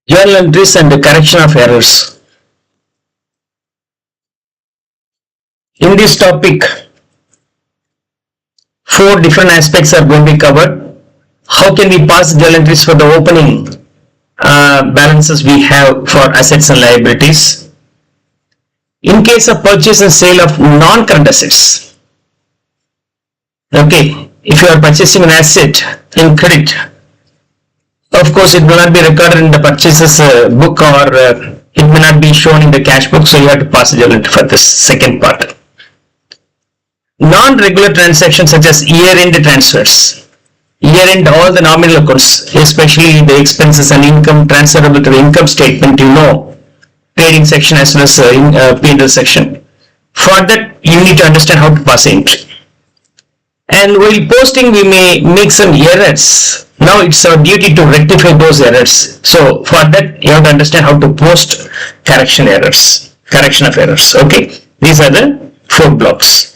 Journal entries and the correction of errors. In this topic, four different aspects are going to be covered. How can we pass journal entries for the opening balances we have for assets and liabilities? In case of purchase and sale of non-current assets, okay, if you are purchasing an asset in credit, of course it will not be recorded in the purchases book, or it may not be shown in the cash book, so you have to pass a journal entry for this second part. Non-regular transactions such as year-end transfers. Year-end, all the nominal accounts, especially the expenses and income transferable to the income statement, trading section as well as P&L section. For that, you need to understand how to pass the entry. And while posting, we may make some errors. Now it's our duty to rectify those errors. So for that, you have to understand how to post correction of errors. Okay, these are the four blocks.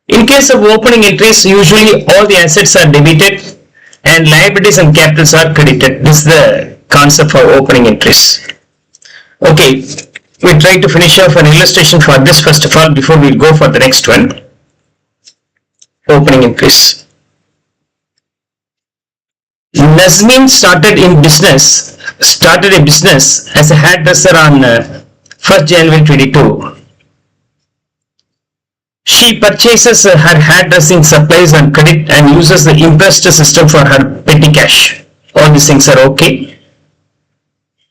In case of opening entries, usually all the assets are debited and liabilities and capitals are credited. This is the concept for opening entries. Okay, we try to finish off an illustration for this first of all before we go for the next one. Opening entries. Nazmeen started a business as a hairdresser on 1st January 22. She purchases her hairdressing supplies on credit and uses the interest system for her petty cash. All these things are okay.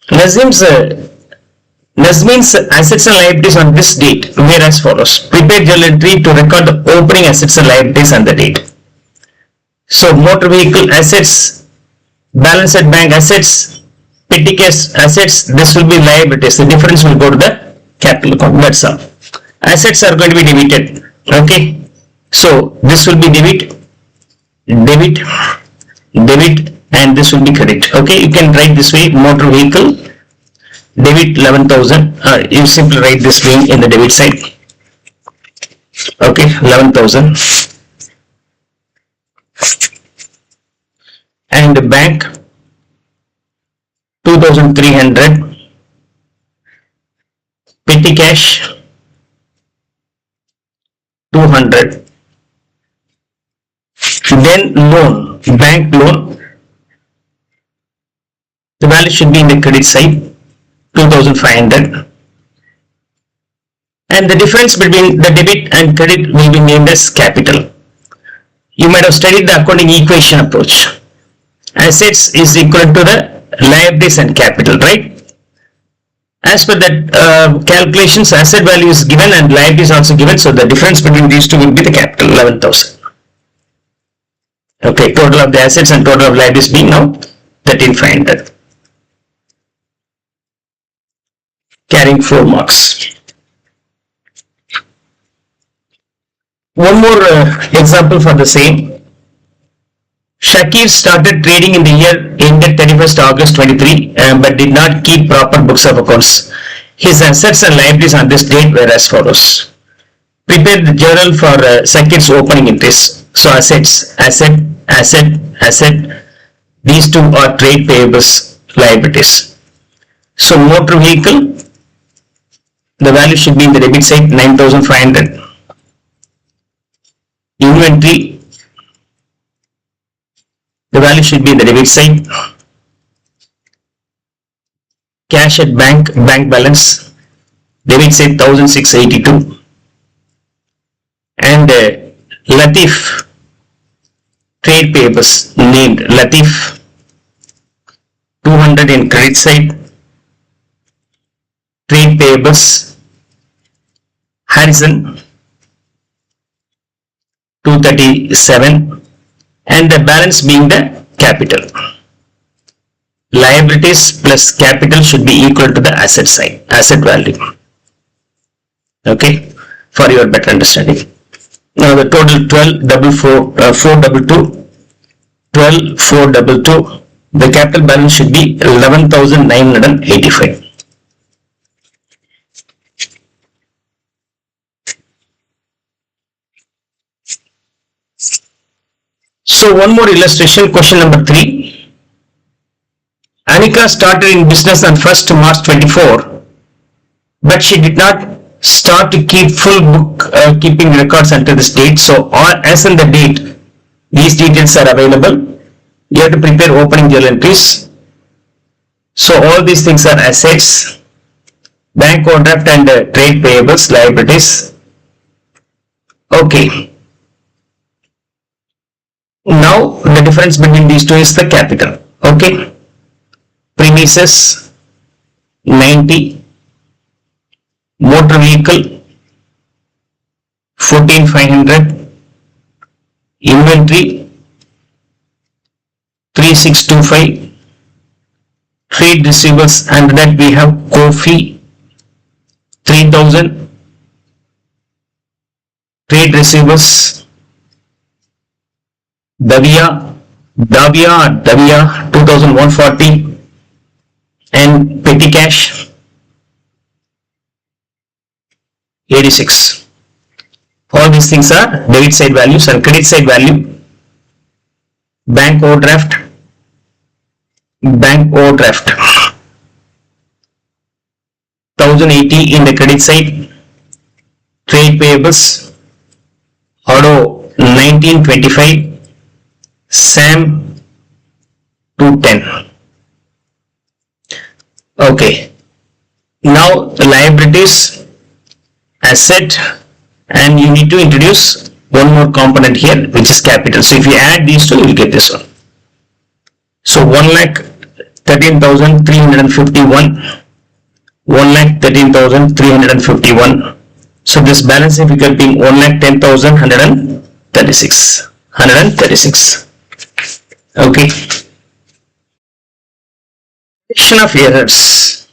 Nazmeen's assets and liabilities on this date were as follows. Prepare journal entry to record the opening assets and liabilities on the date. So motor vehicle assets, balance at bank assets, petty cash assets, this will be liabilities. The difference will go to the capital account. That's all. Assets are going to be debited. Okay, so this will be debit, and this will be credit. Okay, you can write this way: motor vehicle, debit 11,000. You simply write this being in the debit side. Okay, 11,000, and the bank 2,300, petty cash 200, then loan, bank loan, the value should be in the credit side, 2,500, and the difference between the debit and credit will be named as capital. You might have studied the accounting equation approach. Assets is equal to the liabilities and capital, right? As per that calculations, asset value is given and liability is also given. So the difference between these two will be the capital, 11,000. Okay, total of the assets and total of liabilities being now 13,500. Carrying 4 marks. One more example for the same. Shakir started trading in the year ended 31st August 23 but did not keep proper books of accounts. His assets and liabilities on this date were as follows. Prepare the journal for Shakir's opening entries. So assets, asset. These two are trade payables, liabilities. So motor vehicle, the value should be in the debit side, 9,500. Inventory, the value should be in the debit side. Cash at bank balance, debit side 1,682. And Latif, trade payables named Latif, 200 in credit side. Trade payables, Harrison, 237. And the balance being the capital. Liabilities plus capital should be equal to the asset side, asset value. Okay, for your better understanding. Now the total 12,422, 12,422. The capital balance should be 11,985. So one more illustration, question number 3. An Monica started in business on 1st March 24, but she did not start to keep full book keeping records until this date. So as in the date, these details are available. You have to prepare opening journal entries. So all these things are assets, bank overdraft and trade payables, liabilities. Okay. Now the difference between these two is the capital. Okay. Premises 90, motor vehicle 14,500, inventory 3625, trade receivables, and that we have coffee 3,000, trade receivables Davia 2,140, and petty cash 86. All these things are debit side values, and credit side value bank overdraft 1,080 in the credit side, trade payables auto 1925, Sam 210. Okay, now the liabilities, asset, and you need to introduce one more component here, which is capital. So if you add these two, you will get this one. So 1,13,351, 1,13,351. So this balancing figure being 1,10,136. Okay. Correction of errors.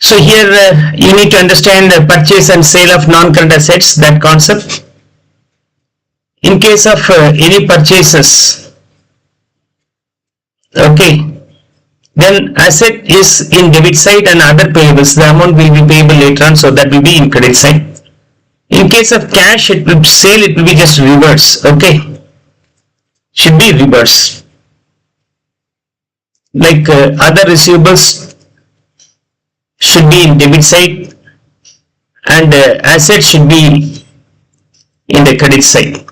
So here you need to understand the purchase and sale of non-current assets, that concept. In case of any purchases, okay, then asset is in debit side and other payables, the amount will be payable later on, so that will be in credit side. In case of cash, it will sale, it will be just reverse. Okay, should be reverse. Like other receivables should be in debit side, and asset should be in the credit side.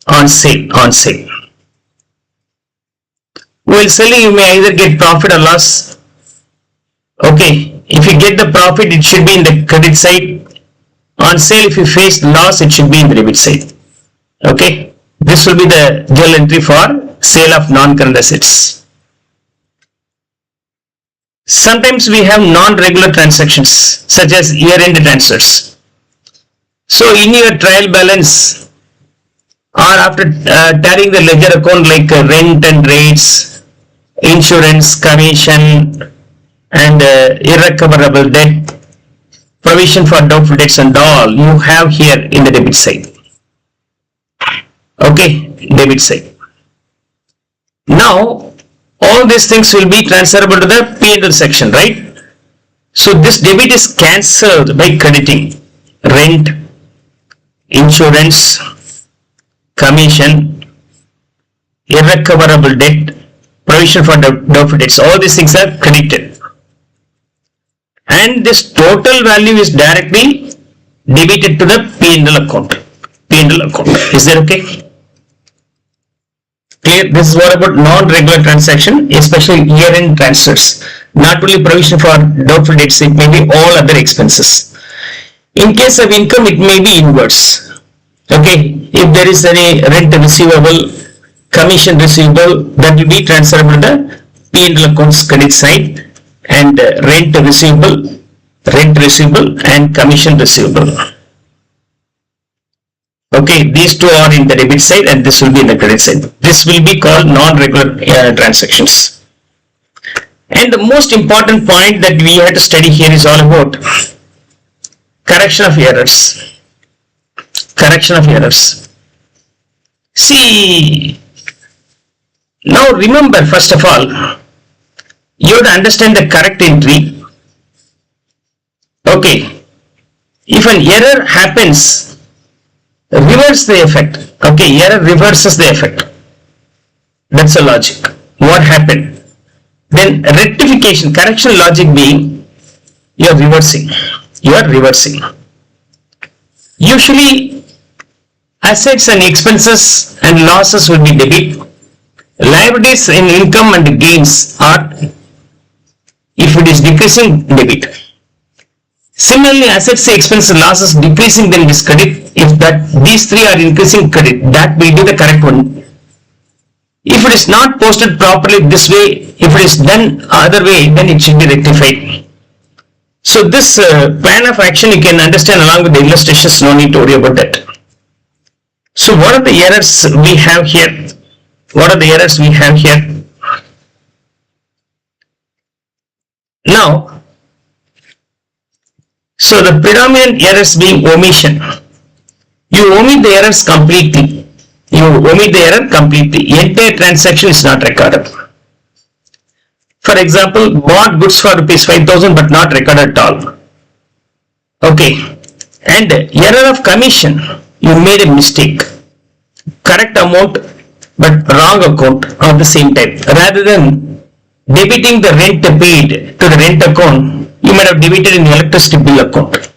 On sale. While selling, you may either get profit or loss. Okay, if you get the profit, it should be in the credit side. On sale, if you face loss, it should be in the debit side. Okay, this will be the journal entry for sale of non-current assets. Sometimes we have non-regular transactions such as year-end transfers. So in your trial balance or after tallying the ledger account like rent and rates, insurance, commission, and irrecoverable debt, provision for doubtful debts and all, you have here in the debit side. Okay, debit side. Now all these things will be transferable to the P&L section, right? So this debit is cancelled by crediting rent, insurance, commission, irrecoverable debt, provision for doubtful debts. All these things are credited, and this total value is directly debited to the P&L account. Is that okay? Clear? This is what about non-regular transaction, especially year-end transfers. Not only provision for doubtful debts, it may be all other expenses. In case of income, it may be inverse. Okay, if there is any rent receivable, commission receivable, that will be transferable to the P&L accounts credit side, and rent receivable, and commission receivable. Okay, these two are in the debit side and this will be in the credit side. This will be called non-regular transactions. And the most important point that we have to study here is all about correction of errors. See, now remember, first of all, you have to understand the correct entry. Okay, if an error happens, reverse the effect. Okay, error reverses the effect. That's the logic. What happened? Then rectification, correction logic being you are reversing. You are reversing. Usually assets and expenses and losses will be debit. Liabilities in income and gains are, if it is decreasing, debit. Similarly, assets, expenses, losses decreasing, then it is credit. If that these three are increasing, credit, that will be the correct one. If it is not posted properly this way, if it is done other way, then it should be rectified. So this plan of action you can understand along with the illustrations, no need to worry about that. So what are the errors we have here? What are the errors we have here? Now, so the predominant errors being omission. You omit the errors completely. You omit the error completely. Entire transaction is not recorded. For example, bought goods for rupees 5,000 but not recorded at all. Okay. And error of commission. You made a mistake. Correct amount but wrong account of the same type. Rather than debiting the rent paid to the rent account, you might have debited in the electricity bill account.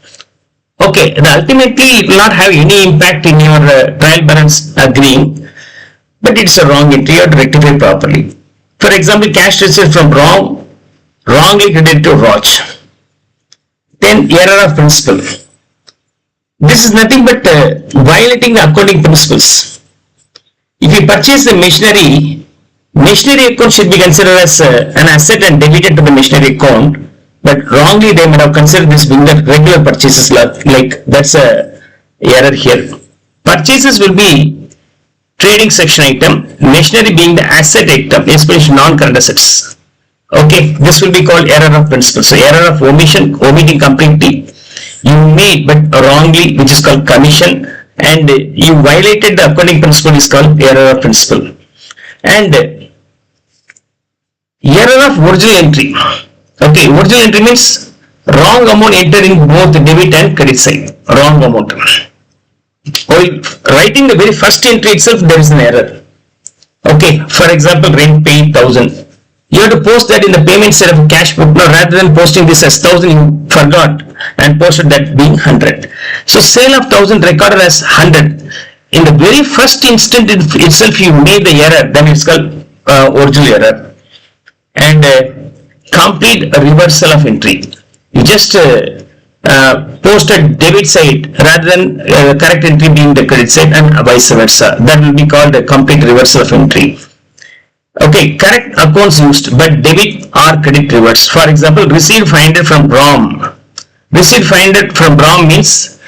Okay, ultimately it will not have any impact in your trial balance agreeing, but it's a wrong entry. You have to rectify properly. For example, cash received from wrongly credited to Raj. Then error of principle. This is nothing but violating the accounting principles. If you purchase the machinery account should be considered as an asset and debited to the machinery account. But wrongly they might have considered this being the regular purchases, like that's a error here. Purchases will be trading section item, machinery being the asset item, especially non-current assets. Okay, this will be called error of principle. So error of omitting completely. You made but wrongly, which is called commission, and you violated the accounting principle is called error of principle. And error of original entry. Okay, original entry means wrong amount entered in both debit and credit side. Wrong amount. While writing the very first entry itself, there is an error. Okay, for example, rent paid 1,000. You have to post that in the payment side of a cash book. Now, rather than posting this as 1,000, you forgot and posted that being 100. So, sale of 1,000 recorded as 100. In the very first instant itself, you made the error. Then it's called original error. And complete reversal of entry. You just posted debit side rather than correct entry being the credit side and vice versa. That will be called a complete reversal of entry. Okay, correct accounts used but debit or credit reverse. For example, received 500 from Ram. Received 500 from Ram means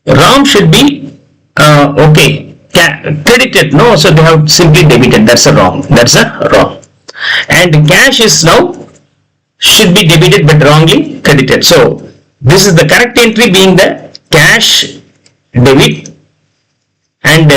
Ram should be okay credited. No, so they have simply debited. That's a wrong. That's a wrong. And cash is now should be debited but wrongly credited. So this is the correct entry being the cash debit and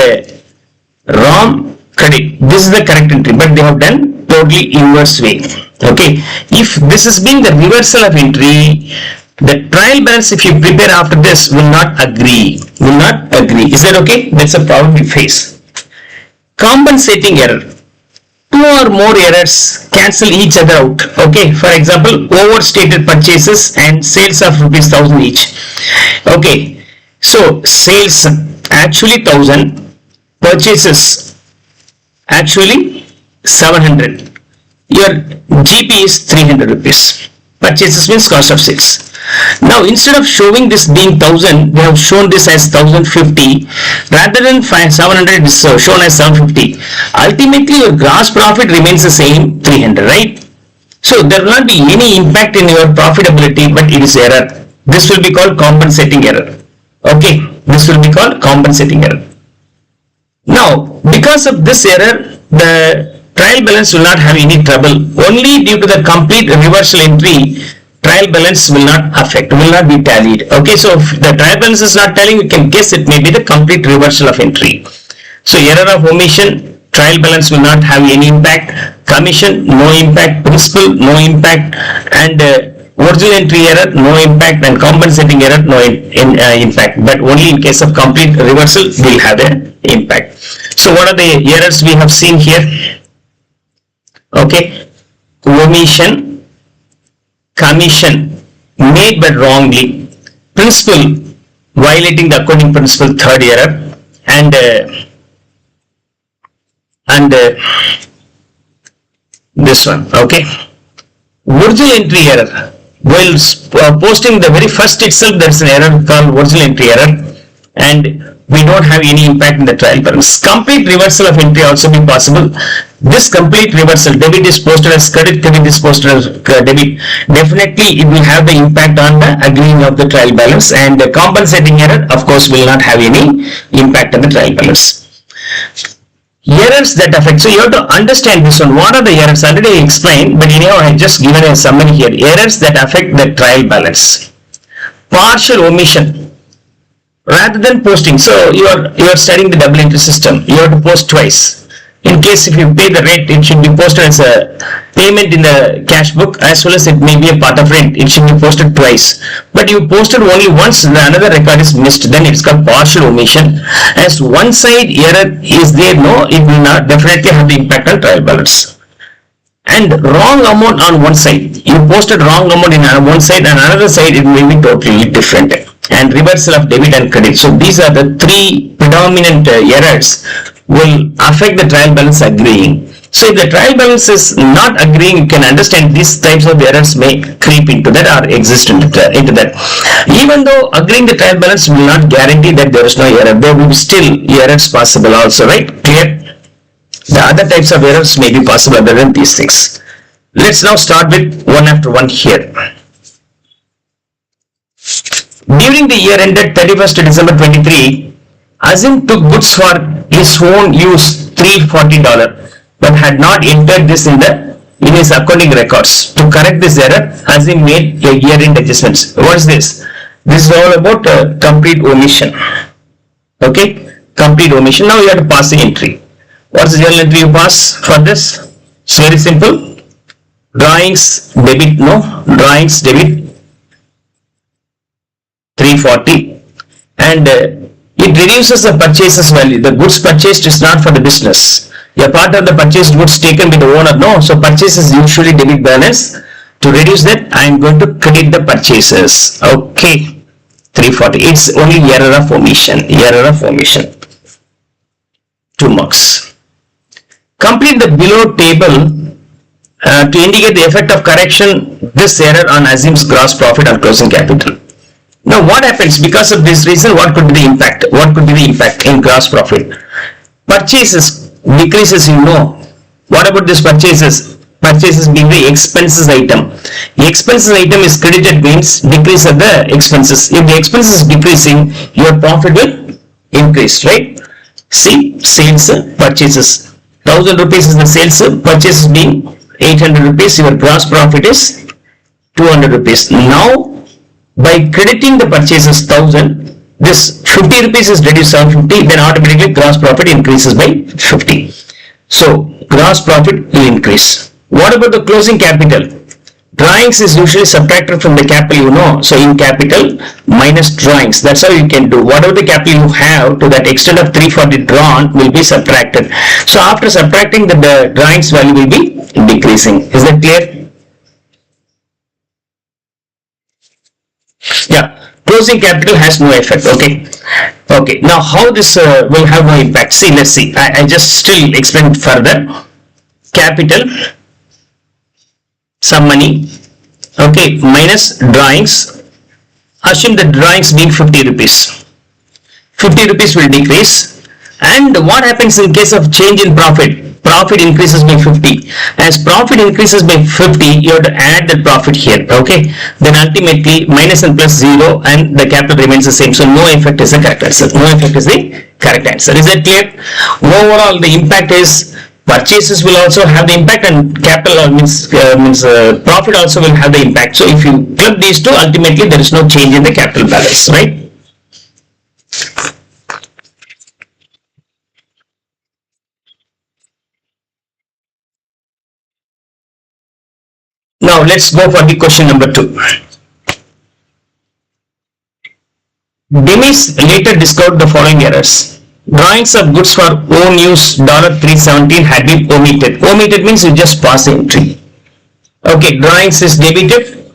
wrong credit. This is the correct entry, but they have done totally inverse way. Okay, if this has been the reversal of entry, the trial balance if you prepare after this will not agree. Will not agree. Is that okay? That's a problem we face. Compensating error. Two or more errors cancel each other out. Okay, for example, overstated purchases and sales of rupees 1,000 each. Okay, so sales actually 1,000, purchases actually 700. Your GP is 300 rupees. Purchases means cost of sales. Now instead of showing this being 1,000, they have shown this as 1,050. Rather than 700, is shown as 750. Ultimately, your gross profit remains the same, 300, right? So there will not be any impact in your profitability, but it is error. This will be called compensating error. Okay, this will be called compensating error. Now, because of this error, the trial balance will not have any trouble. Only due to the complete reversal entry, trial balance will not affect, will not be tallied. Okay, so if the trial balance is not tallying, we can guess it may be the complete reversal of entry. So error of omission, trial balance will not have any impact. Commission, no impact. Principal, no impact. And original entry error, no impact. And compensating error, no impact. But only in case of complete reversal, will have an impact. So what are the errors we have seen here? Okay. omission, commission made but wrongly, principal violating the accounting principle, third error, and this one, okay. Original entry error. While posting the very first itself, there is an error called original entry error, and we don't have any impact in the trial balance. Complete reversal of entry also be possible. This complete reversal, debit is posted as credit, credit is posted as debit. Definitely, it will have the impact on the agreeing of the trial balance, and the compensating error, of course, will not have any impact on the trial balance. Errors that affect, so you have to understand this one. What are the errors? Already explained, but anyhow I just given a summary here. Errors that affect the trial balance. Partial omission. Rather than posting, so you are studying the double entry system, you have to post twice. In case if you pay the rent, it should be posted as a payment in the cash book, as well as it may be a part of rent. It should be posted twice. But you posted only once, the another record is missed, then it's called partial omission. As one side error is there, no, it will not definitely have the impact on trial balance. And wrong amount on one side. You posted wrong amount in one side, and another side it may be totally different. And reversal of debit and credit. So these are the three predominant errors will affect the trial balance agreeing. So if the trial balance is not agreeing, you can understand these types of errors may creep into that or exist into that. Even though agreeing the trial balance will not guarantee that there is no error, there will be still errors possible also, right? Clear? The other types of errors may be possible other than these things. Let's now start with one after one here. During the year ended 31st December 23, Azim took goods for his own use $340, but had not entered this in his accounting records. To correct this error, Azim made a year-end adjustments. What is this? This is all about complete omission. Okay, complete omission. Now you have to pass the entry. What is the journal entry you pass for this? It's very simple. Drawings debit, no, drawings debit 340, and it reduces the purchases value. The goods purchased is not for the business. A part of the purchased goods taken by the owner, no. So purchases usually debit balance. To reduce that, I am going to credit the purchases. Okay, 340. It's only error of omission. Error of omission. 2 marks. Complete the below table to indicate the effect of correction this error on Azim's gross profit or closing capital. Now what happens because of this reason? What could be the impact? What could be the impact in gross profit? Purchases decreases, you know. What about this purchases? Purchases being the expenses item. The expenses item is credited, means decrease of the expenses. If the expenses is decreasing, your profit will increase, right? See, sales, purchases. 1000 rupees is the sales, purchases being 800 rupees, your gross profit is 200 rupees. Now, by crediting the purchases 1000, this 50 rupees is reduced to 750, then automatically gross profit increases by 50. So, gross profit will increase. What about the closing capital? Drawings is usually subtracted from the capital, you know. So, in capital minus drawings, that's how you can do. Whatever the capital you have to that extent of 340 drawn will be subtracted. So, after subtracting, the drawings value will be decreasing. Is that clear? Yeah, closing capital has no effect. Okay, now how this will have no impact? See, let's see. I just still explain further. Capital, some money, okay, minus drawings. Assume the drawings being 50 rupees. 50 rupees will decrease. And what happens in case of change in profit? Profit increases by 50. As profit increases by 50, you have to add the profit here. Okay. Then ultimately minus and plus 0 and the capital remains the same. So no effect is the correct answer. No effect is the correct answer. Is that clear? Overall, the impact is purchases will also have the impact, and capital means profit also will have the impact. So if you club these two, ultimately there is no change in the capital balance, right? Now let's go for the question number 2. Demis later discovered the following errors. Drawings of goods for own use $317 had been omitted. Omitted means you just pass the entry. Okay, drawings is debited,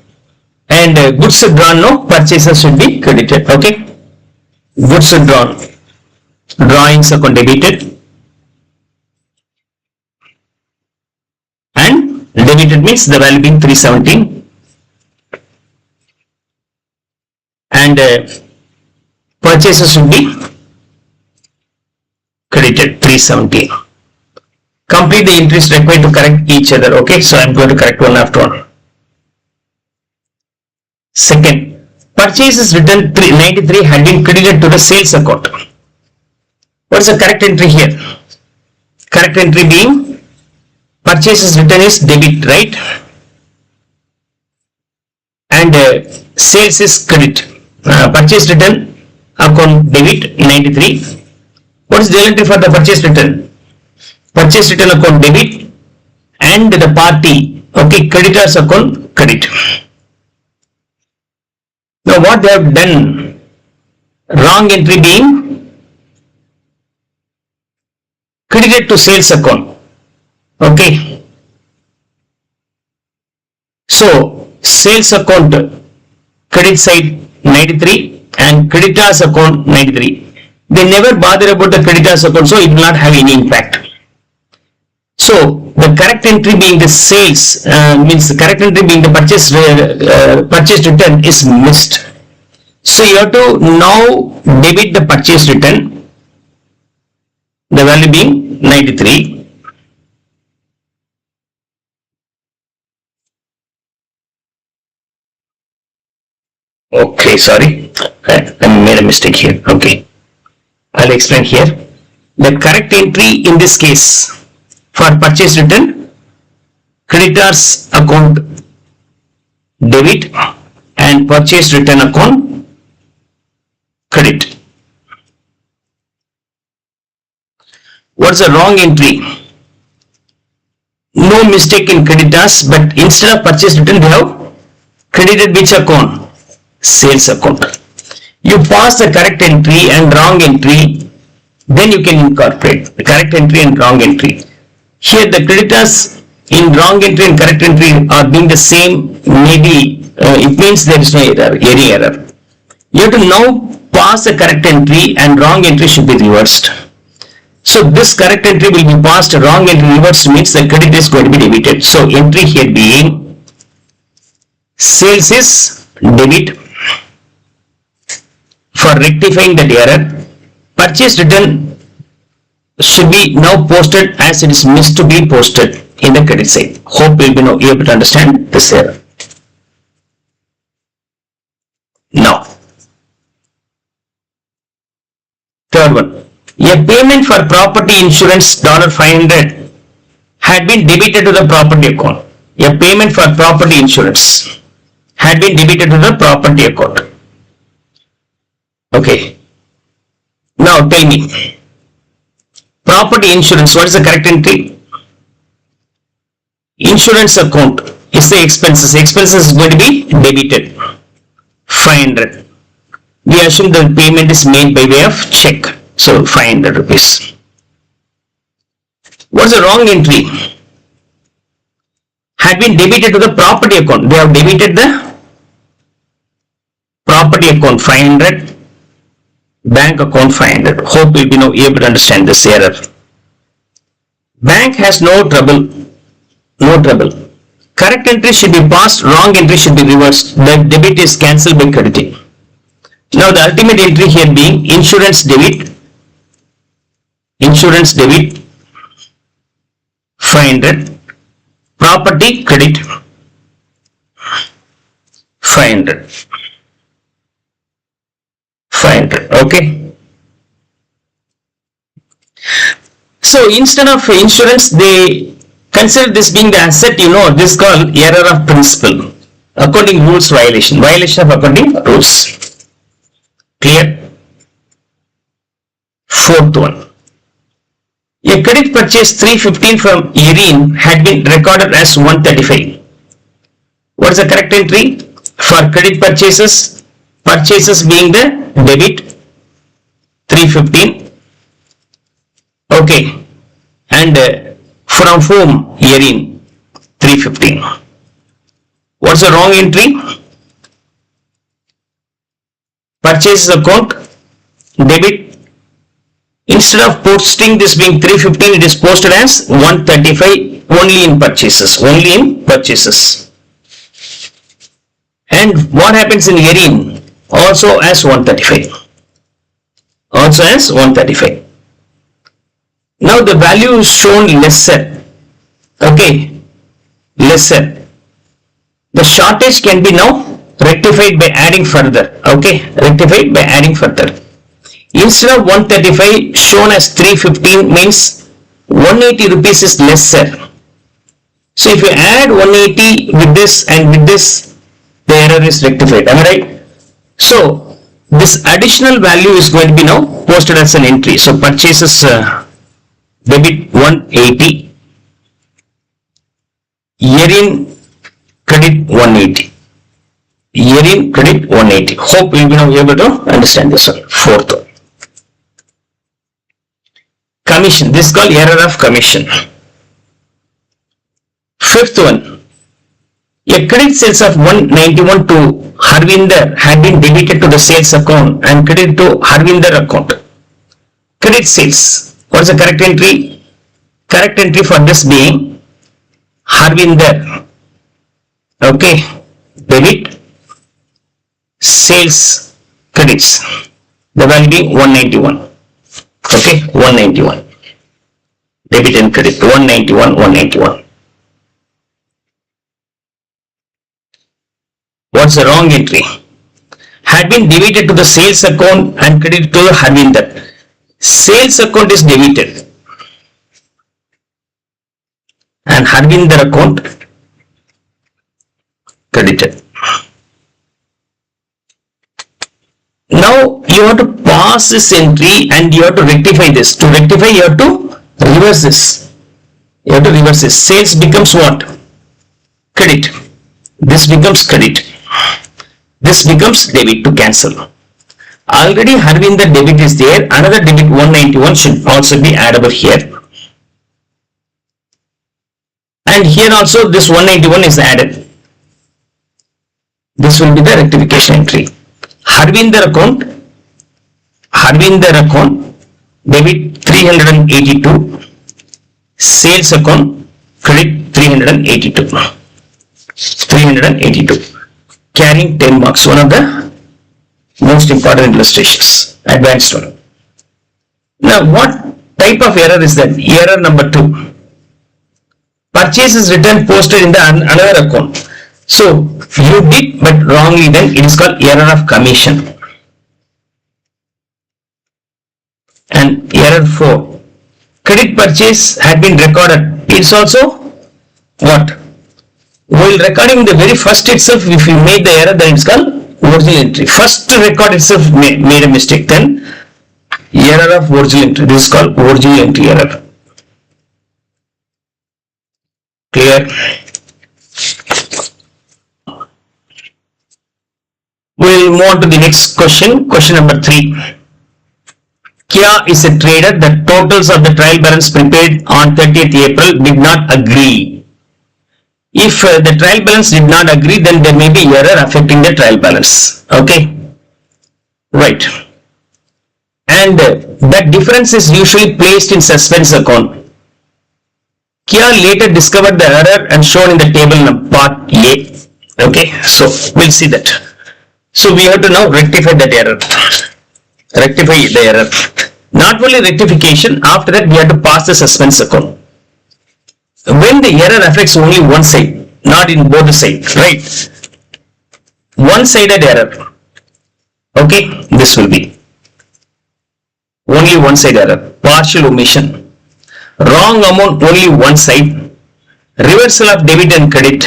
and goods drawn, no, purchases should be credited. Okay, goods drawn, drawings account debited, and debited means the value being 317, and purchases should be credited 317. Complete the entries required to correct each other. Okay, so I'm going to correct one after one. Second, purchases written 93 had been credited to the sales account. What is the correct entry here? Correct entry being purchases written is debit, right? And sales is credit. Purchase written account debit 93. What is the entry for the purchase written? Purchase written account debit, and the party, okay, creditors account credit. Now what they have done, wrong entry being credited to sales account. Okay, so sales account credit side 93 and creditors account 93. They never bother about the creditors account, so it will not have any impact. So the correct entry being the sales means the correct entry being the purchase return is missed. So you have to now debit the purchase return, the value being 93. Okay, sorry, I made a mistake here. Okay, I'll explain here. The correct entry in this case for purchase return, creditors account debit and purchase return account credit. What's the wrong entry? No mistake in creditors, but instead of purchase return they have credited which account? Sales account. You pass the correct entry and wrong entry, then you can incorporate the correct entry and wrong entry. Here the creditors in wrong entry and correct entry are being the same, maybe it means there is no error, any error. You have to now pass the correct entry and wrong entry should be reversed. So this correct entry will be passed, wrong entry reversed means the credit is going to be debited. So entry here being sales is debit for rectifying that error. Purchase return should be now posted as it is missed to be posted in the credit side. Hope you will be able to understand this error. Now, third one, a payment for property insurance $500 had been debited to the property account. A payment for property insurance had been debited to the property account. Okay. Now tell me, property insurance, what is the correct entry? Insurance account is the expenses. Expenses is going to be debited 500. We assume the payment is made by way of check. So 500 rupees. What is the wrong entry? Had been debited to the property account. They have debited the property account 500, bank account 500. Hope you will be able to understand this error. Bank has no trouble. No trouble. Correct entry should be passed, wrong entry should be reversed. The debit is cancelled by crediting. Now the ultimate entry here being insurance debit 500, property credit 500. Okay. So instead of insurance, they consider this being the asset. This is called error of principle. Accounting rules violation of accounting rules. Clear? Fourth one. A credit purchase 315 from Irene had been recorded as 135. What is the correct entry? For credit purchases, purchases being the debit 315. Okay. And from whom? Irene 315. What's the wrong entry? Purchases account, debit. Instead of posting this being 315, it is posted as 135 only in purchases. Only in purchases. And what happens in year in? Also as 135. Also as 135. Now the value is shown lesser. Okay. Lesser. The shortage can be now rectified by adding further. Okay. Rectified by adding further. Instead of 135 shown as 315 means 180 rupees is lesser. So if you add 180 with this and with this, the error is rectified. Am I right? So this additional value is going to be now posted as an entry. So purchases debit 180, year in credit 180. Year in credit 180. Hope you will be now able to understand this one. Fourth one. Commission. This is called error of commission. Fifth one. A credit sales of 191 to Harvinder had been debited to the sales account and credited to Harvinder account. Credit sales. What is the correct entry? Correct entry for this being Harvinder. Okay. Debit. Sales credits. The value being 191. Okay. 191. Debit and credit. 191. 191. What's the wrong entry? Had been debited to the sales account and credited to Harvinder. Sales account is debited and Harvinder account credited. Now you have to pass this entry and you have to rectify this. To rectify, you have to reverse this. You have to reverse this. Sales becomes what? Credit. This becomes credit. This becomes debit to cancel. Already Harvinder debit is there. Another debit 191 should also be addable here. And here also this 191 is added. This will be the rectification entry. Harvinder account, debit 382, sales account, credit 382. 382. Carrying 10 marks, one of the most important illustrations, advanced one. Now, what type of error is that? Error number 2. Purchase is returned posted in the another account. So, you did but wrongly, then it is called error of commission. And error 4. Credit purchase had been recorded. It's also what? While recording the very first itself, if you made the error, then it's called original entry. First record itself made a mistake, then error of original entry. This is called original entry error. Clear? We'll move on to the next question. Question number 3. Kia is a trader. The totals of the trial balance prepared on 30th April did not agree. If the trial balance did not agree, then there may be error affecting the trial balance. Okay. Right. And that difference is usually placed in suspense account. Kia later discovered the error and shown in the table part A. Okay. So we'll see that. So we have to now rectify that error. Rectify the error. Not only rectification, after that we have to pass the suspense account. When the error affects only one side, not in both the sides, right? One-sided error. Okay, this will be only one-side error. Partial omission. Wrong amount only one side. Reversal of debit and credit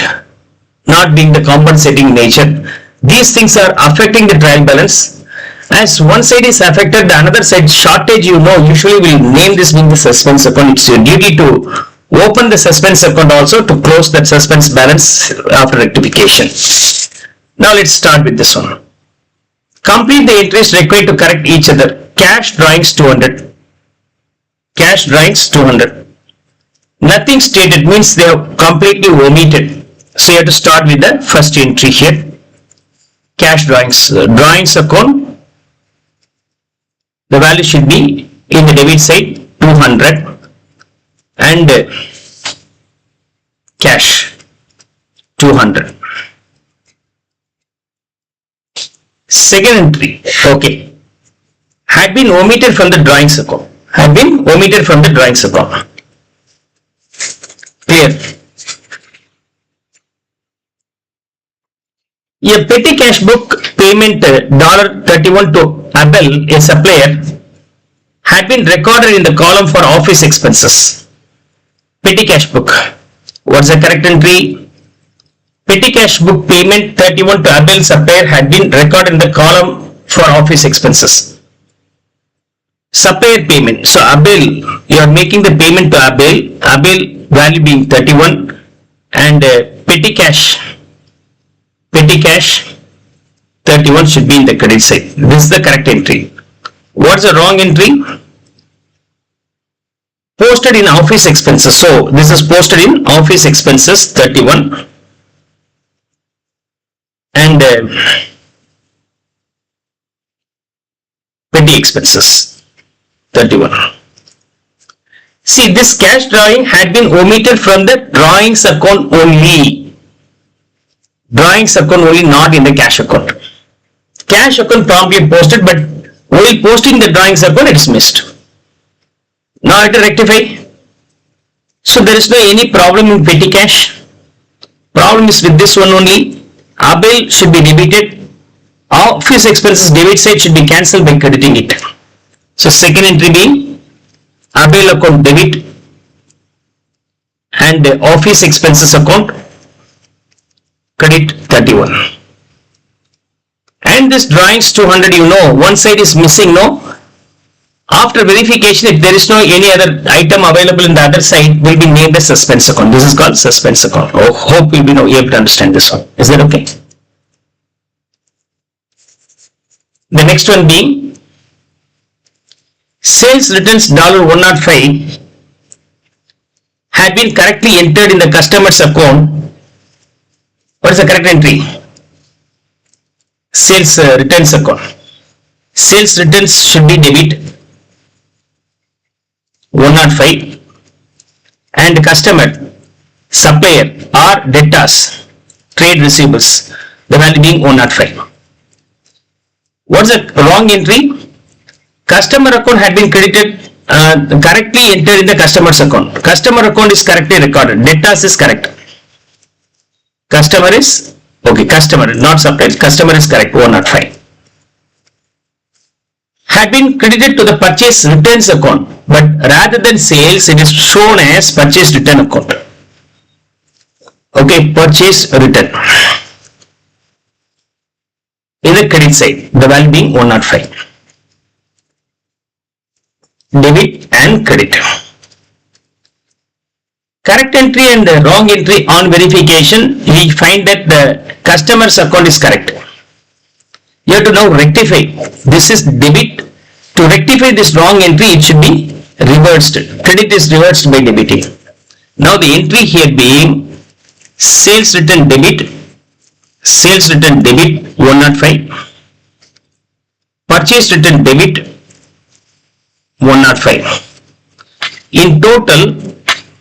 not being the compensating nature. These things are affecting the trial balance. As one side is affected, the another side shortage, usually will name this being the suspense account. It's your duty to open the suspense account also to close that suspense balance after rectification. Now let's start with this one. Complete the entries required to correct each other. Cash drawings 200. Cash drawings 200. Nothing stated means they have completely omitted. So you have to start with the first entry here. Cash drawings. Drawings account, the value should be in the debit side 200 and cash 200. Second entry, okay, had been omitted from the drawings account. Had been omitted from the drawings account. Clear? A petty cash book payment $31 to Abel, a supplier, had been recorded in the column for office expenses. Petty cash book. What's the correct entry? Petty cash book payment 31 to Abel supplier had been recorded in the column for office expenses. Supplier payment. So Abel, you are making the payment to Abel. Abel value being 31 and petty cash 31 should be in the credit side. This is the correct entry. What's the wrong entry? Posted in office expenses. So this is posted in office expenses 31 and petty expenses 31. See, this cash drawing had been omitted from the drawings account only. Drawings account only, not in the cash account. Cash account promptly posted, but while posting the drawings account it is missed. Now I have to rectify. So there is no any problem in petty cash. Problem is with this one only. Abel should be debited. Office expenses debit side should be cancelled by crediting it. So second entry being Abel account debit and office expenses account credit 31. And this drawings 200, you know, one side is missing, no? After verification, if there is no any other item available in the other side, will be named as suspense account. This is called suspense account. Oh, hope you'll be able to understand this one. Is that okay? The next one being sales returns $105 had been correctly entered in the customer's account. What is the correct entry? Sales returns account. Sales returns should be debit 105 and customer, supplier or debtors, trade receivables, the value being 105. What's the wrong entry? Customer account had been credited, correctly entered in the customer's account. Customer account is correctly recorded. Debtors is correct. Customer is, okay, customer, not supplier, customer is correct, 105. Had been credited to the purchase returns account, but rather than sales, it is shown as purchase return account. Okay, purchase return. In the credit side, the value being 105. Debit and credit. Correct entry and the wrong entry on verification, we find that the customer's account is correct. You have to now rectify. This is debit. To rectify this wrong entry, it should be reversed. Credit is reversed by debiting. Now the entry here being sales return debit 105, purchase return debit 105. In total,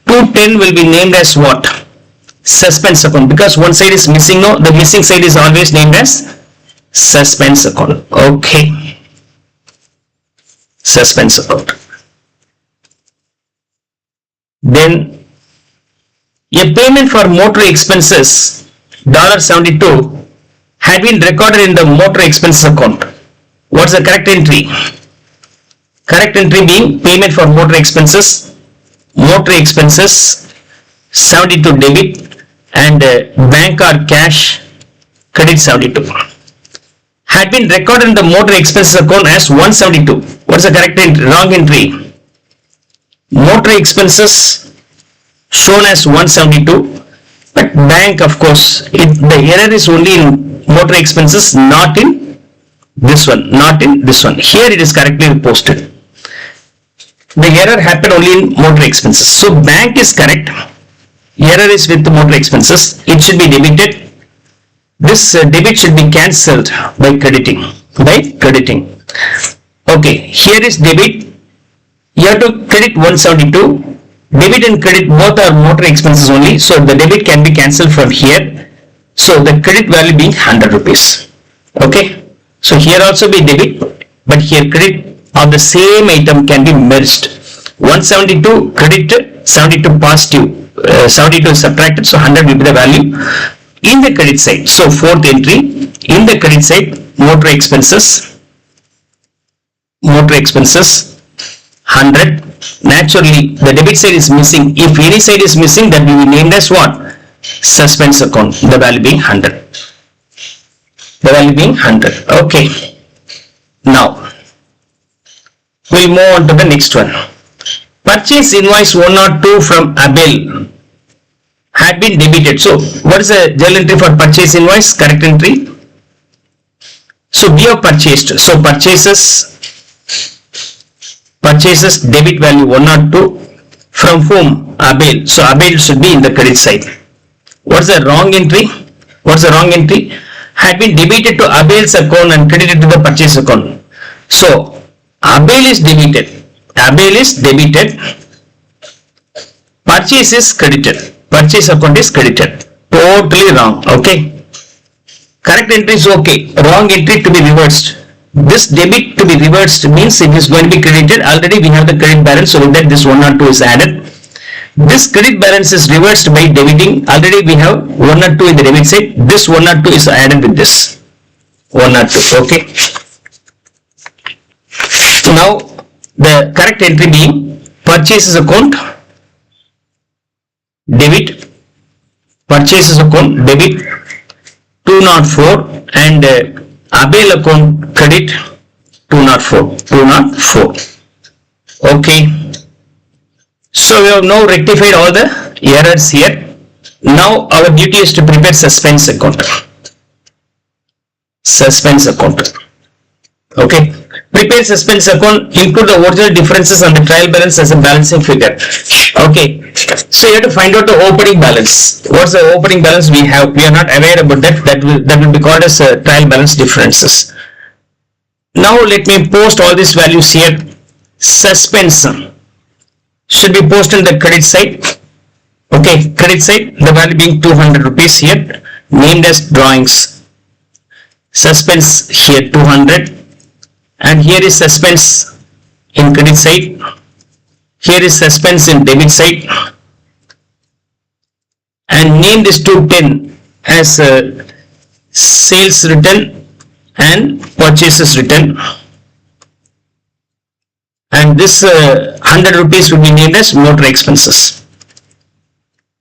210 will be named as what? Suspense account, because one side is missing. No, the missing side is always named as suspense account. Okay, suspense account. Then a payment for motor expenses $72 had been recorded in the motor expenses account. What's the correct entry? Correct entry being payment for motor expenses 72 debit and bank or cash credit 72. Had been recorded in the motor expenses account as 172. What's the correct entry? Wrong entry. Motor expenses shown as 172, but bank, of course, the error is only in motor expenses, not in this one, Here it is correctly posted. The error happened only in motor expenses. So bank is correct. Error is with motor expenses. It should be debited. This debit should be cancelled by crediting. Okay, here is debit. You have to credit 172. Debit and credit both are motor expenses only. So the debit can be cancelled from here. So the credit value being 100 rupees. Okay. So here also be debit, but here credit of the same item can be merged. 172 credited, 72 positive. 72 is subtracted, so 100 will be the value in the credit side. So fourth entry in the credit side, motor expenses 100. Naturally the debit side is missing. If any side is missing, that will be named as what? Suspense account. The value being 100. Okay. Now we'll move on to the next one. Purchase invoice 102 from Abel had been debited. So what is the journal entry for purchase invoice? Correct entry. So we have purchased. So purchases debit value 102 from whom? Abel. So Abel should be in the credit side. What's the wrong entry? Had been debited to Abel's account and credited to the purchase account. So Abel is debited. Purchase is credited. Purchase account is credited. Totally wrong. Okay. Correct entry is okay. Wrong entry to be reversed. This debit to be reversed means it is going to be credited. Already we have the credit balance, so with that this 102 is added. This credit balance is reversed by debiting. Already we have 102 in the debit side. This 102 is added with this 102. Okay. Now the correct entry being purchases account debit, purchases account debit 204 and Abel account credit 204. Okay. So we have now rectified all the errors here. Now our duty is to prepare suspense account. Okay. Prepare suspense account, include the original differences and the trial balance as a balancing figure. Okay. So you have to find out the opening balance. What's the opening balance we have? We are not aware about that. That will be called as trial balance differences. Now let me post all these values here. Suspense should be posted in the credit side. Okay, credit side, the value being 200 rupees here, named as drawings. Suspense here 200, and here is suspense in credit side. Here is suspense in debit side, and name this 210 as sales return and purchases return. And this 100 rupees will be named as motor expenses.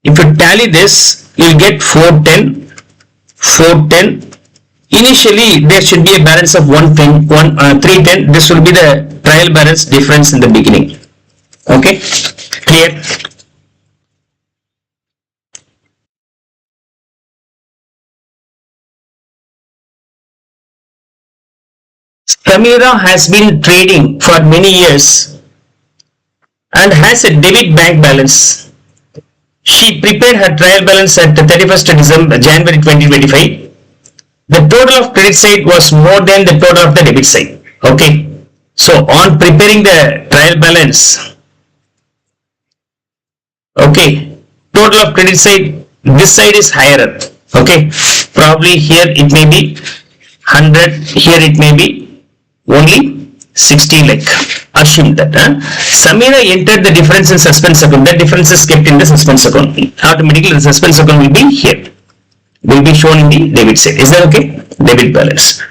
If you tally this, you will get 410. Initially, there should be a balance of 310. This will be the trial balance difference in the beginning. Okay, clear? Samira has been trading for many years and has a debit bank balance. She prepared her trial balance at the 31st January 2025. The total of credit side was more than the total of the debit side. Okay. So on preparing the trial balance, okay, total of credit side, this side is higher. Okay. Probably here it may be 100, here it may be only 60, like assume that. Samira entered the difference in suspense account. That difference is kept in the suspense account. Automatically the suspense account will be here. Will be shown in the debit side. Is that okay? Debit balance.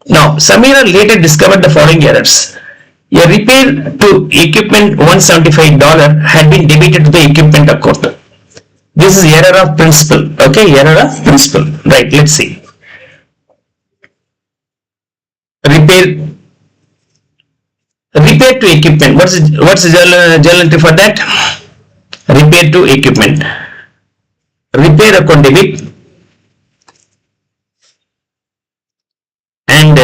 Now Samira later discovered the following errors. A repair to equipment $175 had been debited to the equipment account. This is error of principle. Okay, error of principle. Right, let's see. Repair to equipment. What's the journal entry for that? Repair to equipment. Repair account debit and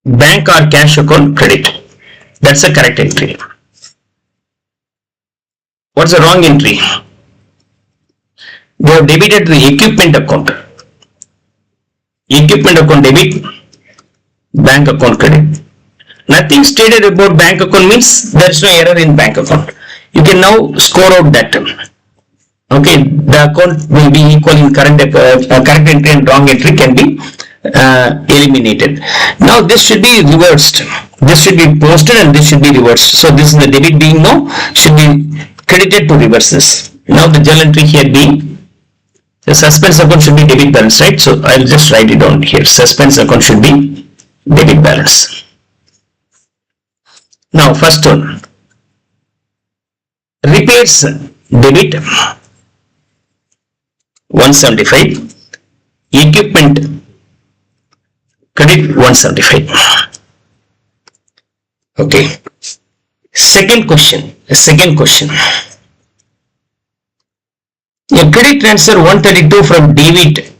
bank or cash account credit. That's the correct entry. What's the wrong entry? We have debited the equipment account. Equipment account debit, bank account credit. Nothing stated about bank account means there is no error in bank account. You can now score out that. Okay, the account will be equal in correct entry and wrong entry can be eliminated. Now this should be reversed. This should be posted and this should be reversed. So this is the debit being now should be credited to reverse this. Now the journal entry here being the suspense account should be debit balance, right? So I'll just write it down here. Suspense account should be debit balance. Now first one, repairs debit 175, equipment credit 175. Okay. Second question. A credit transfer 132 from debit,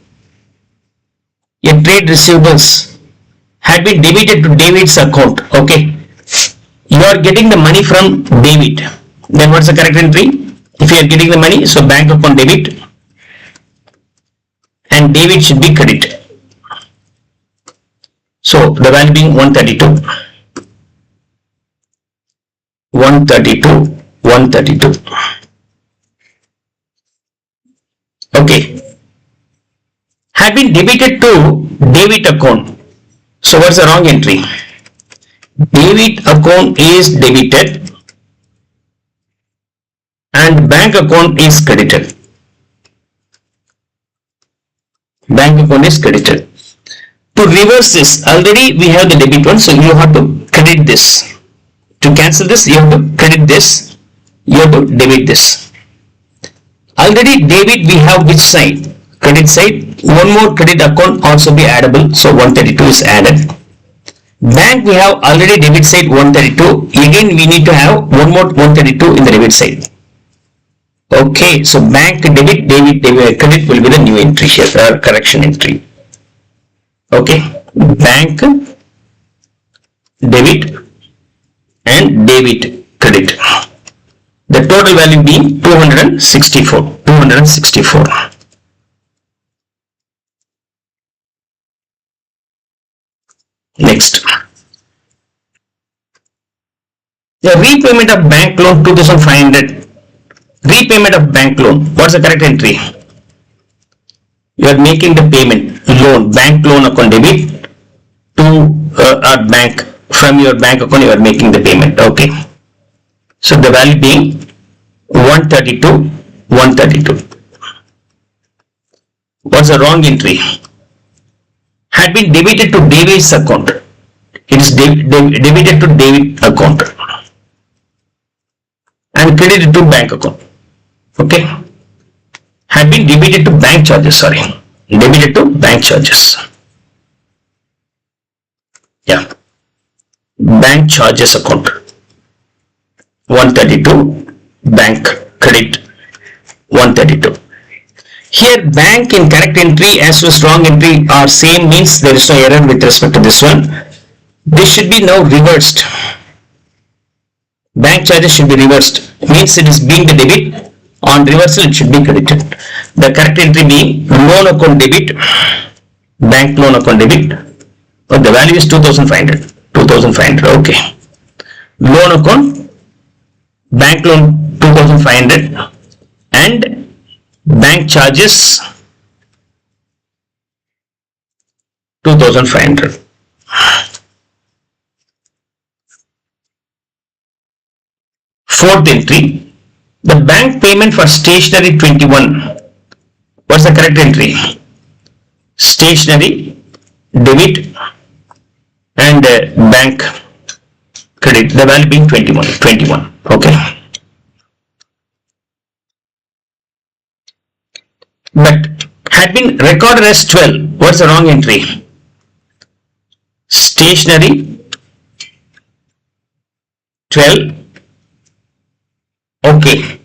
a trade receivables had been debited to David's account. Okay. You are getting the money from David. Then what's the correct entry? If you are getting the money, so bank account debit and David should be credit. So the value being 132. 132. Okay. Had been debited to David account. So what's the wrong entry? David account is debited and bank account is credited. Bank account is credited. To reverse this, already we have the debit one, so you have to credit this. To cancel this, you have to credit this. You have to debit this. Already debit we have which side? Credit side. One more credit account also be addable, so 132 is added. Bank we have already debit side 132. Again we need to have one more 132 in the debit side. Okay, so bank debit, credit will be the new entry here, correction entry. Okay, bank debit and debit credit. The total value be 264. Next, the repayment of bank loan 2500. Repayment of bank loan. What's the correct entry? You are making the payment loan, bank loan account debit to our bank. From your bank account you are making the payment. Okay. So the value being 132. What's the wrong entry? Had been debited to David's account. It is debited to David account and credited to bank account. Okay. Had been debited to bank charges. Sorry. Debited to bank charges. Yeah. Bank charges account. 132. Bank credit 132. Here bank in correct entry as well as wrong entry are same, means there is no error with respect to this one. This should be now reversed. Bank charges should be reversed, means it is being the debit. On reversal it should be credited. The correct entry being loan account debit, bank loan account debit, but the value is 2500. Okay. Loan account, bank loan 2500 and bank charges 2500. Fourth entry, the bank payment for stationery 21. What's the correct entry? Stationery debit and bank credit. The value being 21. Okay. But had been recorded as 12. What's the wrong entry? Stationery 12. Okay.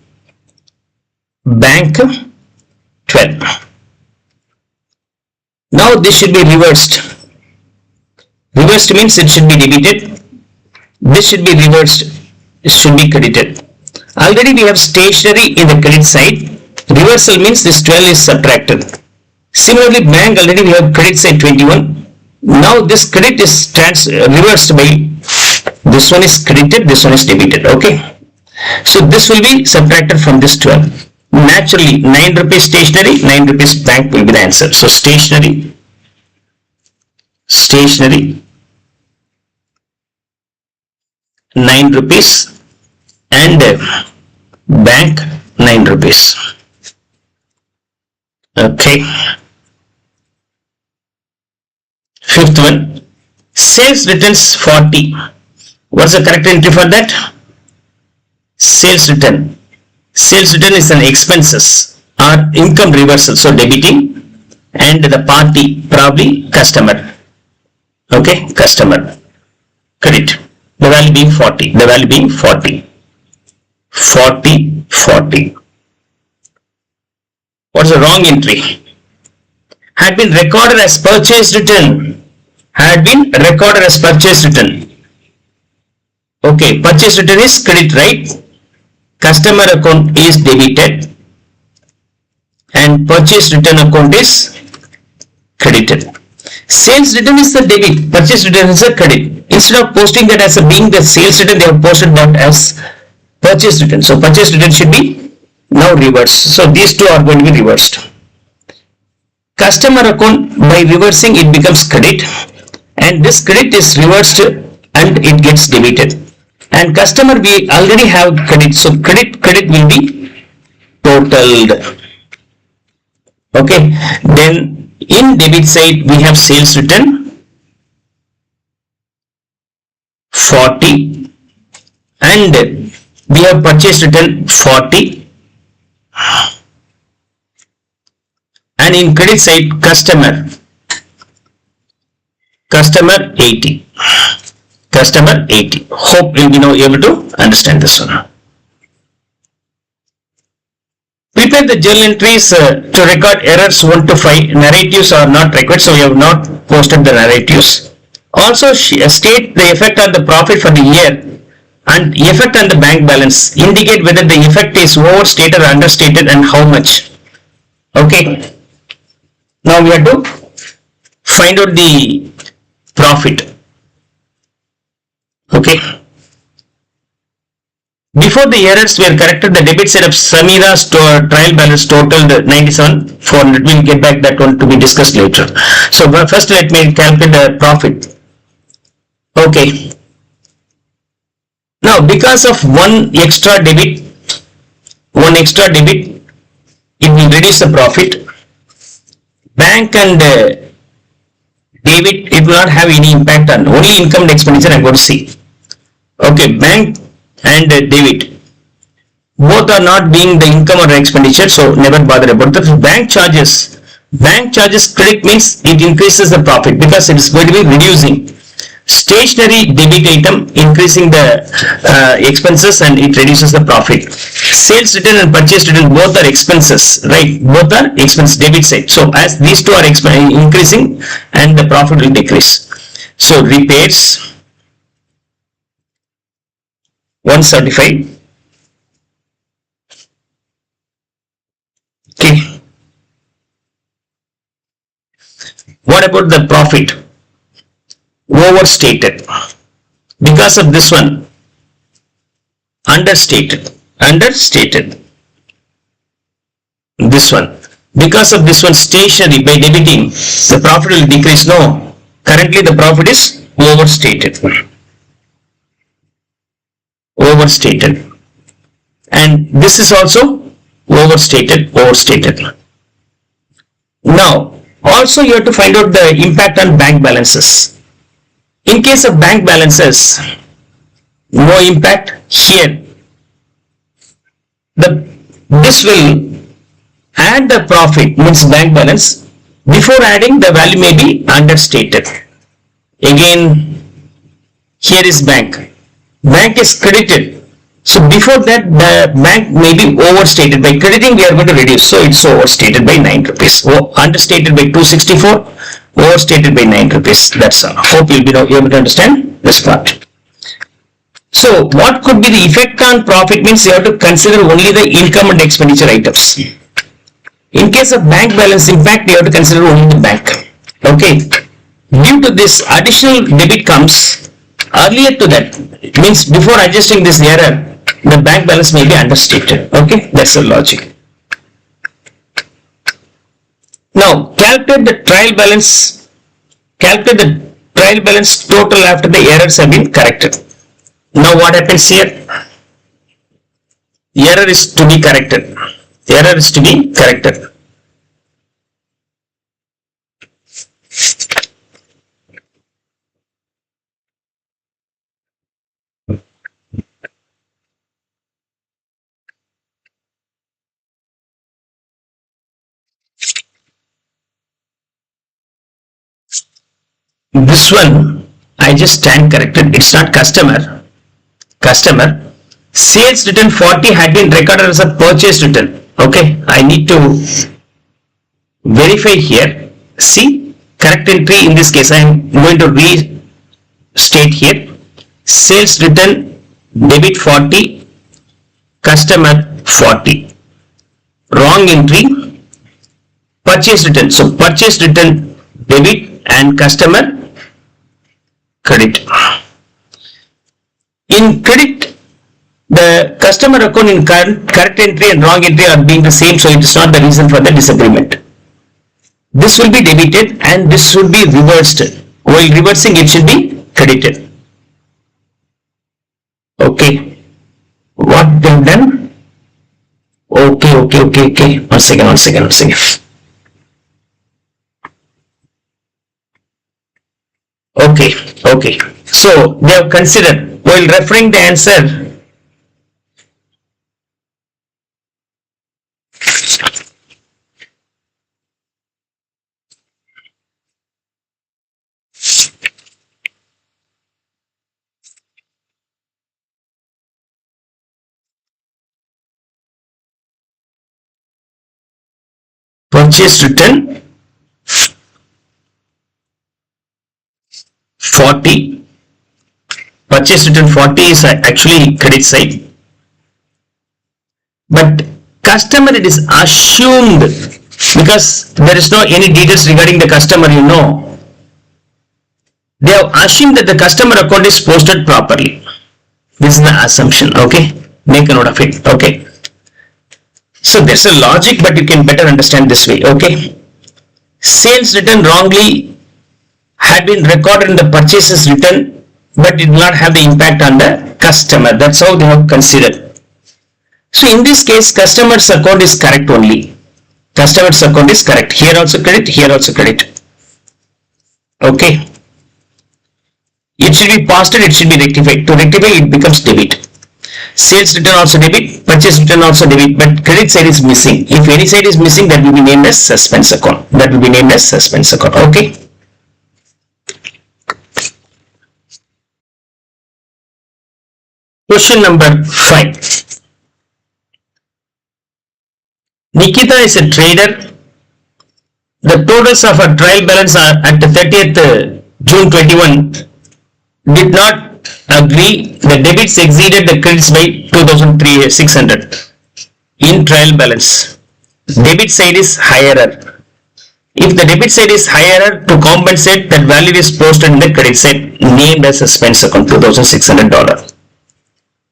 Bank 12. Now this should be reversed. Reversed means it should be debited. This should be reversed. It should be credited. Already we have stationery in the credit side. Reversal means this 12 is subtracted. Similarly, bank already we have credit side 21. Now this credit is reversed by this one is credited, this one is debited. Okay. So this will be subtracted from this 12. Naturally, 9 rupees stationery, 9 rupees bank will be the answer. So stationery, 9 rupees and bank 9 rupees. Okay. Fifth one, sales returns 40. What's the correct entry for that? Sales return. Sales return is an expenses or income reversal. So debiting, and the party probably customer. Okay, customer. Credit. The value being 40. The value being 40. 40. What's the wrong entry? Had been recorded as purchase return. Had been recorded as purchase return. Okay, purchase return is credit, right? Customer account is debited and purchase return account is credited. Sales return is the debit, purchase return is the credit. Instead of posting that as being the sales return, they have posted that as purchase return. So purchase return should be now reversed. So these two are going to be reversed. Customer account, by reversing it becomes credit, and this credit is reversed and it gets debited. And customer we already have credit, so credit will be totaled. Okay, then in debit side we have sales return 40 and we have purchase return 40, and in credit side customer 80. Customer 80. Hope you will be now able to understand this one. Prepare the journal entries to record errors 1 to 5. Narratives are not required, so we have not posted the narratives. Also state the effect on the profit for the year and effect on the bank balance. Indicate whether the effect is overstated or understated and how much. Okay. Now we have to find out the profit. Okay. Before the errors were corrected, the debit side of Samira's trial balance totaled 97,400. We'll get back that one to be discussed later. So first let me calculate the profit. Okay. Now because of one extra debit, it will reduce the profit. Bank and debit, it will not have any impact on only income and expenditure. I'm going to see. Okay, bank and debit both are not being the income or expenditure, so never bother about the bank charges. Bank charges credit means it increases the profit because it is going to be reducing. Stationery debit item increasing the expenses and it reduces the profit. Sales return and purchase return both are expenses, right? Both are expense debit side. So as these two are increasing and the profit will decrease. So repairs 175. Okay. What about the profit? Overstated. Because of this one, understated. This one. Because of this one, stationery, by debiting, the profit will decrease. No. Currently the profit is overstated. And this is also overstated. Now also you have to find out the impact on bank balances. In case of bank balances, no impact here. This will add the profit, means bank balance. Before adding, the value may be understated. Again, here is bank. Bank is credited. So before that, the bank may be overstated. By crediting, we are going to reduce. So it's overstated by 9 rupees. Understated by 264. Overstated by 9 rupees. That's all. Hope you'll be able to understand this part. So So what could be the effect on profit means you have to consider only the income and expenditure items. In case of bank balance impact, you have to consider only the bank. Okay. Due to this additional debit comes earlier to that, means before adjusting this error, the bank balance may be understated. Okay, that's the logic. Now calculate the trial balance. Calculate the trial balance total after the errors have been corrected. Now what happens here? Error is to be corrected. Error is to be corrected. This one I just stand corrected. It's not customer. Sales return 40 had been recorded as a purchase return. Okay, I need to verify here. See, correct entry in this case I am going to restate here. Sales return debit 40, customer 40. Wrong entry, purchase return. So purchase return debit and customer credit. In credit, the customer account in correct entry and wrong entry are being the same, so it is not the reason for the disagreement. This will be debited and this should be reversed. While reversing, it should be credited. Okay. What they have done? Okay. One second. Okay. So they have considered while referring the answer. Purchase return 40. Purchase return 40 is actually credit side. But customer, it is assumed because there is no any details regarding the customer, They have assumed that the customer account is posted properly. This is the assumption. Okay. Make a note of it. Okay. So there's a logic, but you can better understand this way. Okay. Sales return wrongly had been recorded in the purchases return, but did not have the impact on the customer. That's how they have considered. So in this case, customer's account is correct only. Customer's account is correct. Here also credit, here also credit. Okay. It should be posted, it should be rectified. To rectify, it becomes debit. Sales return also debit, purchase return also debit, but credit side is missing. If any side is missing, that will be named as suspense account. Okay. Question number 5. Nikita is a trader. The totals of her trial balance are at the 30th June 21 did not agree. The debits exceeded the credits by 2,600 in trial balance. Debit side is higher. If the debit side is higher, to compensate, that value is posted in the credit side named as suspense account, $2,600.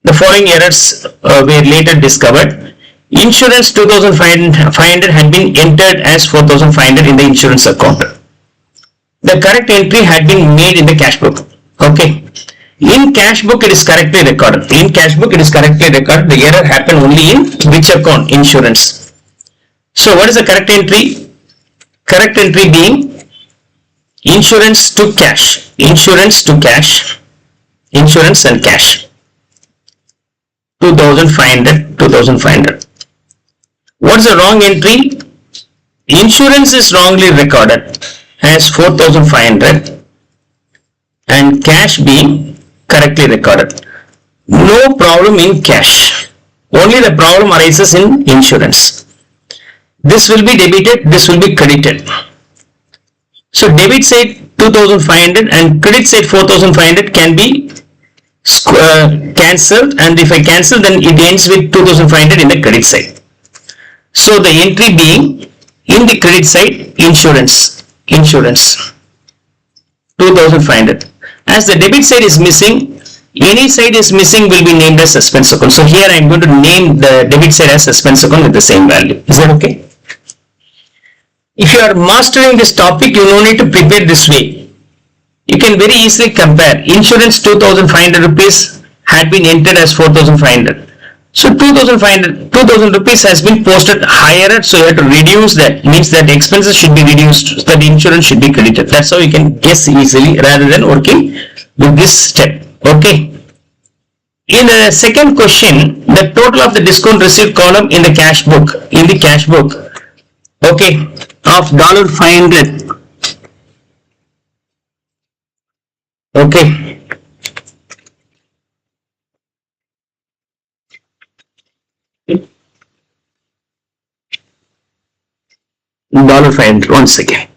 The following errors were later discovered. Insurance 2,500 had been entered as 4,500 in the insurance account. The correct entry had been made in the cash book. Okay. In cash book, it is correctly recorded. The error happened only in which account? Insurance. So what is the correct entry? Correct entry being insurance to cash. Insurance and cash. 2,500. What's the wrong entry? Insurance is wrongly recorded as 4,500 and cash being correctly recorded. No problem in cash. Only the problem arises in insurance. This will be debited, this will be credited. So debit side 2,500 and credit side 4,500 can be cancelled, and if I cancel, then it ends with 2500 in the credit side. So the entry being in the credit side, insurance 2500. As the debit side is missing, any side is missing will be named as suspense account. So here I am going to name the debit side as suspense account with the same value. Is that okay? If you are mastering this topic, you no need to prepare this way. You can very easily compare. Insurance 2500 rupees had been entered as 4500. So 2000 rupees has been posted higher, so you have to reduce that. Means that expenses should be reduced, so that insurance should be credited. That's how you can guess easily rather than working with this step. Okay. In the second question, the total of the discount received column in the cash book, okay, of $500. Okay. $500 once again.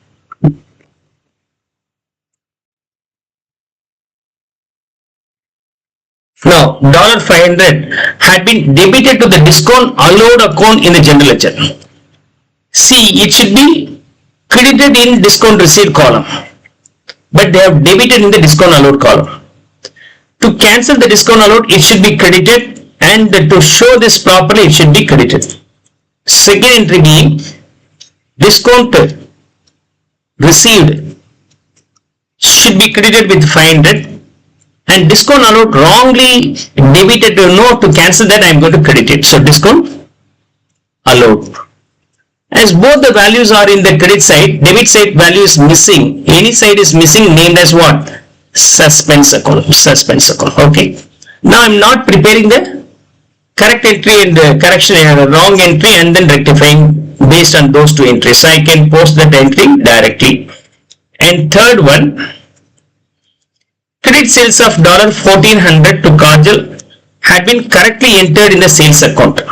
Now, $500 had been debited to the discount allowed account in the general ledger. See, it should be credited in discount received column, but they have debited in the discount allowed column. To cancel the discount allowed, it should be credited, and to show this properly, it should be credited. Second entry being discount received should be credited with 500, and discount allowed wrongly debited. To cancel that, I am going to credit it. So discount allowed. As both the values are in the credit side, debit side value is missing. Any side is missing, named as what? Suspense account. Okay. Now I am not preparing the correct entry and the correction wrong entry and then rectifying based on those two entries. So I can post that entry directly. And third one, credit sales of $1400 to Kajal had been correctly entered in the sales account,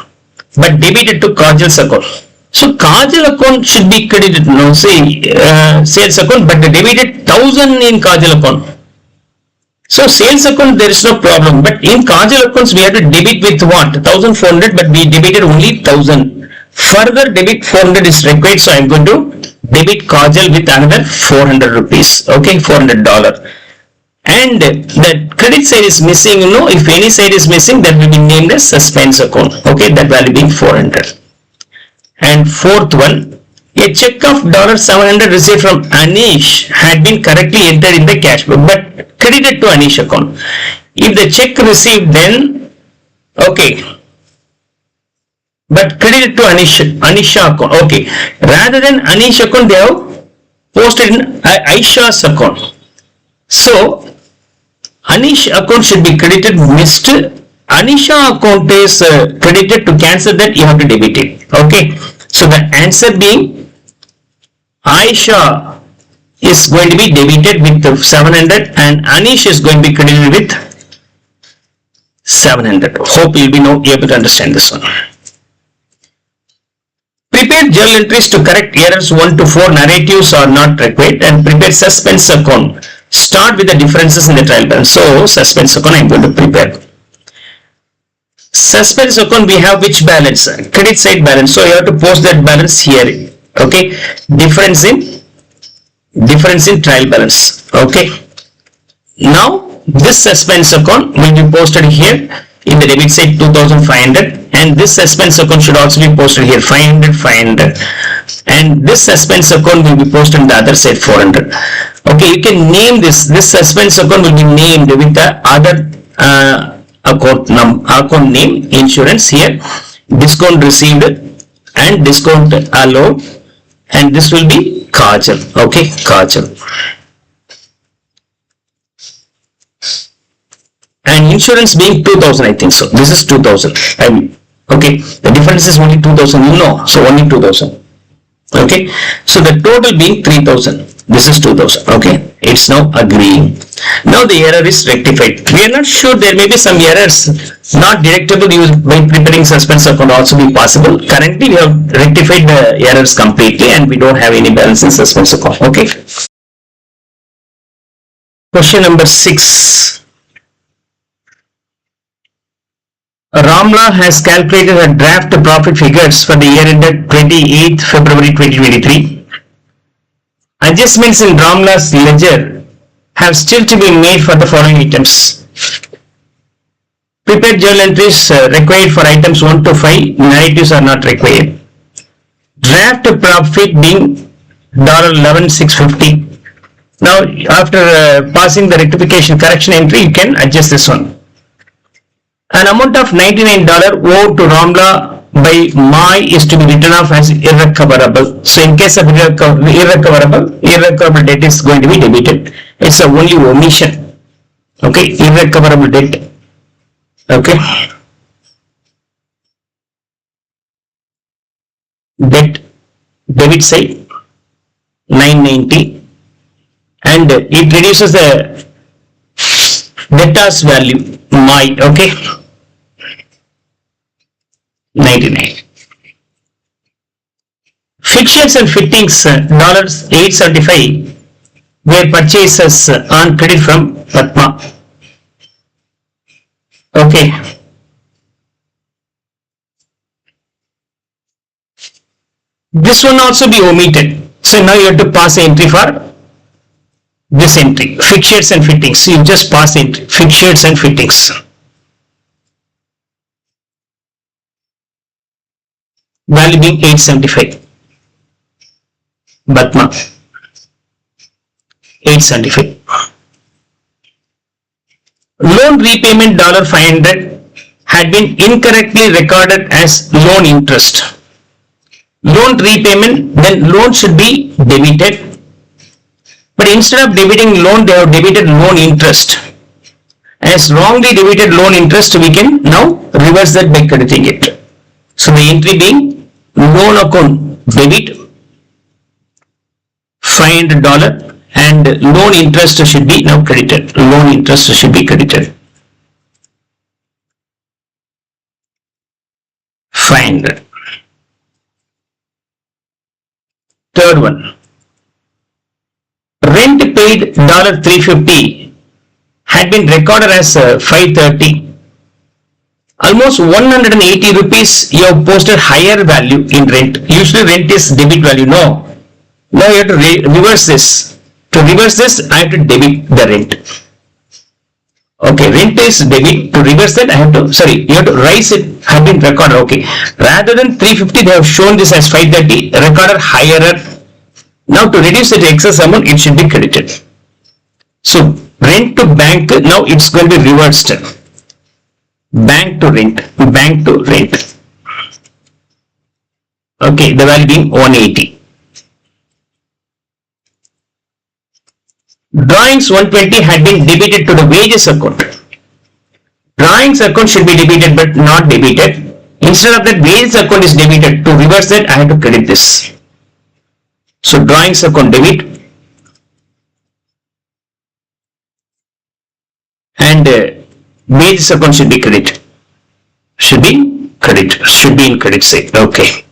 but debited to Kajal's account. So Kajal account should be credited, sales account, but debited 1000 in Kajal account. So sales account there is no problem, but in Kajal accounts we have to debit with what? 1400, but we debited only 1000. Further debit 400 is required, so I am going to debit Kajal with another 400 rupees. Okay, $400. And the credit side is missing. If any side is missing, that will be named as suspense account. Okay, that value being 400. And fourth one, a check of $700 received from Anish had been correctly entered in the cash book, but credited to Anish account. If the check received, then okay, but credited to Anisha account. Okay, rather than Anish account, they have posted in Aisha's account. So Anish account should be credited, missed. Anisha account is credited. To cancel that, you have to debit it. Okay, so the answer being Aisha is going to be debited with 700 and Anish is going to be credited with 700. Hope you'll be able to understand this one. Prepare journal entries to correct errors 1 to 4. Narratives are not required, and prepare suspense account. Start with the differences in the trial balance. So suspense account I am going to prepare. Suspense account, we have which balance? Credit side balance. So you have to post that balance here. Okay. Difference in trial balance. Okay. Now this suspense account will be posted here in the debit side 2500, and this suspense account should also be posted here 500, and this suspense account will be posted on the other side 400. Okay, you can name this suspense account will be named with the other account name, insurance here, discount received and discount allowed, and this will be Kajal. Okay, Kajal. And insurance being 2000, I think so. This is 2000. Okay, the difference is only 2000, so only 2000. Okay, so the total being 3000. This is 2000. Okay, it's now agreeing. Now the error is rectified. We are not sure, there may be some errors not detectable by preparing suspense account also be possible. Currently we have rectified the errors completely and we don't have any balance in suspense account. Okay. Question number 6. Ramla has calculated her draft profit figures for the year ended 28th February 2023. Adjustments in Ramla's ledger have still to be made for the following items. Prepared journal entries required for items 1 to 5, narratives are not required. Draft profit being $11,650. Now, after passing the rectification correction entry, you can adjust this one. An amount of $99 owed to Ramla by Mai is to be written off as irrecoverable. So, in case of irrecoverable debt is going to be debited. It's the only omission. Okay, irrecoverable debt. Okay. Debt, debit side, 990. And it reduces the debtor's value, Mai, okay, 99. Fixtures and fittings, $875 were purchases on credit from Padma. Okay. This one also be omitted. So now you have to pass the entry for this entry, fixtures and fittings. So you just pass entry, fixtures and fittings. Value being 875. Batma. 875. Loan repayment $500 had been incorrectly recorded as loan interest. Loan repayment, then loan should be debited. But instead of debiting loan, they have debited loan interest. As wrongly debited loan interest, we can now reverse that by crediting it. So the entry being loan account debit $500 and loan interest should be now credited. Loan interest should be credited. 500. Third one. Rent paid $350 had been recorded as $530. Almost 180 rupees you have posted higher value in rent. Usually rent is debit value. No. Now you have to reverse this. To reverse this, I have to debit the rent. Okay, rent is debit. To reverse that, you have to rise it, have been recorded. Okay. Rather than 350, they have shown this as 530, recorded higher. Now to reduce the excess amount, it should be credited. So rent to bank, now it's going to be reversed. Bank to rent, bank to rent. Okay, the value being 180. Drawings 120 had been debited to the wages account. Drawings account should be debited but not debited. Instead of that, wages account is debited. To reverse that, I have to credit this. So drawings account debit and wages account should be credit. Should be in credit side. Okay.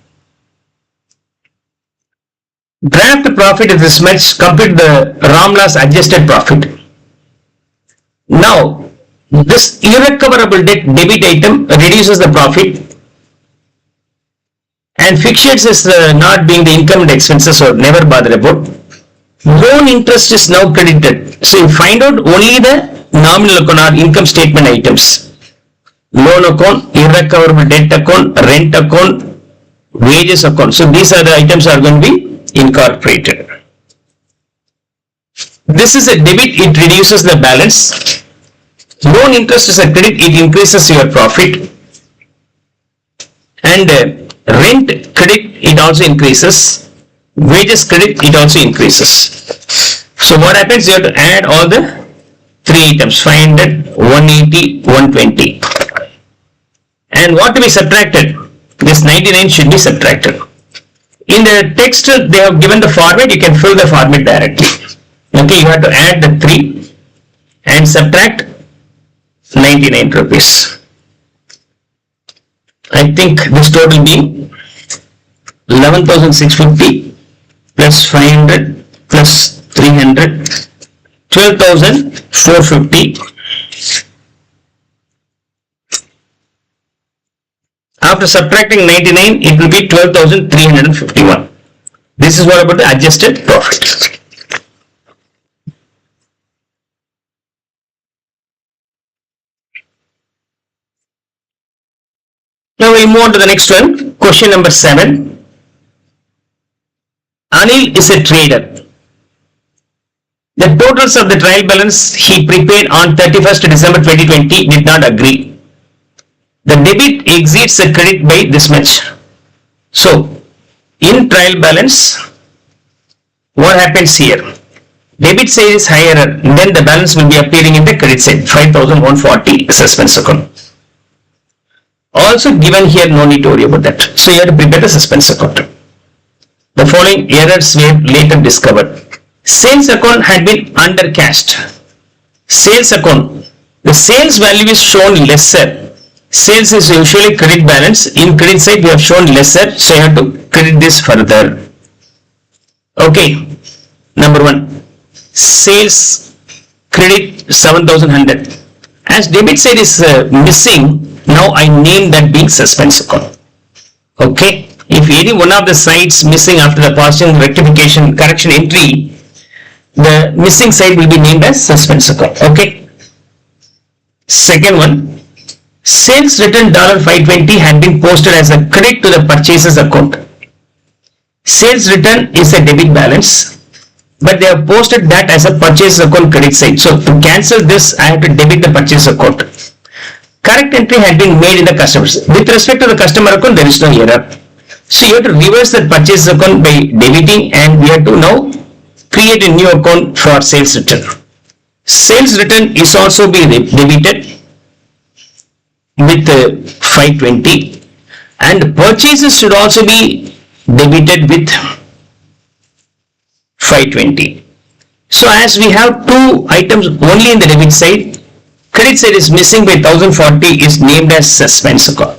Draft profit is this much compared to the Ramla's adjusted profit. Now, this irrecoverable debt debit item reduces the profit and fixtures is not being the income and expenses, so never bother about. Loan interest is now credited. So you find out only the nominal account or income statement items. Loan account, irrecoverable debt account, rent account, wages account. So these are the items are going to be incorporated. This is a debit, it reduces the balance. Loan interest is a credit, it increases your profit. And rent credit, it also increases. Wages credit, it also increases. So what happens, you have to add all the three items, 500, 180, 120. And what to be subtracted? This 99 should be subtracted. In the text, they have given the format, you can fill the format directly. Okay, you have to add the 3 and subtract 99 rupees. I think this total being 11,650 plus 500 plus 300, 12,450 After subtracting 99, it will be 12,351. This is what about the adjusted profit. Now we move on to the next one. Question number 7. Anil is a trader. The totals of the trial balance he prepaid on 31st December 2020 did not agree. The debit exceeds the credit by this much. So, in trial balance, what happens here? Debit side is higher, then the balance will be appearing in the credit side, 5,140 suspense account. Also given here, no need to worry about that. So, you have to prepare the suspense account. The following errors were later discovered. Sales account had been undercashed. Sales account, the sales value is shown lesser. Sales is usually credit balance. In credit side, we have shown lesser, so you have to credit this further. Okay, number 1. Sales credit 7,100. As debit side is missing, now I name that being suspense account. Okay, if any one of the sides missing after the partial rectification correction entry, the missing side will be named as suspense account. Okay. Second one, sales return $520 had been posted as a credit to the purchases account. Sales return is a debit balance, but they have posted that as a purchase account credit side. So to cancel this, I have to debit the purchase account. Correct entry had been made in the customers. With respect to the customer account, there is no error. So you have to reverse the purchase account by debiting, and we have to now create a new account for sales return. Sales return is also be debited with 520, and purchases should also be debited with 520. So as we have two items only in the debit side, credit side is missing by 1040 is named as suspense account.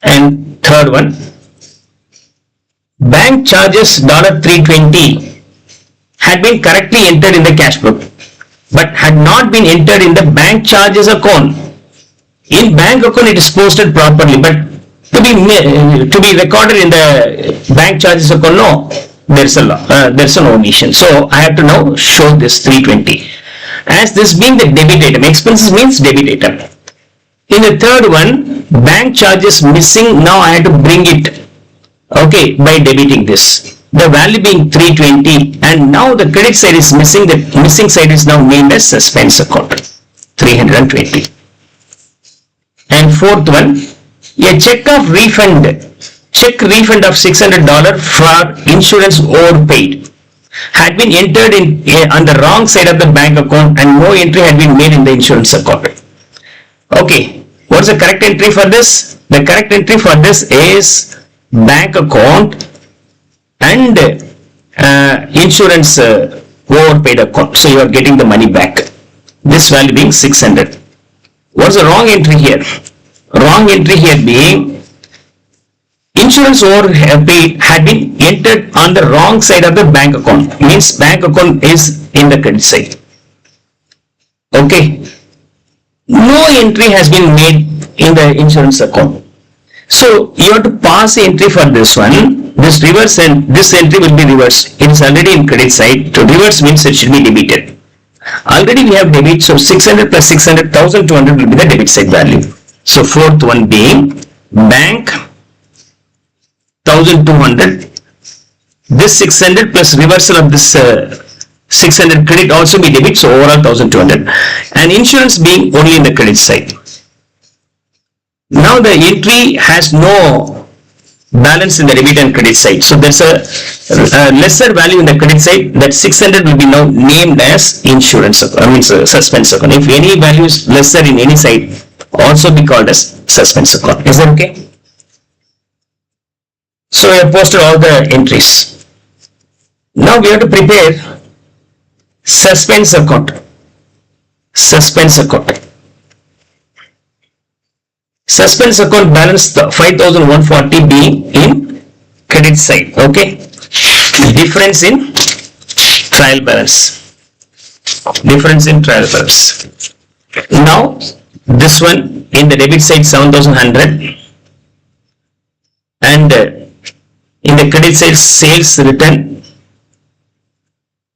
And third one, bank charges $320 had been correctly entered in the cash book, but had not been entered in the bank charges account. In bank account it is posted properly, but to be recorded in the bank charges account, no, there's an omission. So I have to now show this 320 as this being the debit item. Expenses means debit item. In the third one, bank charges missing. Now I have to bring it, okay, by debiting this. The value being 320, and now the credit side is missing. The missing side is now named as suspense account, 320. And fourth one, a check refund of $600 for insurance overpaid had been entered on the wrong side of the bank account, and no entry had been made in the insurance account. Okay, what's the correct entry for this? The correct entry for this is bank account and insurance overpaid account. So you are getting the money back. This value being 600. What's the wrong entry here? Wrong entry here being insurance overpaid had been entered on the wrong side of the bank account. Means bank account is in the credit side. Okay. No entry has been made in the insurance account. So you have to pass the entry for this one. This reverse and this entry will be reversed. It is already in credit side. To reverse means it should be debited. Already we have debit, so 600 plus 600, 1200 will be the debit side value. So fourth one being bank 1200. This 600 plus reversal of this 600 credit also be debit, so overall 1200. And insurance being only in the credit side. Now the entry has no balance in the debit and credit side. So there's a lesser value in the credit side. That 600 will be now named as insurance account, suspense account. If any value is lesser in any side, also be called as suspense account. Is that okay? So we have posted all the entries. Now we have to prepare suspense account. Suspense account. Suspense account balance 5,140 being in credit side. Okay. Difference in trial balance. Difference in trial balance. Now this one in the debit side 7,100, and in the credit side sales return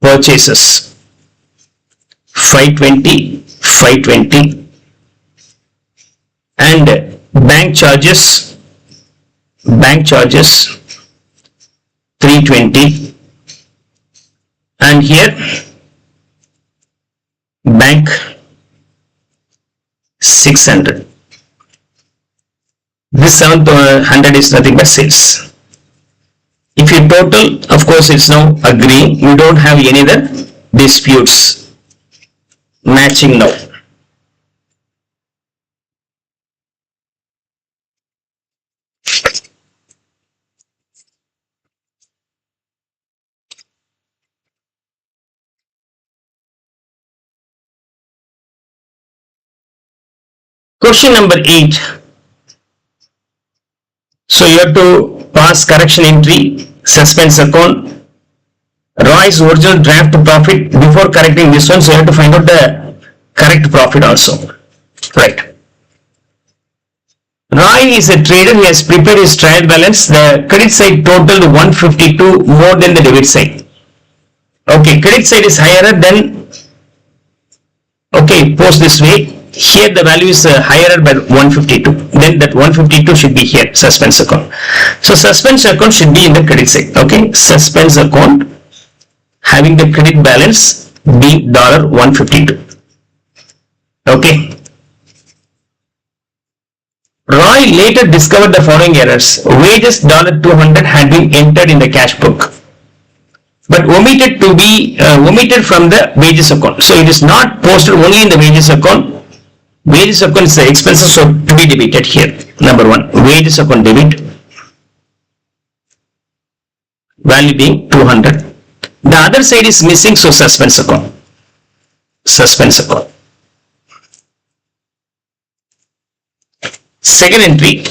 purchases 520, 520, and bank charges 320, and here bank 600. This 700 is nothing but sales. If you total, of course it's now agreeing, you don't have any other disputes. Matching now. Question number 8. So you have to pass correction entry, suspense account, Roy's original draft profit. Before correcting this one, so you have to find out the correct profit also. Right. Roy is a trader. He has prepared his trial balance. The credit side totaled 152 more than the debit side. Okay, credit side is higher than, okay, post this way. Here the value is higher by 152. Then that 152 should be here, suspense account. So suspense account should be in the credit side. Okay, suspense account having the credit balance be $152. Okay. Roy later discovered the following errors. Wages $200 had been entered in the cash book, but omitted to be omitted from the wages account. So it is not posted only in the wages account. Wages account is the expenses so to be debited here. Number 1, wages account debit, value being 200. The other side is missing, so suspense account. Suspense account. Second entry,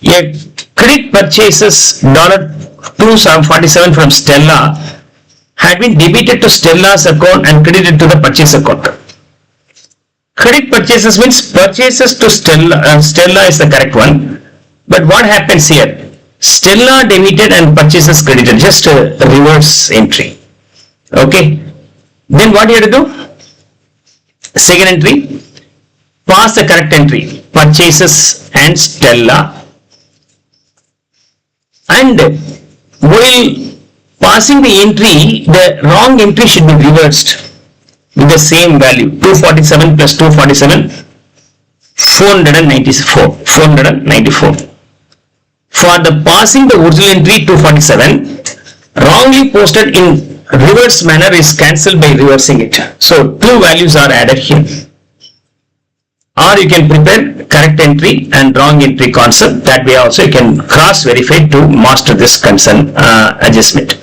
a credit purchases $247 from Stella had been debited to Stella's account and credited to the purchase account. Credit purchases means purchases to Stella. Stella is the correct one. But what happens here? Stella debited and purchases credited. Just a reverse entry. Okay. Then what you have to do? Second entry. Pass the correct entry. Purchases and Stella. And while passing the entry, the wrong entry should be reversed with the same value. 247 plus 247, 494. For the passing the original entry 247, wrongly posted in reverse manner is cancelled by reversing it. So two values are added here. Or you can prepare correct entry and wrong entry concept. That way also you can cross verify to master this concern adjustment.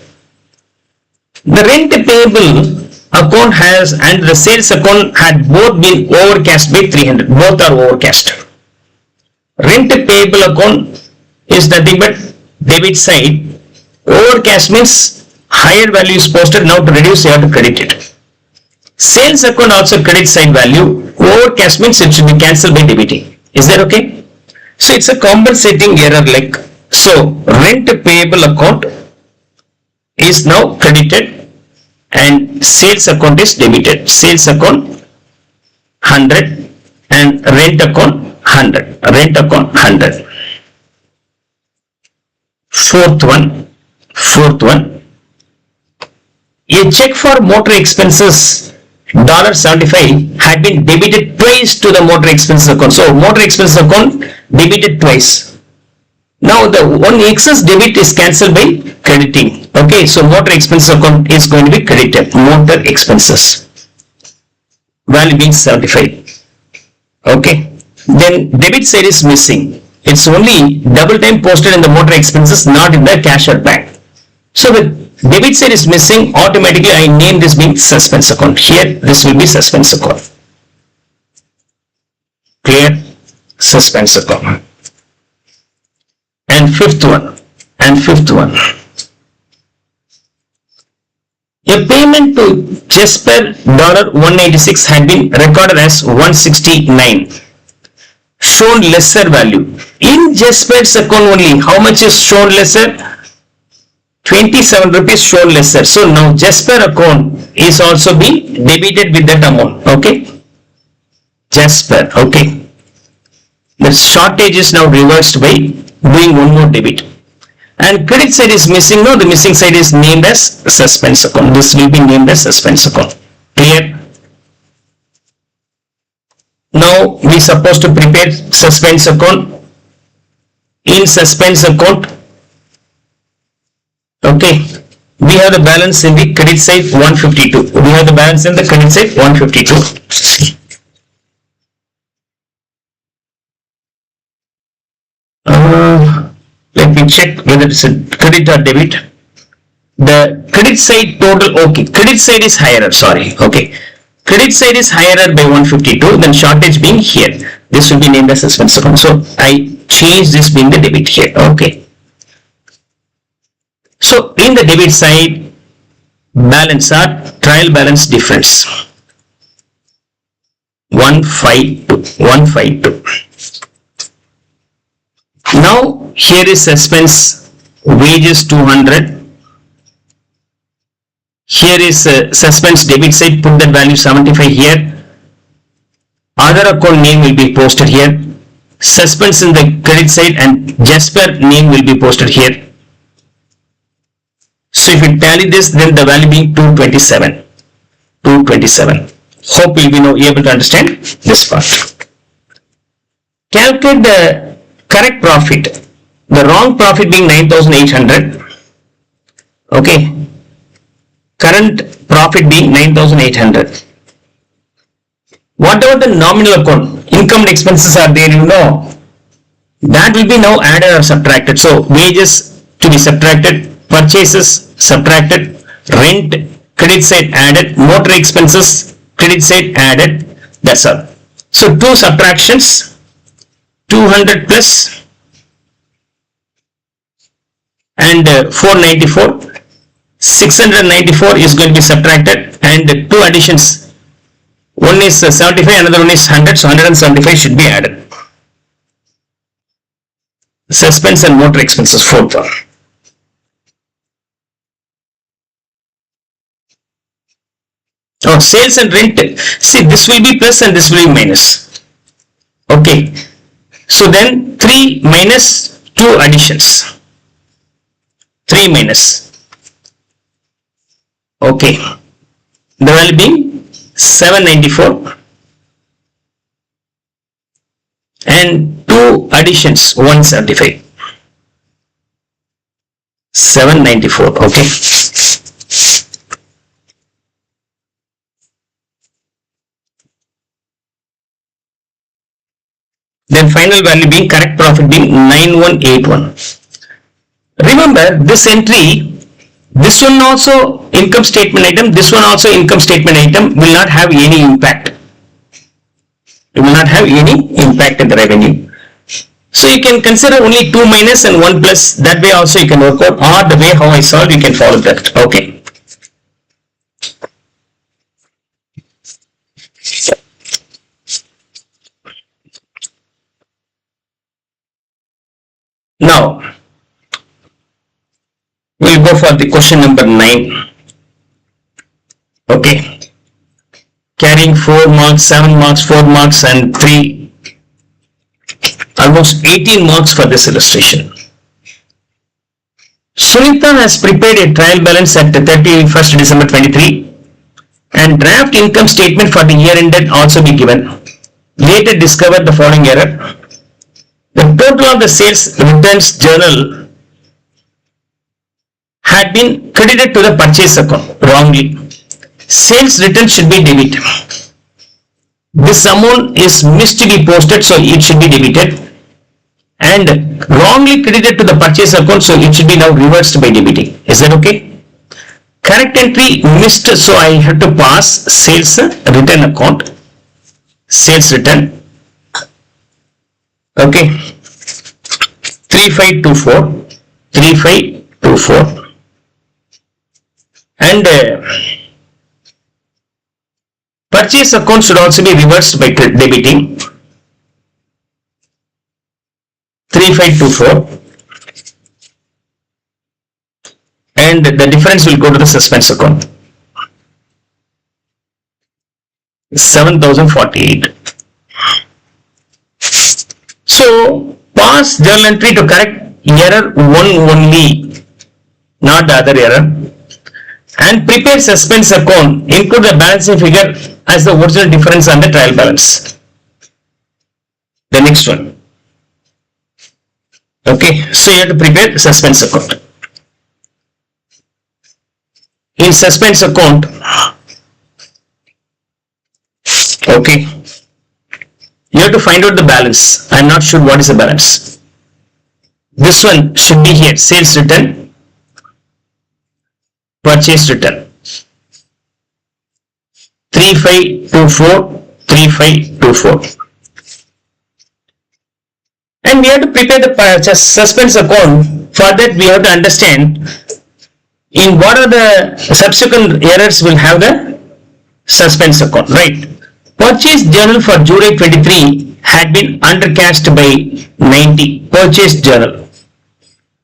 The rent payable account has and the sales account had both been overcast by 300. Both are overcast. Rent payable account is nothing but debit side. Overcast means higher value is posted. Now to reduce you have to credit it. Sales account also credit side value. Overcast means it should be cancelled by debiting. Is that okay? So it's a compensating error like so. Rent payable account is now credited and sales account is debited. Sales account 100 and rent account 100. Rent account 100. Fourth one. A check for motor expenses $75 had been debited twice to the motor expenses account. So motor expenses account debited twice. Now the one excess debit is cancelled by crediting. Okay, so motor expenses account is going to be credited. Motor expenses. Value being 75. Okay. Then debit side is missing. It's only double time posted in the motor expenses, not in the cash or bank. So the debit side is missing. Automatically I name this being suspense account. Here this will be suspense account. Clear? Suspense account. And fifth one. A payment to Jesper $196 had been recorded as 169, shown lesser value. In Jesper's account only, how much is shown lesser? 27 rupees shown lesser. So now Jesper account is also being debited with that amount. Okay. Jesper. Okay. The shortage is now reversed by doing one more debit. And credit side is missing. No, the missing side is named as suspense account. This will be named as suspense account. Clear? Now we are supposed to prepare suspense account. In suspense account, okay, we have the balance in the credit side 152. We have the balance in the credit side 152. Let me check whether it's a credit or debit. The credit side total, okay, credit side is higher, sorry, okay. Credit side is higher by 152, then shortage being here. This will be named as suspense account. So I change this being the debit here, okay. So in the debit side, balance are trial balance difference 152. Now here is suspense wages 200. Here is suspense debit side, put that value 75 here. Other account name will be posted here. Suspense in the credit side and Jesper name will be posted here. So if you tally this, then the value being 227. 227. Hope you will be able to understand this part. Calculate the correct profit. The wrong profit being 9,800. Okay. Current profit being 9,800. Whatever the nominal account, income and expenses are there, you know, that will be now added or subtracted. So wages to be subtracted, purchases subtracted, rent credit side added, motor expenses credit side added. That's all. So two subtractions, 200 plus and 494. 694 is going to be subtracted and two additions. One is 75, another one is 100. So 175 should be added. Suspense and motor expenses, fourth one. Oh, sales and rent. See, this will be plus and this will be minus. Okay. So then 3 minus 2 additions. 3 minus. Okay. The value being 794 and 2 additions 175. 794. Okay. Then final value being correct profit being 9181. Remember this entry. This one also income statement item, this one also income statement item will not have any impact. It will not have any impact in the revenue. So you can consider only 2 minus and 1 plus. That way also you can work out, or the way how I solved you can follow that. Okay. Now we'll go for the question number 9. Okay. Carrying 4 marks, 7 marks, 4 marks and 3, almost 18 marks for this illustration. Sunita has prepared a trial balance at the 31st December 23 and draft income statement for the year ended also be given. Later discovered the following error. The total of the sales returns journal had been credited to the purchase account wrongly. Sales return should be debit. This amount is missed to be posted, so it should be debited, and wrongly credited to the purchase account, so it should be now reversed by debiting. Is that okay? Correct entry missed, so I have to pass sales return account. Sales return. Okay. 3524. 3524. And purchase account should also be reversed by debiting 3524, and the difference will go to the suspense account 7048. So pass journal entry to correct error 1 only, not the other error, and prepare suspense account, include the balancing figure as the original difference on the trial balance. The next one. Okay, so you have to prepare suspense account. In suspense account, okay, you have to find out the balance. I am not sure what is the balance. This one should be here, sales return, purchase return, 3524, 3524. And we have to prepare the suspense account. For that, we have to understand in what are the subsequent errors will have the suspense account, right? Purchase journal for July 23 had been undercast by 90. Purchase journal.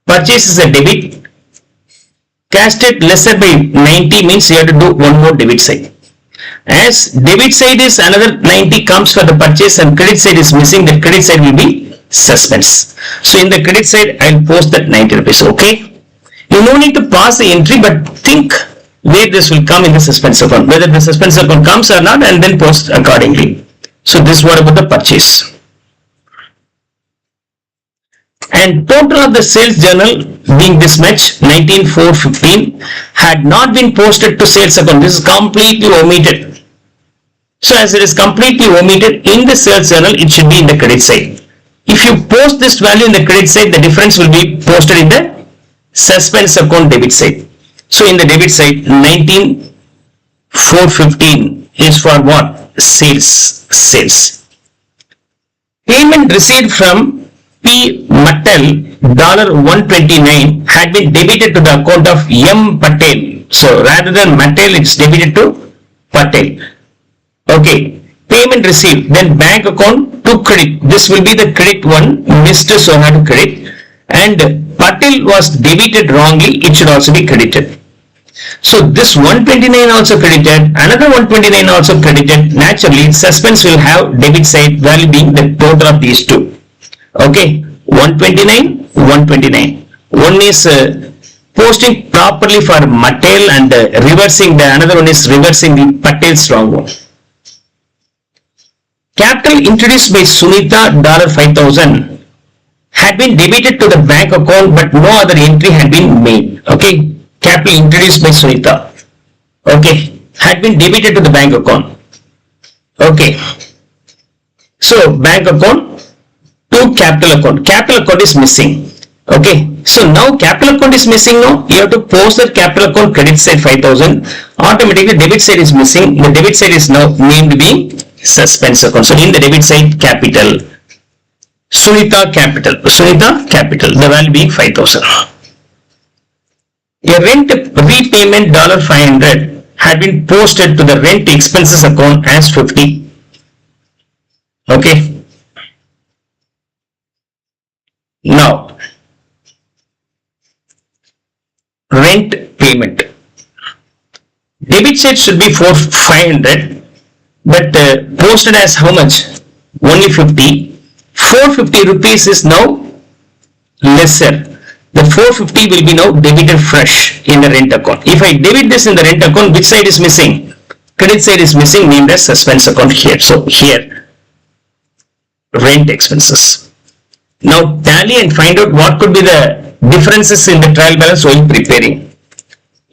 Purchase is a debit. Casted lesser by 90 means you have to do one more debit side. As debit side is another 90 comes for the purchase and credit side is missing, the credit side will be suspense. So in the credit side, I will post that 90 rupees. Okay. You no need to pass the entry, but think where this will come in the suspense account, whether the suspense account comes or not, and then post accordingly. So this is what about the purchase. And total of the sales journal being this much 19,415 had not been posted to sales account. This is completely omitted. So as it is completely omitted in the sales journal, it should be in the credit side. If you post this value in the credit side, the difference will be posted in the suspense account debit side. So in the debit side, 19,415 is for what? Sales. Payment received from P. Mattel $129 had been debited to the account of M. Patel. So rather than Mattel, it's debited to Patel. Okay. Payment received, then bank account to credit. This will be the credit one, missed, so I have to credit. And Patel was debited wrongly, it should also be credited. So this 129 also credited, another 129 also credited. Naturally, suspense will have debit side value being the total of these two. Okay, 129, 129. One is posting properly for Mattel and reversing, the another one is reversing the Patel's wrong one. Capital introduced by Sunita $5,000 had been debited to the bank account, but no other entry had been made. Okay, capital introduced by Sunita, okay, had been debited to the bank account. Okay, so bank account to capital account. Capital account is missing. Okay, so now capital account is missing. Now you have to post that capital account credit side 5,000. Automatically debit side is missing. The debit side is now named being suspense account. So in the debit side, capital, Sunita capital, the value being 5,000. A rent repayment $500 had been posted to the rent expenses account as 50. Okay. Now, rent payment. Debit side should be 500, but posted as how much? Only 50. 450 rupees is now lesser. The 450 will be now debited fresh in the rent account. If I debit this in the rent account, which side is missing? Credit side is missing, named as suspense account here. So here, rent expenses. Now tally and find out what could be the differences in the trial balance while preparing.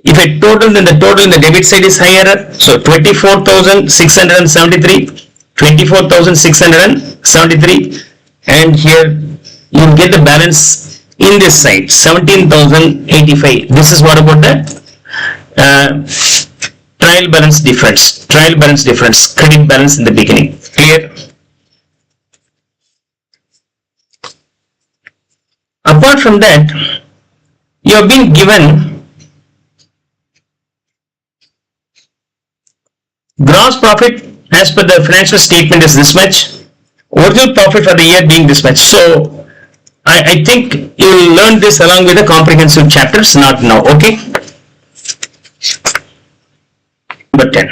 If I total, then the total in the debit side is higher. So 24,673, 24,673, and here you will get the balance in this side 17,085. This is what about the trial balance difference. Credit balance in the beginning. Clear? Apart from that, you have been given Gross profit as per the financial statement is this much. Original profit for the year being this much. So I think you will learn this along with the comprehensive chapters, not now. Okay. Number 10.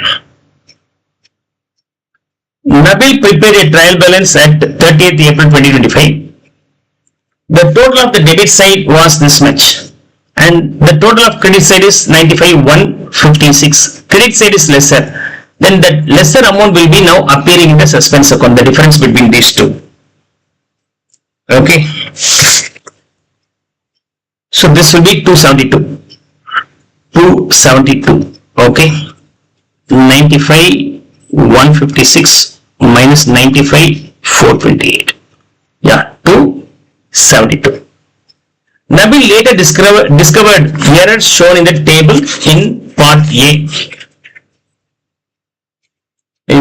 Nabil prepared a trial balance at 30th April 2025. The total of the debit side was this much, and the total of credit side is 95,156. Credit side is lesser. Then that lesser amount will be now appearing in the suspense account, the difference between these two. Okay. So this will be 272. 272. Okay. 95,156 minus 95,428. Yeah, 272. Nabil later discovered errors shown in the table in part A.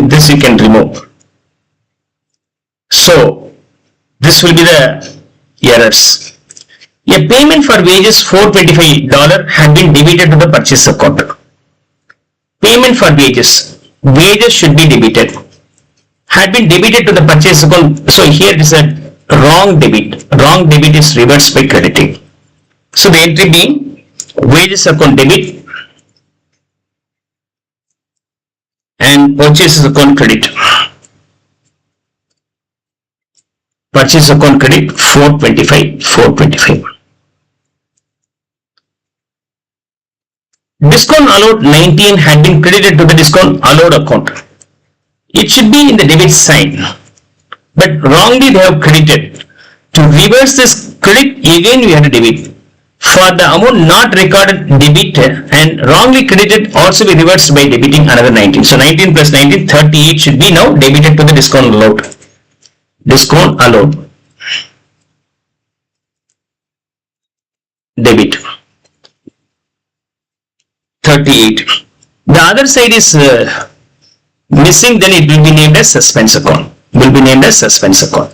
This you can remove. So this will be the errors. A payment for wages $425 had been debited to the purchase account. Payment for wages should be debited, had been debited to the purchase account. So here it is a wrong debit. Wrong debit is reversed by crediting. So the entry being wages account debit and purchase account credit. Purchase account credit 425. Discount allowed 19 had been credited to the discount allowed account. It should be in the debit side, but wrongly they have credited. To reverse this credit, again we have to debit. For the amount not recorded debit and wrongly credited also be reversed by debiting another 19. So 19 plus 19, 38 should be now debited to the discount allowed. Discount allowed. Debit. 38. The other side is missing, then it will be named as suspense account. Will be named as suspense account.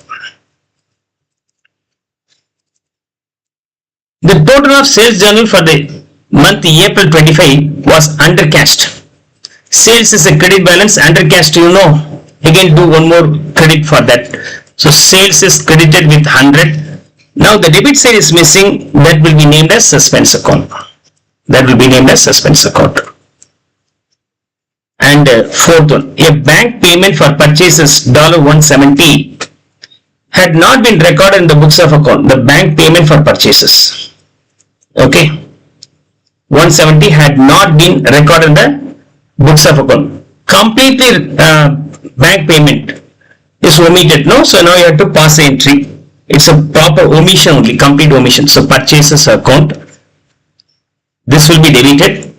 The total of sales journal for the month April 25 was under cashed. Sales is a credit balance, under cashed you know. Again do one more credit for that. So sales is credited with 100. Now the debit side is missing, that will be named as suspense account. That will be named as suspense account. And fourth one, a bank payment for purchases $170 had not been recorded in the books of account. The bank payment for purchases. Okay. 170 had not been recorded in the books of account. Completely bank payment is omitted. No, so now you have to pass the entry. It's a proper omission only, complete omission. So purchases account. This will be deleted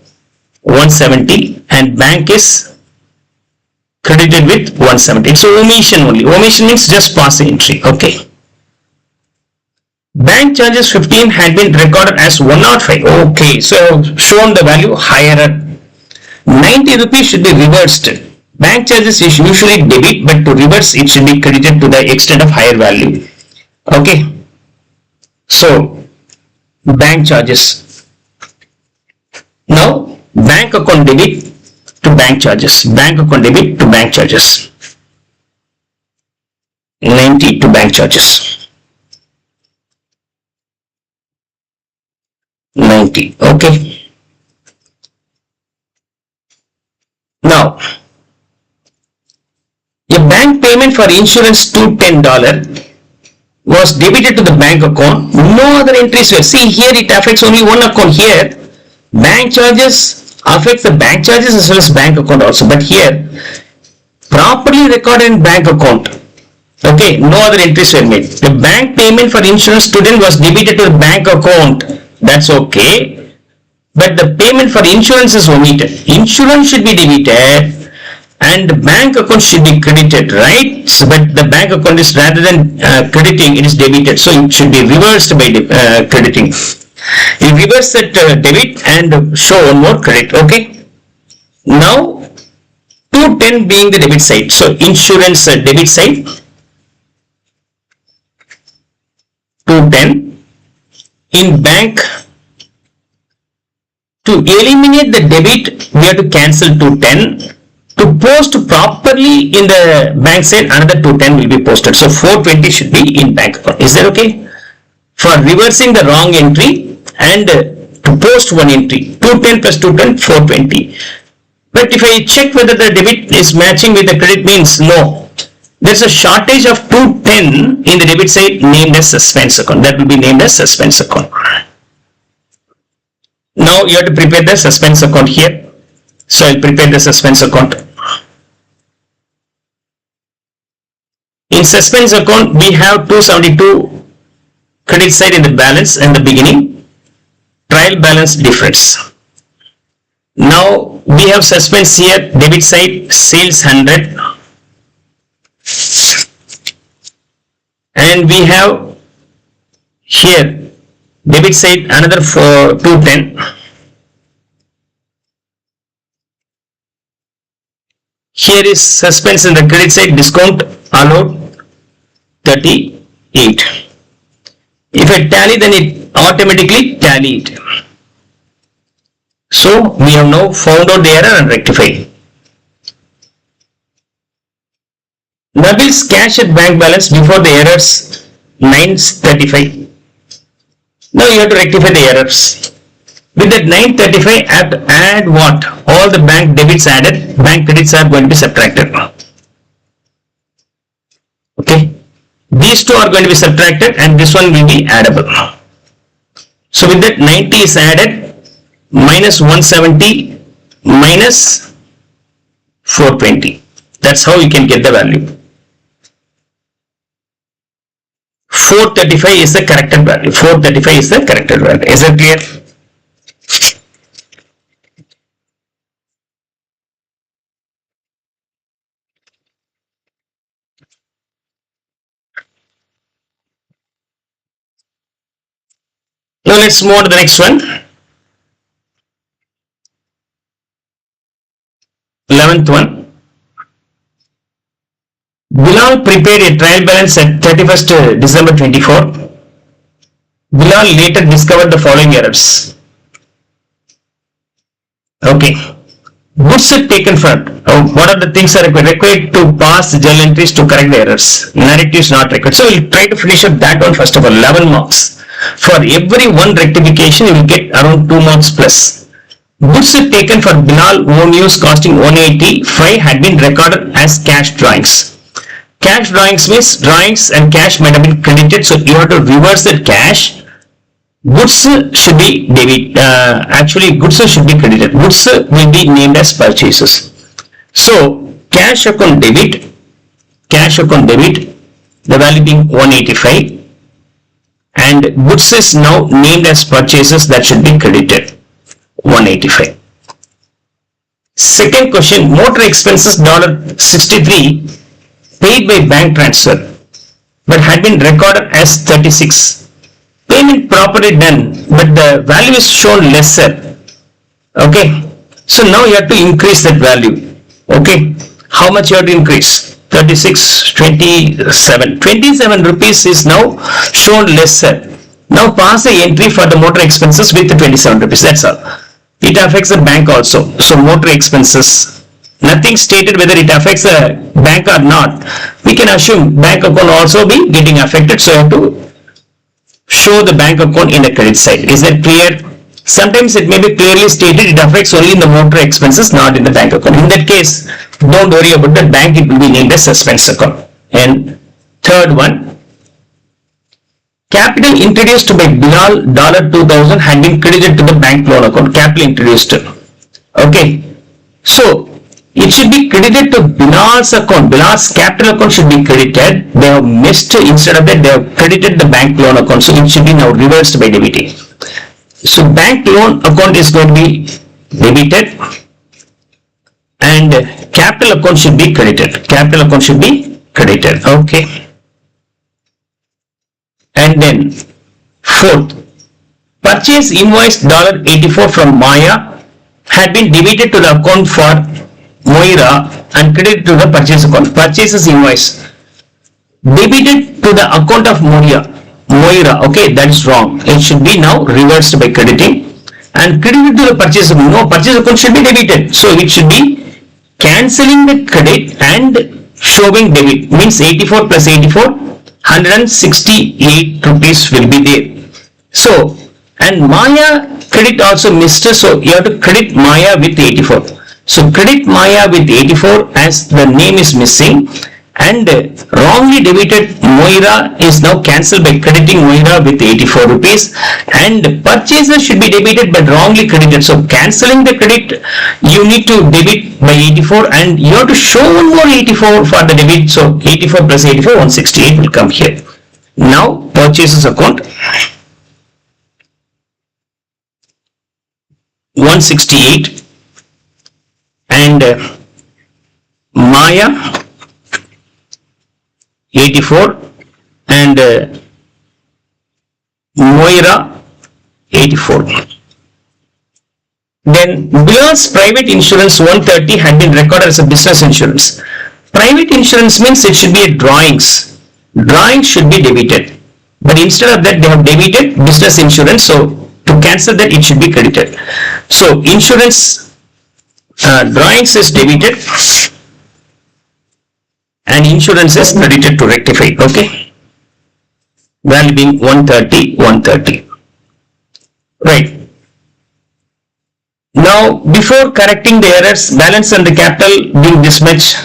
170 and bank is credited with 170. So omission only. Omission means just pass the entry. Okay. Bank charges 15 had been recorded as 105. Okay. So shown the value higher. 90 rupees should be reversed. Bank charges is usually debit, but to reverse it should be credited to the extent of higher value. Okay. So bank charges. Now bank account debit to bank charges. Bank account debit to bank charges. 90 to bank charges. 90. Okay. Now a bank payment for insurance $210 was debited to the bank account. No other entries were. See here it affects only one account. Here bank charges affects the bank charges as well as bank account also. But here properly recorded in bank account. Okay, no other entries were made. The bank payment for insurance student was debited to the bank account. That's okay. But the payment for insurance is omitted. Insurance should be debited and the bank account should be credited, right? So, but the bank account is rather than crediting, it is debited. So it should be reversed by crediting. You reverse that debit and show one more credit. Okay. Now 210 being the debit side. So insurance debit side 210. In bank, to eliminate the debit we have to cancel 210. To post properly in the bank side, another 210 will be posted. So 420 should be in bank account. Is that okay? For reversing the wrong entry and to post one entry, 210 plus 210, 420. But if I check whether the debit is matching with the credit, means no. There's a shortage of 210 in the debit side named as suspense account. That will be named as suspense account. Now you have to prepare the suspense account here. So I'll prepare the suspense account. In suspense account, we have 272 credit side in the balance and the beginning, trial balance difference. Now we have suspense here, debit side sales 100, and we have here debit side another 210. Here is suspense in the credit side, discount allowed 38. If I tally, then it automatically tallied. So we have now found out the error and rectified. Nabil's cash at bank balance before the errors 935. Now you have to rectify the errors. With that 935, I have to add what? All the bank debits added, bank credits are going to be subtracted. Okay. These two are going to be subtracted and this one will be addable. So with that 90 is added, minus 170 minus 420. That's how you can get the value. 435 is the corrected value. 435 is the corrected value. Is that clear? Now let's move on to the next one. 11th one. Bilal prepared a trial balance at 31st December 24. Bilal later discovered the following errors. Okay. Goods are taken for what are the things are required to pass the journal entries to correct the errors. Narrative is not required. So we'll try to finish up that one first of all. 11 marks. For every one rectification, you will get around 2 marks plus. Goods taken for Bilal own use costing 185 had been recorded as cash drawings. Cash drawings means drawings and cash might have been credited, so you have to reverse that cash. Goods should be debit. Actually, goods should be credited. Goods will be named as purchases. So cash account debit, the value being 185. And goods is now named as purchases, that should be credited 185. Second question, motor expenses $63 paid by bank transfer but had been recorded as 36. Payment properly done but the value is shown lesser. Okay, so now you have to increase that value. Okay, how much you have to increase? 36, 27 rupees is now shown lesser. Now pass the entry for the motor expenses with the 27 rupees. That's all. It affects the bank also. So motor expenses, nothing stated whether it affects the bank or not. We can assume bank account also be getting affected. So you have to show the bank account in the credit side. Is that clear? Sometimes it may be clearly stated it affects only in the motor expenses, not in the bank account. In that case, don't worry about the bank, it will be named as suspense account. And third one, capital introduced by Bilal $2,000 had been credited to the bank loan account. Capital introduced. Okay, so it should be credited to Bilal's account. Bilal's capital account should be credited. They have missed, instead of that they have credited the bank loan account. So it should be now reversed by debiting. So bank loan account is going to be debited and capital account should be credited. Capital account should be credited. Okay. And then fourth, purchase invoice $84 from Maya had been debited to the account for Moira and credited to the purchase account. Purchases invoice debited to the account of Moira. Okay, that is wrong. It should be now reversed by crediting and credited to the purchase account. No, purchase account should be debited. So it should be cancelling the credit and showing debit means 84 plus 84, 168 rupees will be there. So, and Maya credit also missed, so you have to credit Maya with 84. So credit Maya with 84 as the name is missing, and wrongly debited Moira is now cancelled by crediting Moira with 84 rupees, and purchaser should be debited but wrongly credited. So cancelling the credit, you need to debit by 84 and you have to show one more 84 for the debit. So 84 plus 84, 168 will come here. Now purchases account, 168 and Maya 84 and Moira 84. Then Bilal's private insurance 130 had been recorded as a business insurance. Private insurance means it should be a drawings. Drawings should be debited. But instead of that they have debited business insurance. So to cancel that it should be credited. So insurance drawings is debited and insurance is credited to rectify. Okay. Value being 130, 130. Right. Now, before correcting the errors, balance and the capital being this much,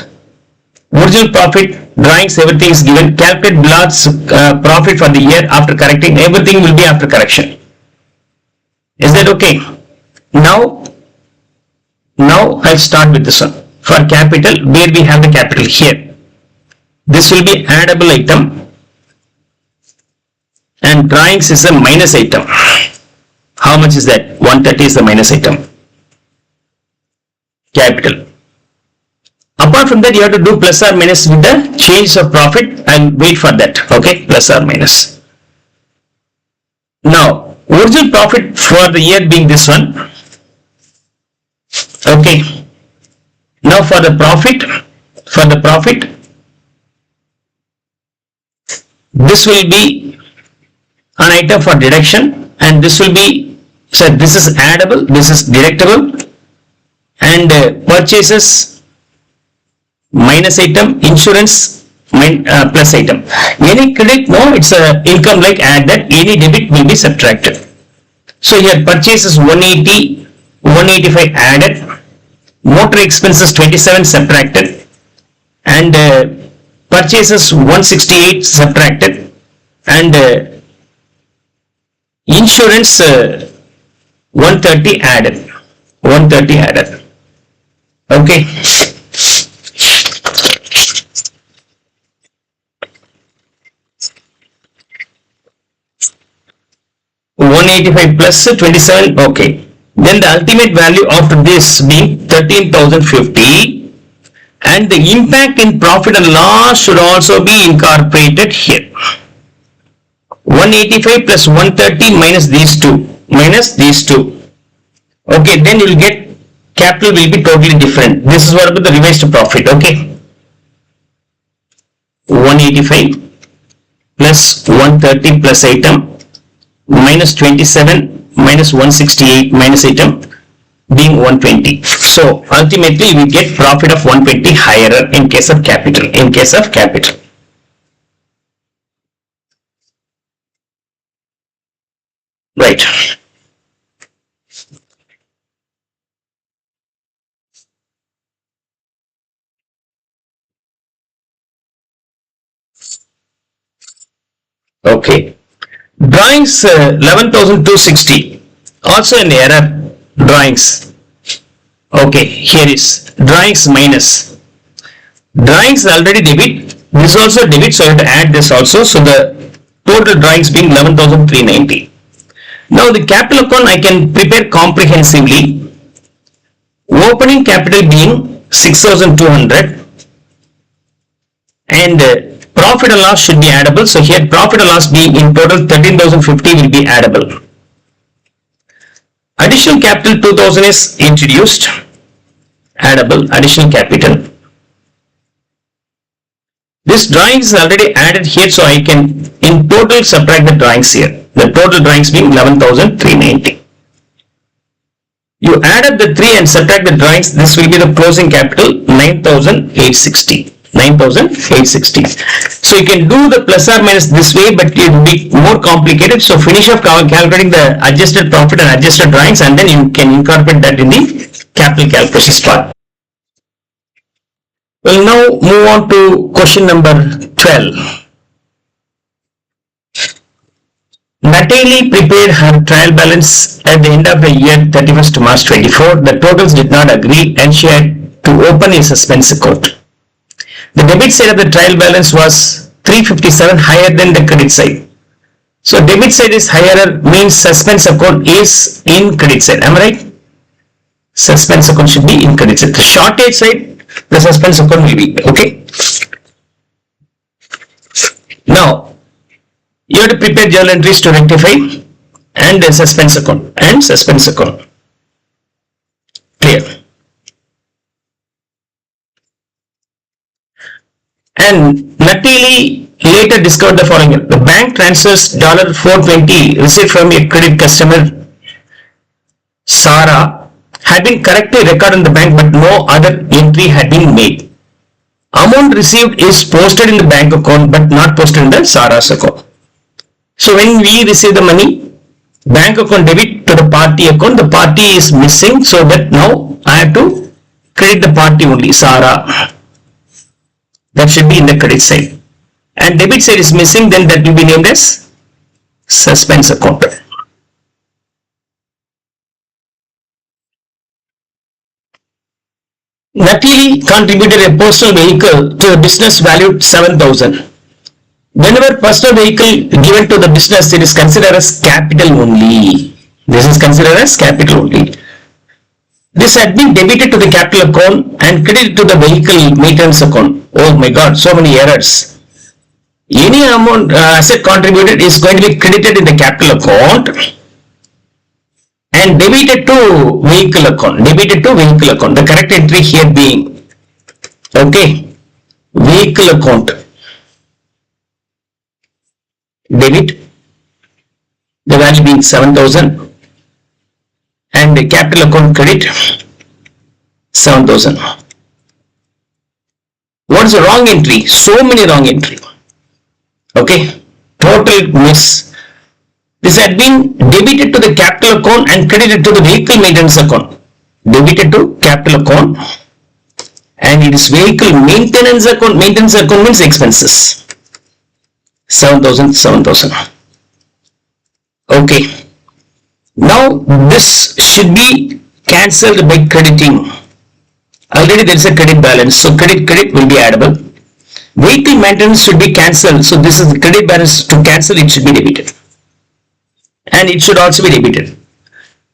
original profit, drawings, everything is given. Calculate Bilal's profit for the year after correcting. Everything will be after correction. Is that okay? Now I'll start with this one. For capital, where we have the capital here. This will be addable item and drawings is a minus item. How much is that? 130 is the minus item. Capital. Apart from that, you have to do plus or minus with the change of profit. I'll wait for that. Okay, plus or minus. Now, original profit for the year being this one. Okay. Now for the profit, this will be an item for deduction, and this will be, so this is addable, this is deductible, and purchases minus item, insurance plus item. Any credit, no, it's a income like add that, any debit will be subtracted. So here purchases 180, 185 added, motor expenses 27 subtracted, and purchases 168 subtracted, and insurance 130 added. 130 added. Okay. $185 plus 27. Okay. Then the ultimate value after this being 13,050, and the impact in profit and loss should also be incorporated here. 185 plus 130 minus these two. Okay, then you will get capital will be totally different. This is what about the revised profit. Okay, 185 plus 130 plus item minus 27 minus 168 minus item being 120. So ultimately we get profit of 120 higher in case of capital. Right. Okay. Drawings 11,260. Also an error. Drawings. Okay. Here is drawings minus. Drawings already debit. This also debit. So I have to add this also. So the total drawings being 11,390. Now the capital account I can prepare comprehensively. Opening capital being 6,200 and profit and loss should be addable. So here profit and loss being in total 13,050 will be addable. Additional capital 2,000 is introduced. Addable additional capital. This drawings is already added here, so I can in total subtract the drawings here. The total drawings being 11,390. You add up the 3 and subtract the drawings. This will be the closing capital 9,860. 9,860. So you can do the plus or minus this way, but it will be more complicated. So finish off calculating the adjusted profit and adjusted drawings, and then you can incorporate that in the capital calculations part. We'll now move on to question number 12. Natalie prepared her trial balance at the end of the year 31st March 24. The totals did not agree and she had to open a suspense account. The debit side of the trial balance was 357, higher than the credit side. So debit side is higher means suspense account is in credit side. Am I right? Suspense account should be in credit side. The shortage side, the suspense account will be. Okay. Now, you have to prepare journal entries to rectify and a suspense account and suspense account. Clear. And Natalie later discovered the following. The bank transfers $420 received from a credit customer, Sarah, had been correctly recorded in the bank, but no other entry had been made. Amount received is posted in the bank account but not posted in the Sarah's account. So when we receive the money, bank account debit to the party account, the party is missing, so that now I have to credit the party only, Sarah. That should be in the credit side. And debit side is missing, then that will be named as suspense account. Natalie contributed a personal vehicle to the business valued 7,000. Whenever personal vehicle given to the business, it is considered as capital only. This is considered as capital only. This had been debited to the capital account and credited to the vehicle maintenance account. Oh my God, so many errors. Any amount asset contributed is going to be credited in the capital account and debited to vehicle account. Debited to vehicle account. The correct entry here being, okay, vehicle account. Debit, the value being 7,000, and the capital account credit 7,000. What is the wrong entry? So many wrong entry. Okay, total miss. This had been debited to the capital account and credited to the vehicle maintenance account. Debited to capital account, and it is vehicle maintenance account. Maintenance account means expenses. 7,000, 7,000. Okay. Now this should be cancelled by crediting. Already there is a credit balance, so credit will be addable. Vehicle maintenance should be cancelled, so this is the credit balance. To cancel it should be debited, and it should also be debited.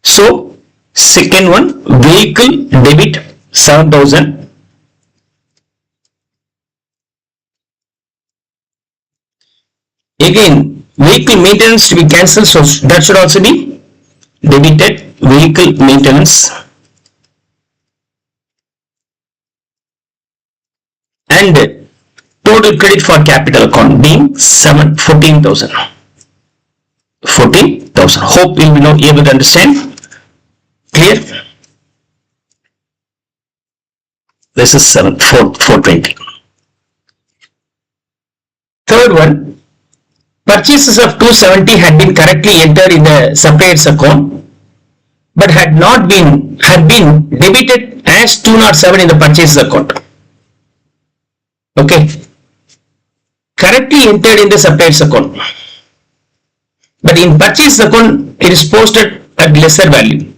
So second one, vehicle debit 7,000. Again, vehicle maintenance to be cancelled, so that should also be debited. Vehicle maintenance and total credit for capital account being 14,000. 14,000. Hope you will be able to understand. Clear? This is 420. Third one. Purchases of 270 had been correctly entered in the supplier's account, but had been debited as 207 in the purchases account. Okay, correctly entered in the supplier's account, but in purchase account it is posted at lesser value,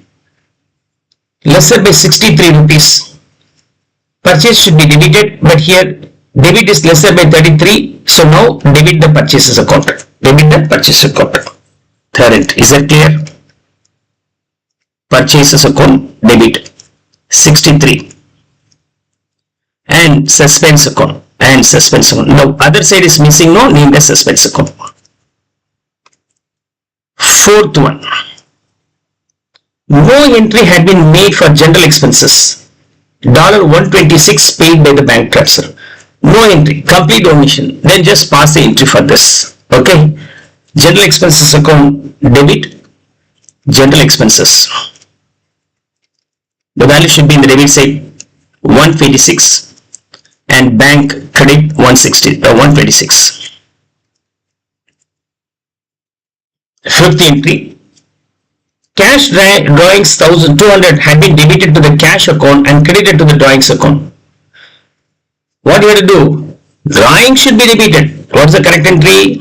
lesser by 63 rupees. Purchase should be debited, but here debit is lesser by 33, so now debit the purchases account. Debit the purchases account. Third entry, is that clear? Purchases account debit 63 and suspense account and suspense account. Now other side is missing, no, named as suspense account. Fourth one, no entry had been made for general expenses. $126 paid by the bank transfer. No entry, complete omission. Then just pass the entry for this. Okay, general expenses account debit, general expenses. The value should be in the debit side 156 and bank credit 126. Fifth entry, cash drawings 1200 had been debited to the cash account and credited to the drawings account. What you have to do? Drawing should be debited. What's the correct entry?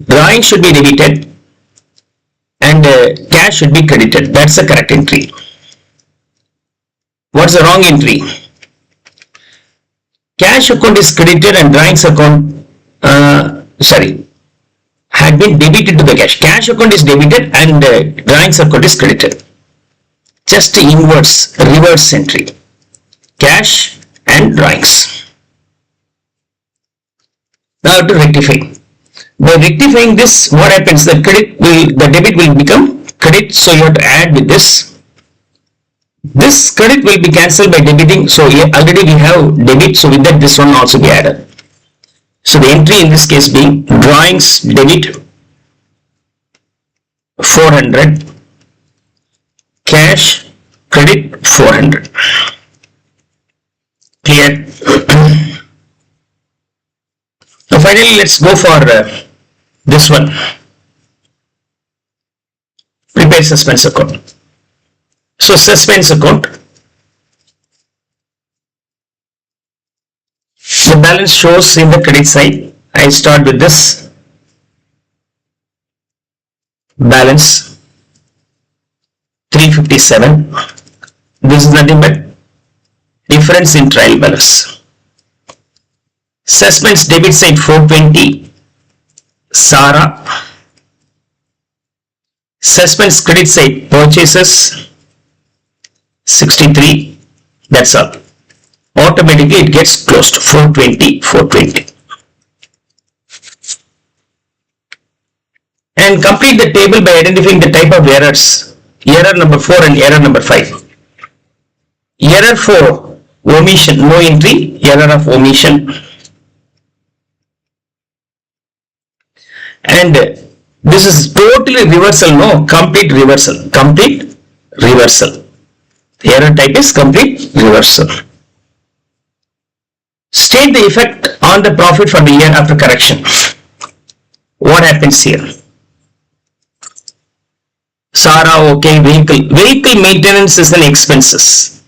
Drawing should be debited and cash should be credited. That's the correct entry. What's the wrong entry? Cash account is credited and drawings account, had been debited to the cash. Cash account is debited and drawings account is credited. Just inverse, reverse entry. Cash and drawings. Now to rectify. By rectifying this, what happens? The debit will become credit. So you have to add with this. This credit will be cancelled by debiting. So already we have debit. So with that, this one also be added. So the entry in this case being drawings debit 400, cash credit 400. Clear? Now finally, let's go for this one. Prepare suspense account. So suspense account, the balance shows in the credit side. I start with this balance 357. This is nothing but difference in trial balance. Suspense debit side 420, Sara. Suspense credit side purchases 63. That's all. Automatically it gets closed. 420. And complete the table by identifying the type of errors. Error number 4 and error number 5. Error 4, omission, no entry, error of omission. And this is totally reversal, no, complete reversal. Complete reversal. The error type is complete reversal. State the effect on the profit for the year after correction. What happens here? Sara, okay, vehicle maintenance is an expenses.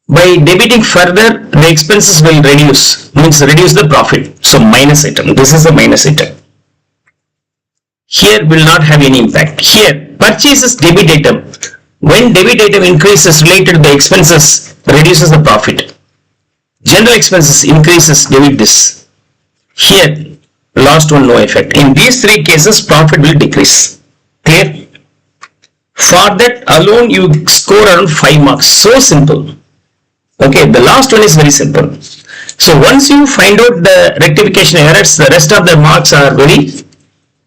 By debiting further, the expenses will reduce, means reduce the profit. So minus item, this is a minus item. Here will not have any impact. Here, purchases debit item. When debit item increases related to the expenses, reduces the profit. General expenses increases, debit this. Here, last one no effect. In these three cases, profit will decrease. Clear? For that alone, you score around 5 marks. So simple. Okay, the last one is very simple. So once you find out the rectification errors, the rest of the marks are very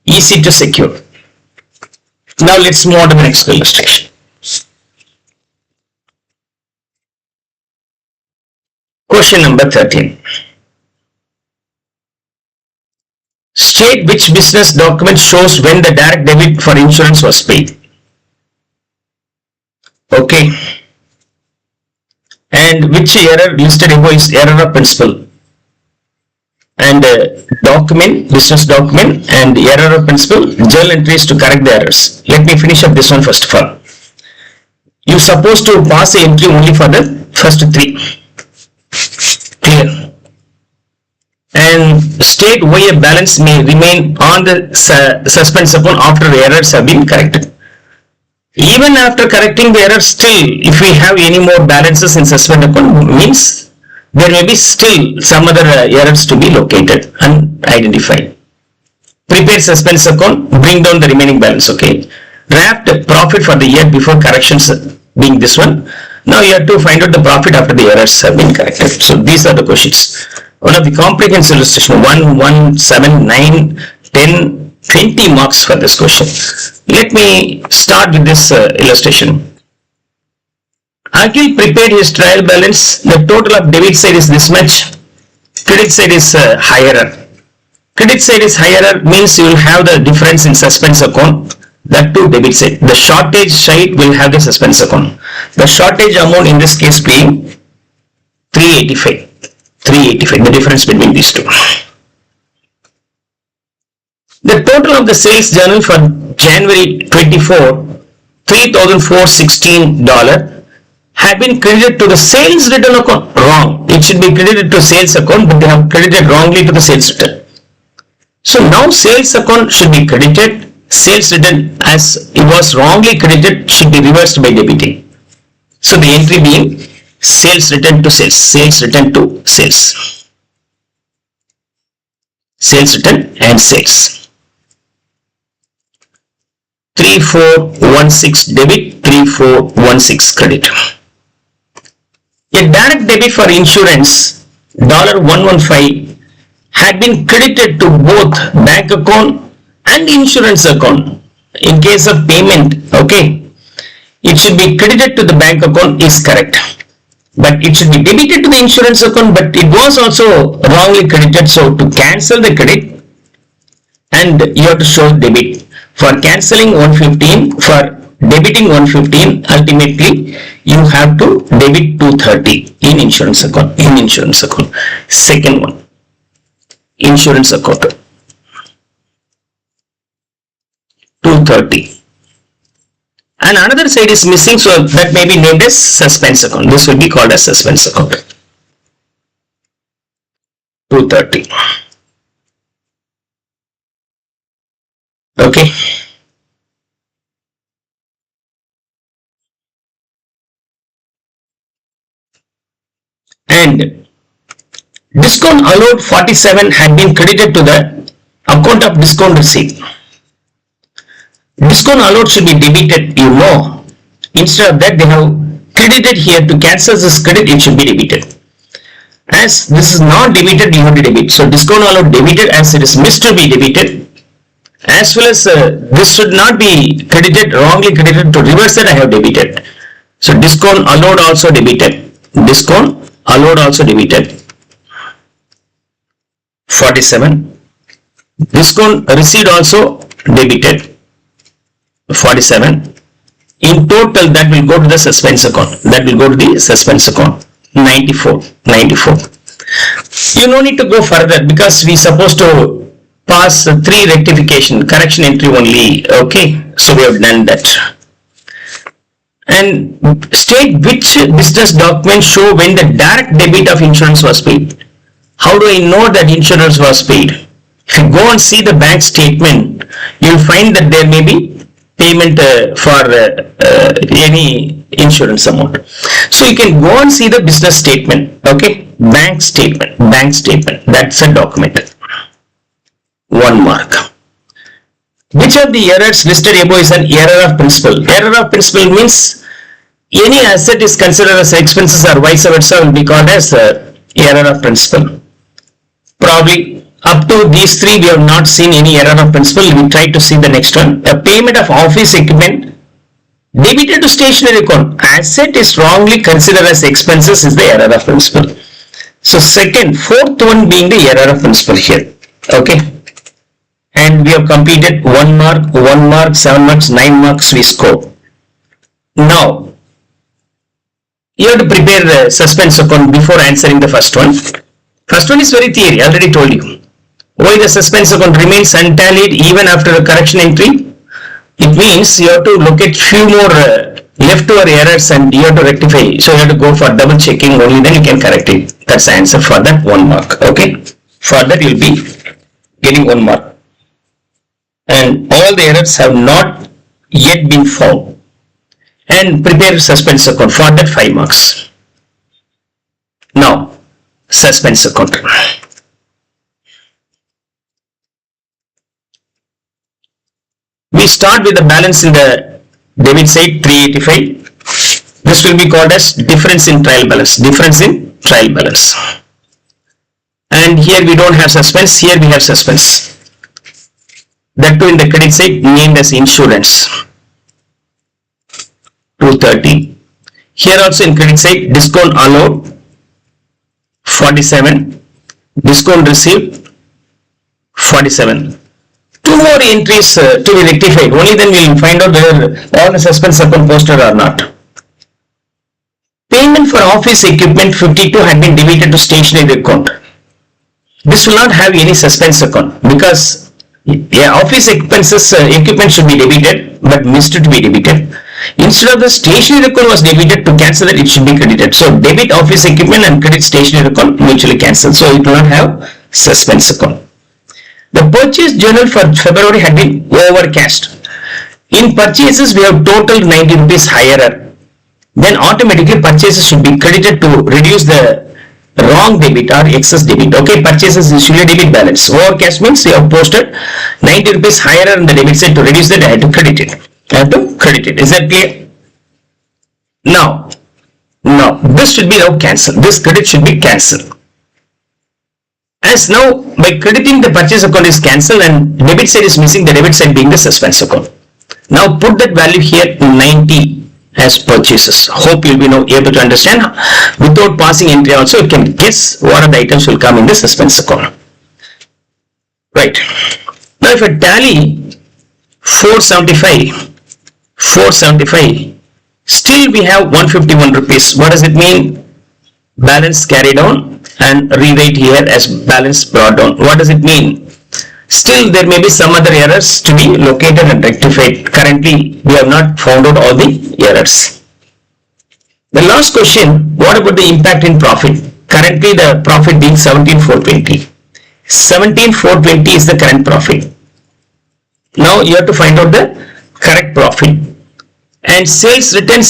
easy to secure. Now let's move on to the next illustration. Question number 13. State which business document shows when the direct debit for insurance was paid. Okay. And which error listed above is error of principle. And document, business document and error of principle, journal entries to correct the errors. Let me finish up this one first of all. You supposed to pass the entry only for the first 3. Clear? And state why a balance may remain on the suspense account after the errors have been corrected. Even after correcting the errors, still if we have any more balances in suspense account, means there may be still some other errors to be located and identified. Prepare suspense account, bring down the remaining balance. Okay. Draft profit for the year before corrections being this one. Now you have to find out the profit after the errors have been corrected. So these are the questions. One of the comprehensive illustration, 1, 1, 7, 9, 10, 20 marks for this question. Let me start with this illustration. Akhil prepared his trial balance. The total of debit side is this much. Credit side is higher. Credit side is higher means you will have the difference in suspense account. That too debit side. The shortage side will have the suspense account. The shortage amount in this case being 385. 385, the difference between these two. The total of the sales journal for January 24, $3,416 have been credited to the sales return account. Wrong. It should be credited to sales account, but they have credited wrongly to the sales return. So now sales account should be credited. Sales return, as it was wrongly credited, should be reversed by debiting. So the entry being sales return to sales. Sales return to sales. Sales return and sales. 3416 debit, 3416 credit. A direct debit for insurance $115 had been credited to both bank account and insurance account. In case of payment, okay, it should be credited to the bank account is correct, but it should be debited to the insurance account, but it was also wrongly credited. So to cancel the credit, and you have to show debit. For cancelling 115, for debiting 115, ultimately you have to debit 230 in insurance account. In insurance account. Second one, insurance account, 230. And another side is missing, so that may be named as suspense account. This will be called as suspense account. 230. Okay. And discount allowed 47 had been credited to the account of discount received. Discount allowed should be debited, you know. Instead of that, they have credited here. To cancel this credit, it should be debited. As this is not debited, you have to debit. So discount allowed debited, as it is missed to be debited. As well as this should not be credited, wrongly credited. To reverse that, I have debited. So discount allowed also debited. Discount allowed also debited. 47. Discount received also debited. 47. In total, that will go to the suspense account. That will go to the suspense account. 94. 94. You no need to go further, because we supposed to pass 3 rectification, correction entry only. Okay, so we have done that. And state which business document show when the direct debit of insurance was paid. How do I know that insurance was paid? If you go and see the bank statement, you will find that there may be payment for any insurance amount. So you can go and see the business statement. Okay, bank statement. Bank statement. That's a document. 1 mark. Which of the errors listed above is an error of principle? Error of principle means any asset is considered as expenses or vice versa will be called as error of principle. Probably up to these 3 we have not seen any error of principle. We try to see the next one. A payment of office equipment debited to stationery account. Asset is wrongly considered as expenses is the error of principle. So second, fourth one being the error of principle here. Okay. And we have completed 1 mark, 1 mark, 7 marks, 9 marks we score. Now, you have to prepare the suspense account before answering the first one. First one is very theory, already told you. Why the suspense account remains untallied even after the correction entry? It means you have to look at few more leftover errors and you have to rectify. So you have to go for double checking, only then you can correct it. That's the answer for that 1 mark. Okay. For that you will be getting 1 mark. And all the errors have not yet been found. And prepare suspense account for that 5 marks. Now, suspense account. We start with the balance in the debit side 385. This will be called as difference in trial balance. Difference in trial balance. And here we don't have suspense. Here we have suspense. That too in the credit side named as insurance. 230. Here also in credit side discount allowed 47. Discount received 47. two more entries to be rectified. Only then we will find out whether all the suspense account posted or not. Payment for office equipment 52 had been debited to stationery account. This will not have any suspense account because office expenses equipment should be debited but missed to be debited. Instead of the stationery account was debited, to cancel that it should be credited. So debit office equipment and credit stationery account mutually cancelled. So it will not have suspense account. The purchase journal for February had been overcast. In purchases we have total 90 rupees higher. Then automatically purchases should be credited to reduce the wrong debit or excess debit. Okay, purchases is usually debit balance. Overcast means you have posted 90 rupees higher on the debit side, to reduce that I have to credit it. Is that clear? Now this should be now cancelled. This credit should be cancelled. As now by crediting the purchase account is cancelled and debit side is missing, the debit side being the suspense account. Now put that value here 90 as purchases. Hope you'll be now able to understand. Without passing entry also you can guess what are the items will come in the suspense account. Right. Now if I tally 475, still we have 151 rupees. What does it mean? Balance carried on and rewrite here as balance brought down. What does it mean? Still there may be some other errors to be located and rectified. Currently we have not found out all the errors. The last question, what about the impact in profit? Currently the profit being 17,420. 17,420 is the current profit. Now you have to find out the correct profit. And sales return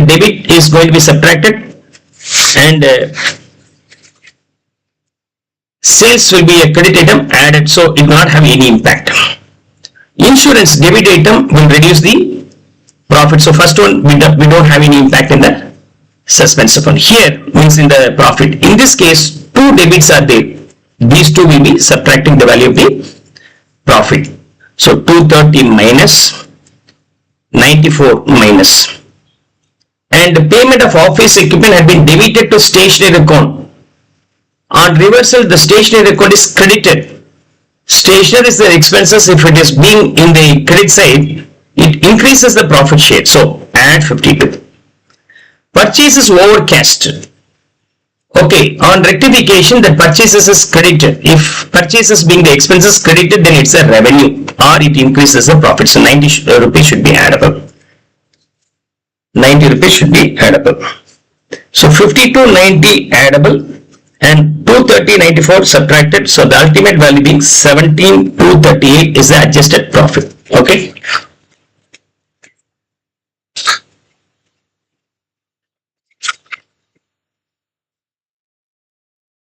debit is going to be subtracted, and sales will be a credit item added, so it will not have any impact. Insurance debit item will reduce the profit. So first one we don't have any impact in the suspense account. Here means in the profit. In this case two debits are there. These two will be subtracting the value of the profit. So 230 minus 94 minus. And the payment of office equipment had been debited to stationery account. On reversal, the stationery account is credited. Stationery is the expenses. If it is being in the credit side, it increases the profit share. So add 52. Purchases overcast. Okay, on rectification, the purchases is credited. If purchases being the expenses credited, then it's a revenue or it increases the profit. So 90 rupees should be addable. 90 rupees should be addable. So 5290 addable and 230.94 subtracted. So the ultimate value being 17,238 is the adjusted profit. Okay.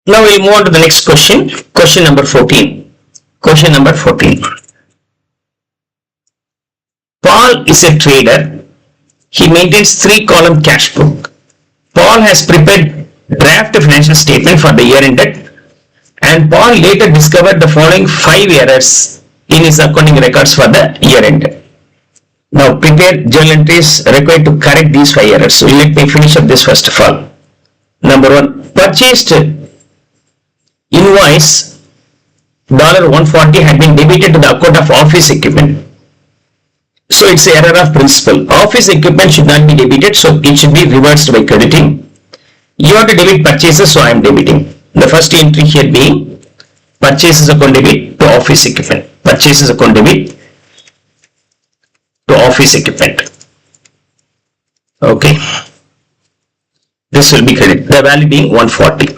Now we'll move on to the next question. Question number 14. Question number 14. Paul is a trader. He maintains 3-column cash book. Paul has prepared draft financial statement for the year ended, and Paul later discovered the following 5 errors in his accounting records for the year ended. Now prepare journal entries required to correct these 5 errors. So let me finish up this first of all. Number 1, purchased invoice $140 had been debited to the account of office equipment. So it's an error of principle. Office equipment should not be debited, so it should be reversed by crediting. You have to debit purchases, so I am debiting. The first entry here being purchases account debit to office equipment. Purchases account debit to office equipment. Okay. This will be credited. The value being 140.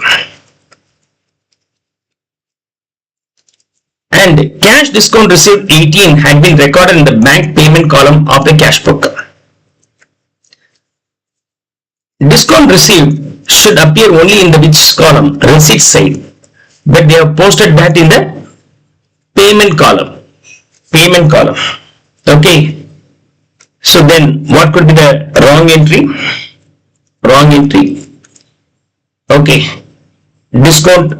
And cash discount received 18 had been recorded in the bank payment column of the cash book. Discount received should appear only in the which column? Receipt side. But they have posted that in the payment column. Payment column. Okay. So then what could be the wrong entry? Wrong entry. Okay. Discount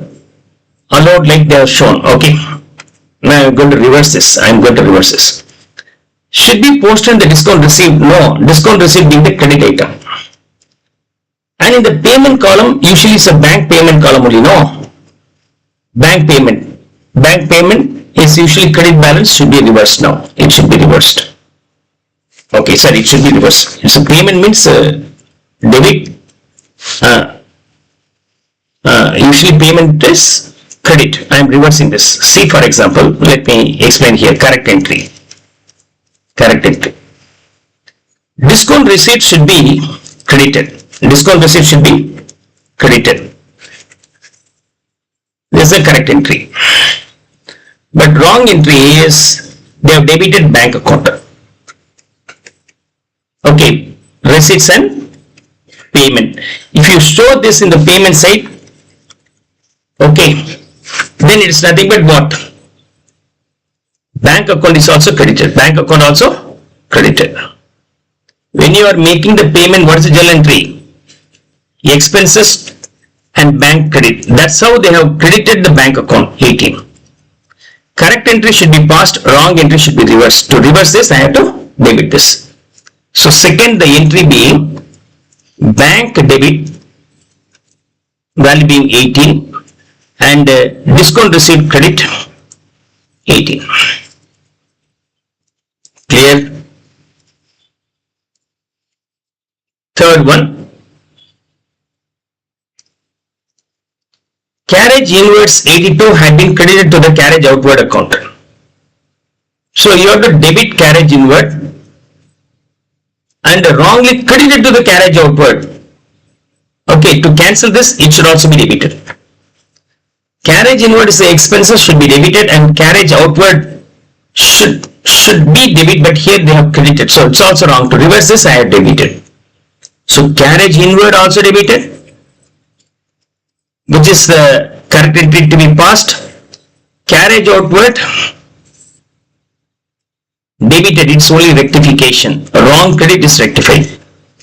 allowed like they have shown. Okay. Now I am going to reverse this. Should be posted in the discount received? No. Discount received being the credit item. And in the payment column, usually it's a bank payment column only. No. Bank payment. Bank payment is usually credit balance should be reversed now. It should be reversed. Okay, sorry, it should be reversed. So payment means debit. Usually payment is credit. I am reversing this. See, for example, let me explain here. Correct entry. Correct entry. Discount receipt should be credited. Discount receipt should be credited. This is the correct entry. But wrong entry is they have debited bank account. Okay, receipts and payment. If you show this in the payment side, okay, then it's nothing but what? Bank account is also credited. Bank account also credited. When you are making the payment, what is the journal entry? Expenses and bank credit. That's how they have credited the bank account 18. Correct entry should be passed, wrong entry should be reversed. To reverse this, I have to debit this. So second, the entry being bank debit, value being 18, and discount receipt credit 18. Clear? Third one, carriage inwards 82 had been credited to the carriage outward account. So you have to debit carriage inward and wrongly credited to the carriage outward. Okay, to cancel this, it should also be debited. Carriage inward is the expenses should be debited and carriage outward should be debit, but here they have credited. So it's also wrong. To reverse this, I have debited. So carriage inward also debited, which is the correct entry to be passed. Carriage outward debited, it's only rectification. Wrong credit is rectified.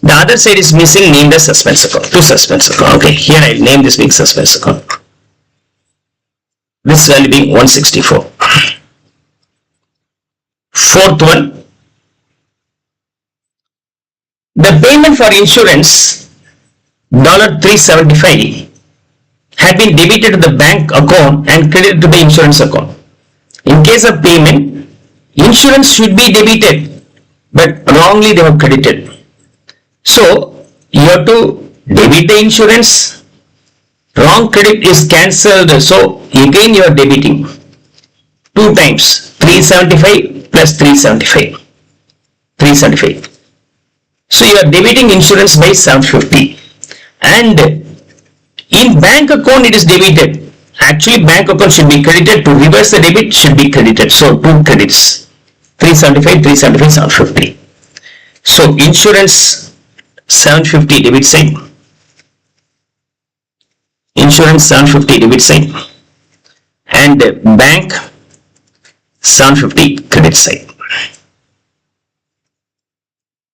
The other side is missing, named as suspense account. To suspense account. Okay, here I name this being suspense account. This value being 164. Fourth one, the payment for insurance $375 had been debited to the bank account and credited to the insurance account. In case of payment, insurance should be debited, but wrongly they have credited. So you have to debit the insurance. Wrong credit is cancelled. So again you are debiting 2 times 375 plus 375. 375. So you are debiting insurance by 750, and in bank account it is debited. Actually bank account should be credited. To reverse the debit should be credited. So 2 credits, 375, 375, 750. So insurance 750 debit side, insurance 750 debit side, and bank 750 credit side.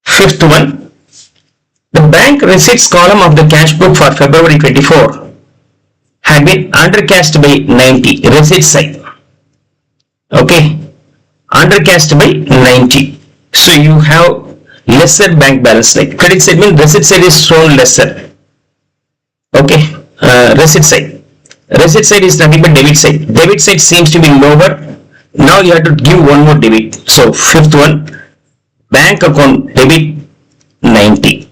Fifth one, the bank receipts column of the cash book for February 24 had been undercast by 90, receipt side. Okay, undercast by 90. So you have lesser bank balance. Like credit side means receipt side is shown lesser. Okay, receipt side. Receipt side is nothing but debit side. Debit side seems to be lower. Now you have to give one more debit. So fifth one, bank account debit 90.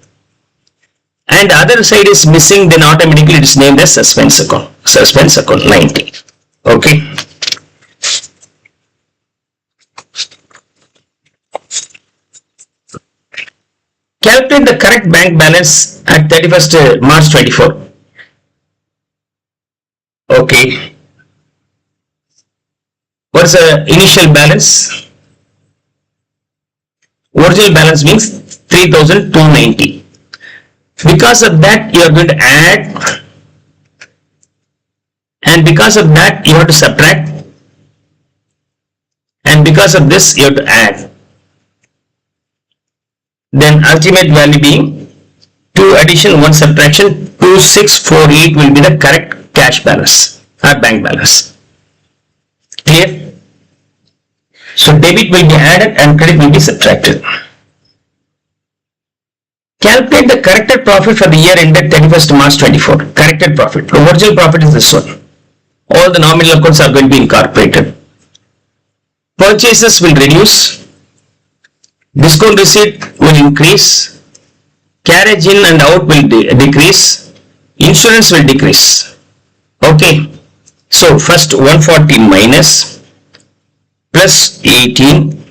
And the other side is missing, then automatically it is named as suspense account. Suspense account 90. Okay. Calculate the correct bank balance at 31st March 24. Okay. What's the initial balance? Original balance means 3,290. Because of that you are going to add, and because of that you have to subtract, and because of this you have to add. Then ultimate value being 2 addition 1 subtraction 2648 will be the correct cash balance or bank balance. Clear? So debit will be added and credit will be subtracted. Calculate the corrected profit for the year ended 31st March 24. Corrected profit. The original profit is this one. All the nominal accounts are going to be incorporated. Purchases will reduce, discount receipt will increase, carriage in and out will decrease, insurance will decrease. Okay, so first 140 minus plus 18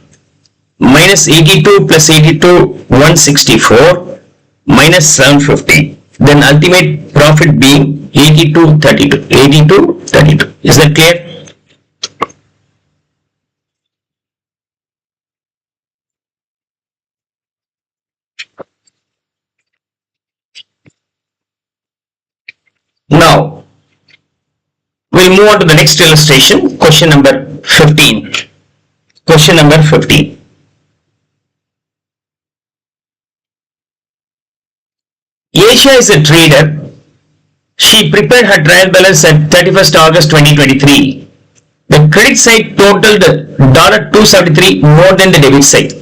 minus 82 plus 82 164 minus 750, then ultimate profit being 8232. Is that clear? Now we'll move on to the next illustration, question number 15. Question number 15. Asia is a trader. She prepared her trial balance at 31st August 2023. The credit side totaled $273 more than the debit side.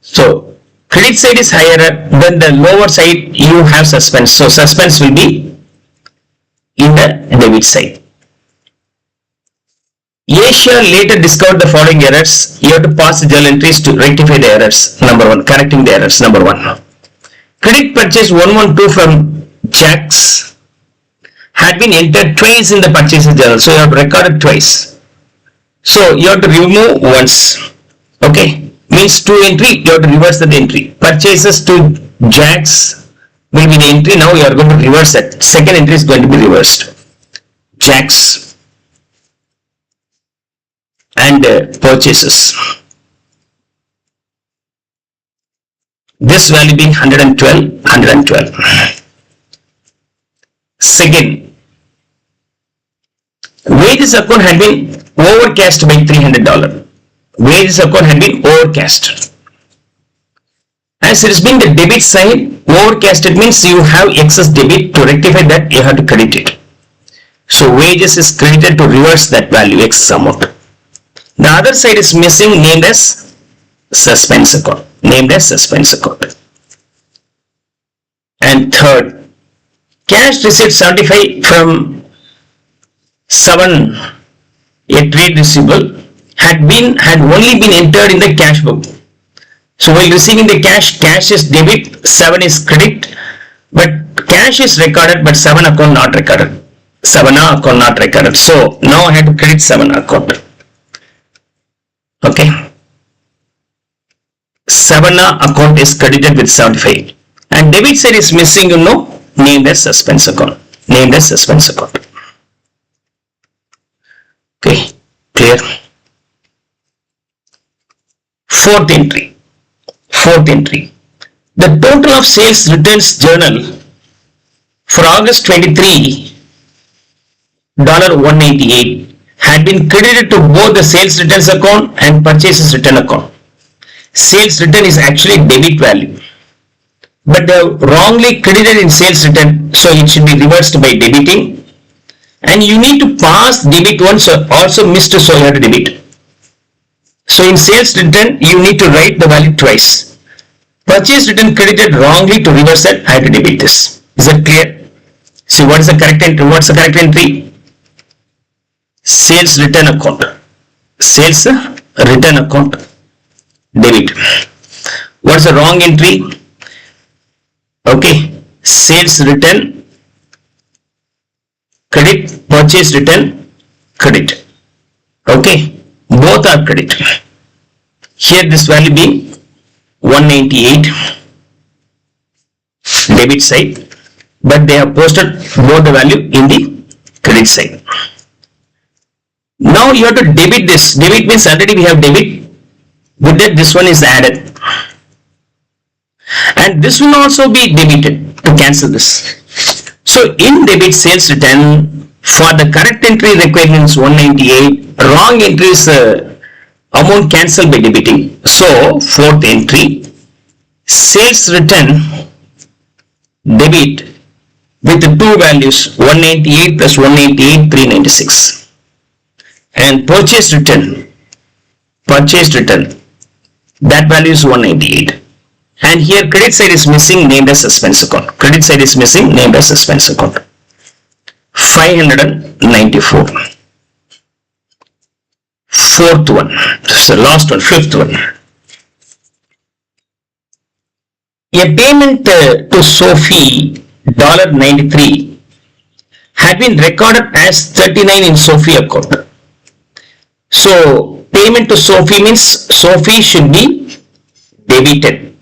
So credit side is higher than the lower side. You have suspense. So suspense will be in the debit side. Asia later discovered the following errors. You have to pass the journal entries to rectify the errors. Number one, correcting the errors. Number one, credit purchase 112 from Jax had been entered twice in the purchases journal. So you have recorded twice. So you have to remove once. Okay, means two entry, you have to reverse the entry. Purchases to Jax will be the entry. Now you are going to reverse that. Second entry is going to be reversed. Jax and purchases. This value being 112. Second, wages account had been overcast by $300. Wages account had been overcast. As it has been the debit side, overcast, it means you have excess debit. To rectify that, you have to credit it. So wages is credited to reverse that value, excess amount. The other side is missing, named as suspense account. And third, cash receipt 75 from 7, a trade receivable, had only been entered in the cash book. So while receiving the cash is debit, 7 is credit, but cash is recorded, but 7 account not recorded. 7A account not recorded. So now I have to credit 7 account. Okay. 7A account is credited with 75. And debit side is missing, named as suspense account. Okay, clear. Fourth entry. The total of sales returns journal for August 23, $188 had been credited to both the sales returns account and purchases return account. Sales return is actually debit value, but they are wrongly credited in sales return, so it should be reversed by debiting. And you need to pass debit once, also missed, so you have to debit. So in sales return, you need to write the value twice. Purchase return credited wrongly, to reverse that, I have to debit this. Is that clear? See, what is the correct entry? What's the correct entry? Sales return account. Sales return account, debit. What's the wrong entry? Okay, sales return credit, purchase return credit. Okay, both are credit. Here this value being 198 debit side, but they have posted both the value in the credit side. Now you have to debit this. Debit means already we have debit. With that, this one is added. And this will also be debited to cancel this. So in debit sales return, for the correct entry requirements 198, wrong entry is amount cancelled by debiting. So fourth entry, sales return debit with the two values 198 plus 188, 396. And purchase return, that value is 198. And here credit side is missing, named as suspense account. 594. fourth one. This is the last one, fifth one. A payment to Sophie $93 had been recorded as 39 in Sophie account. So payment to Sophie means Sophie should be debited,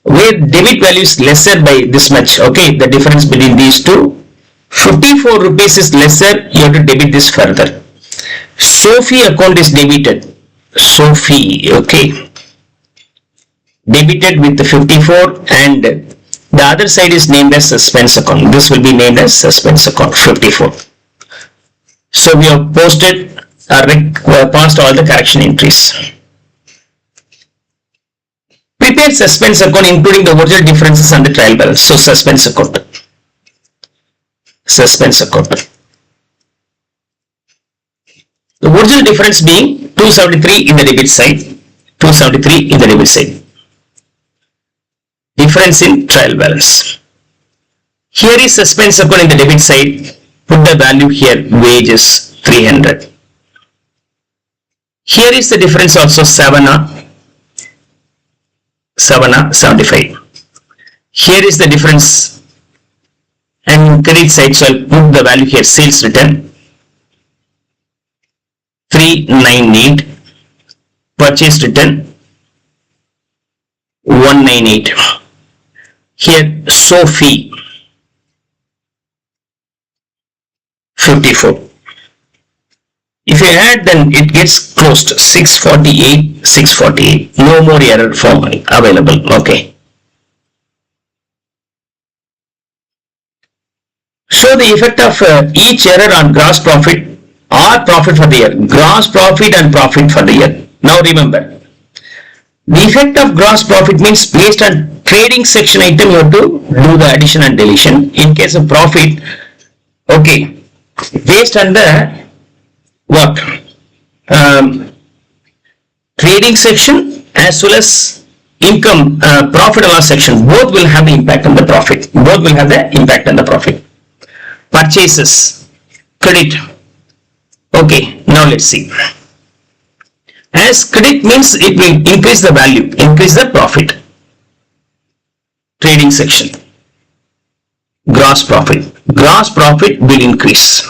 where debit value is lesser by this much. Okay, the difference between these two, 54 rupees is lesser, you have to debit this further. Sophie account is debited. Sophie, okay, debited with the 54, and the other side is named as suspense account. This will be named as suspense account 54. So we have posted passed all the correction entries. Prepare suspense account including the original differences and the trial balance. So suspense account. Suspense account. The original difference being 273 in the debit side, 273 in the debit side. Difference in trial balance. Here is suspense account in the debit side. Put the value here, wages 300. Here is the difference also 75. Here is the difference, and credit side, so I'll put the value here, sales return 398, purchase return 198. Here Sophie 54. If you add, then it gets closed 648. No more error form available. Okay. Show the effect of each error on gross profit or profit for the year. Gross profit and profit for the year. Now remember, the effect of gross profit means based on trading section item you have to do the addition and deletion. In case of profit, okay, based on the what? Trading section as well as income, profit and loss section, both will have the impact on the profit. Both will have the impact on the profit. Purchases, credit. Okay, now let's see. As credit means it will increase the value, increase the profit. Trading section. Gross profit. Gross profit will increase.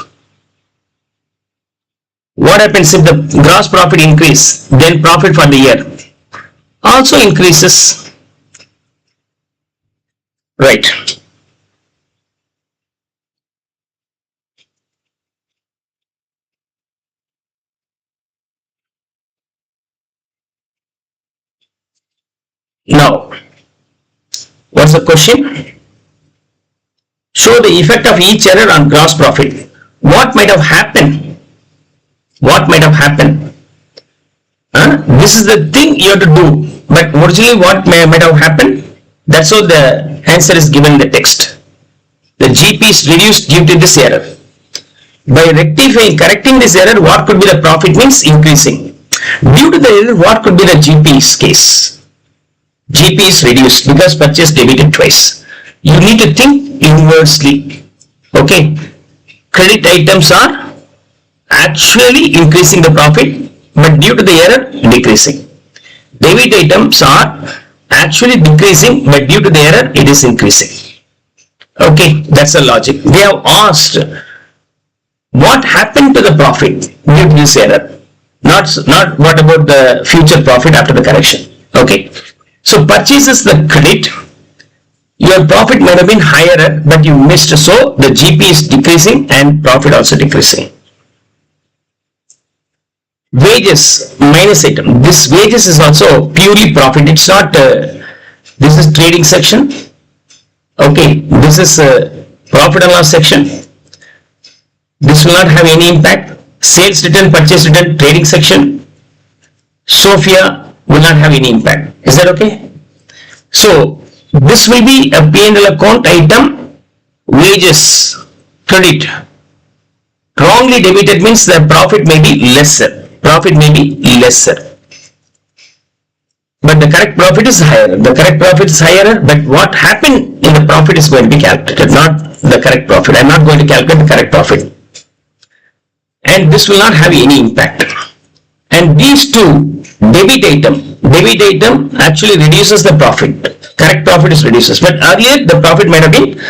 What happens if the gross profit increase, then profit for the year also increases, right? Now, what's the question? Show the effect of each error on gross profit. What might have happened? What might have happened? This is the thing you have to do. But originally what might have happened? That's how the answer is given in the text. The GP is reduced due to this error. By rectifying, correcting this error, what could be the profit means increasing. Due to the error, what could be the GP's case? GP is reduced because purchase debited twice. You need to think inversely. Okay. Credit items are actually increasing the profit, but due to the error, decreasing. Debit items are actually decreasing, but due to the error, it is increasing. Okay, that's the logic. They have asked what happened to the profit due to this error, not what about the future profit after the correction. Okay, so purchases the credit, your profit might have been higher, but you missed, so the GP is decreasing and profit also decreasing. Wages minus item. This wages is also purely profit. It's not, this is trading section. Okay, this is profit and loss section. This will not have any impact. Sales return, purchase return, trading section. Sophia will not have any impact. Is that okay? So, this will be a P&L account item, wages, credit. Wrongly debited means the profit may be lesser. Profit may be lesser, but the correct profit is higher. The correct profit is higher, but what happened in the profit is going to be calculated, not the correct profit. I am not going to calculate the correct profit, and this will not have any impact. And these two, debit item actually reduces the profit. Correct profit is reduces. But earlier the profit might have been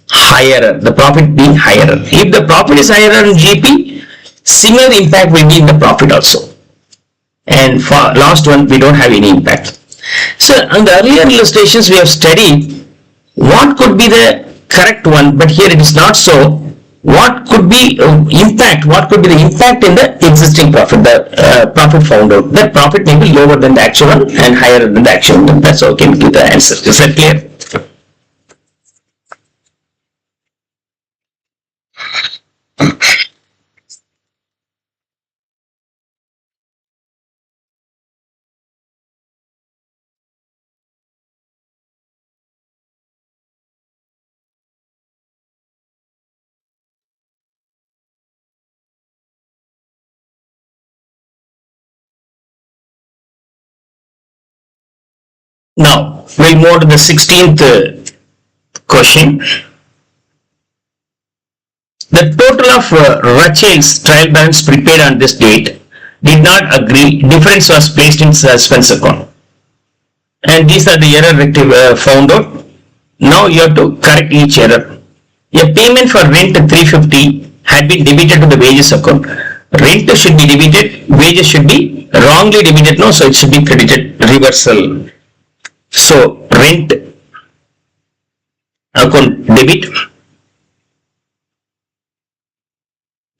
higher. The profit being higher. If the profit is higher in GP, similar impact will be in the profit also. And for last one, we don't have any impact. So on the earlier illustrations, we have studied what could be the correct one, but here it is not so. What could be impact? What could be the impact in the existing profit? The profit found out. That profit may be lower than the actual one and higher than the actual one. That's how we can give the answer. Is that clear? Now, we'll move to the 16th question. The total of Rachel's trial balance prepaid on this date did not agree. Difference was placed in suspense account. And these are the error found out. Now you have to correct each error. A payment for rent 350 had been debited to the wages account. Rent should be debited, wages should be wrongly debited, no, so it should be credited, reversal. So rent account debit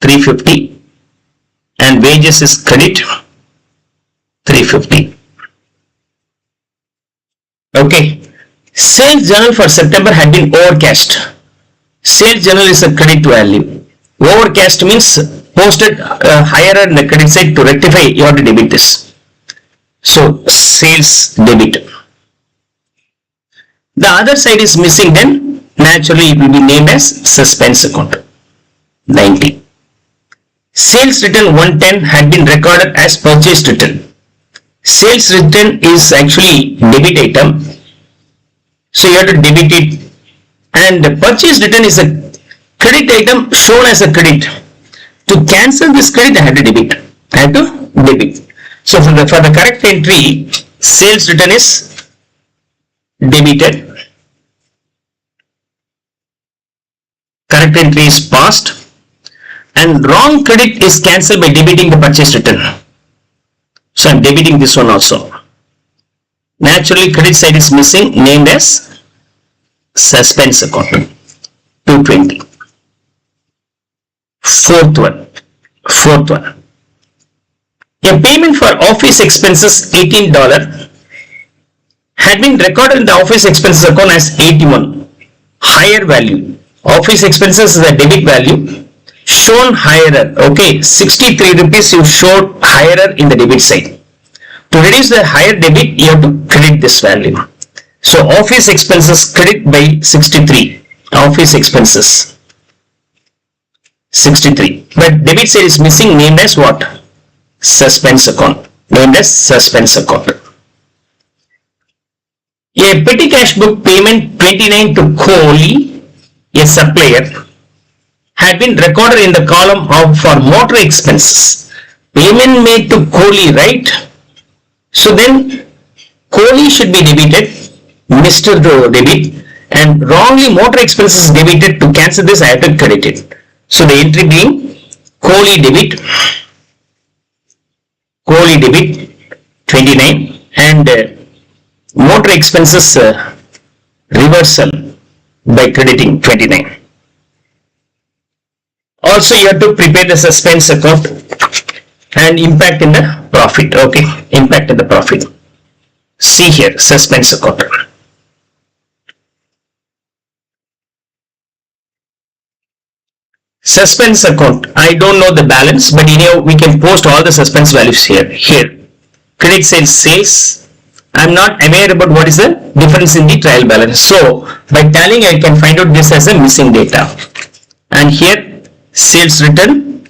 350 and wages is credit 350. Okay. Sales journal for September had been overcast. Sales journal is a credit value. Overcast means posted higher in the credit side. To rectify, you have to debit this. So sales debit. The other side is missing, then naturally it will be named as suspense account. 90. Sales return 110 had been recorded as purchase return. Sales return is actually debit item. So you have to debit it, and the purchase return is a credit item shown as a credit. To cancel this credit, I have to debit. So for the correct entry, sales return is debited. Correct entry is passed, and wrong credit is cancelled by debiting the purchase return. So I am debiting this one also. Naturally, credit side is missing, named as suspense account. 220. Fourth one. A payment for office expenses $18 had been recorded in the office expenses account as 81. Higher value. Office expenses is a debit value. Shown higher. Okay, 63 rupees you showed higher in the debit side. To reduce the higher debit, you have to credit this value. So office expenses credit by 63. Office expenses 63. But debit side is missing, named as what? Suspense account. Named as suspense account. A petty cash book payment 29 to Kohli, a supplier, had been recorded in the column of for motor expenses. Payment made to Kohli, right? So then Kohli should be debited, Mr. Debit, and wrongly motor expenses debited. To cancel this, I have to credit it. So the entry being Kohli debit 29 and motor expenses reversal by crediting 29. Also you have to prepare the suspense account and impact in the profit. Okay, impact in the profit. See here, suspense account. Suspense account, I don't know the balance, but anyhow we can post all the suspense values here. Credit sales, I'm not aware about what is the difference in the trial balance. So by tallying, I can find out this as a missing data. And here sales return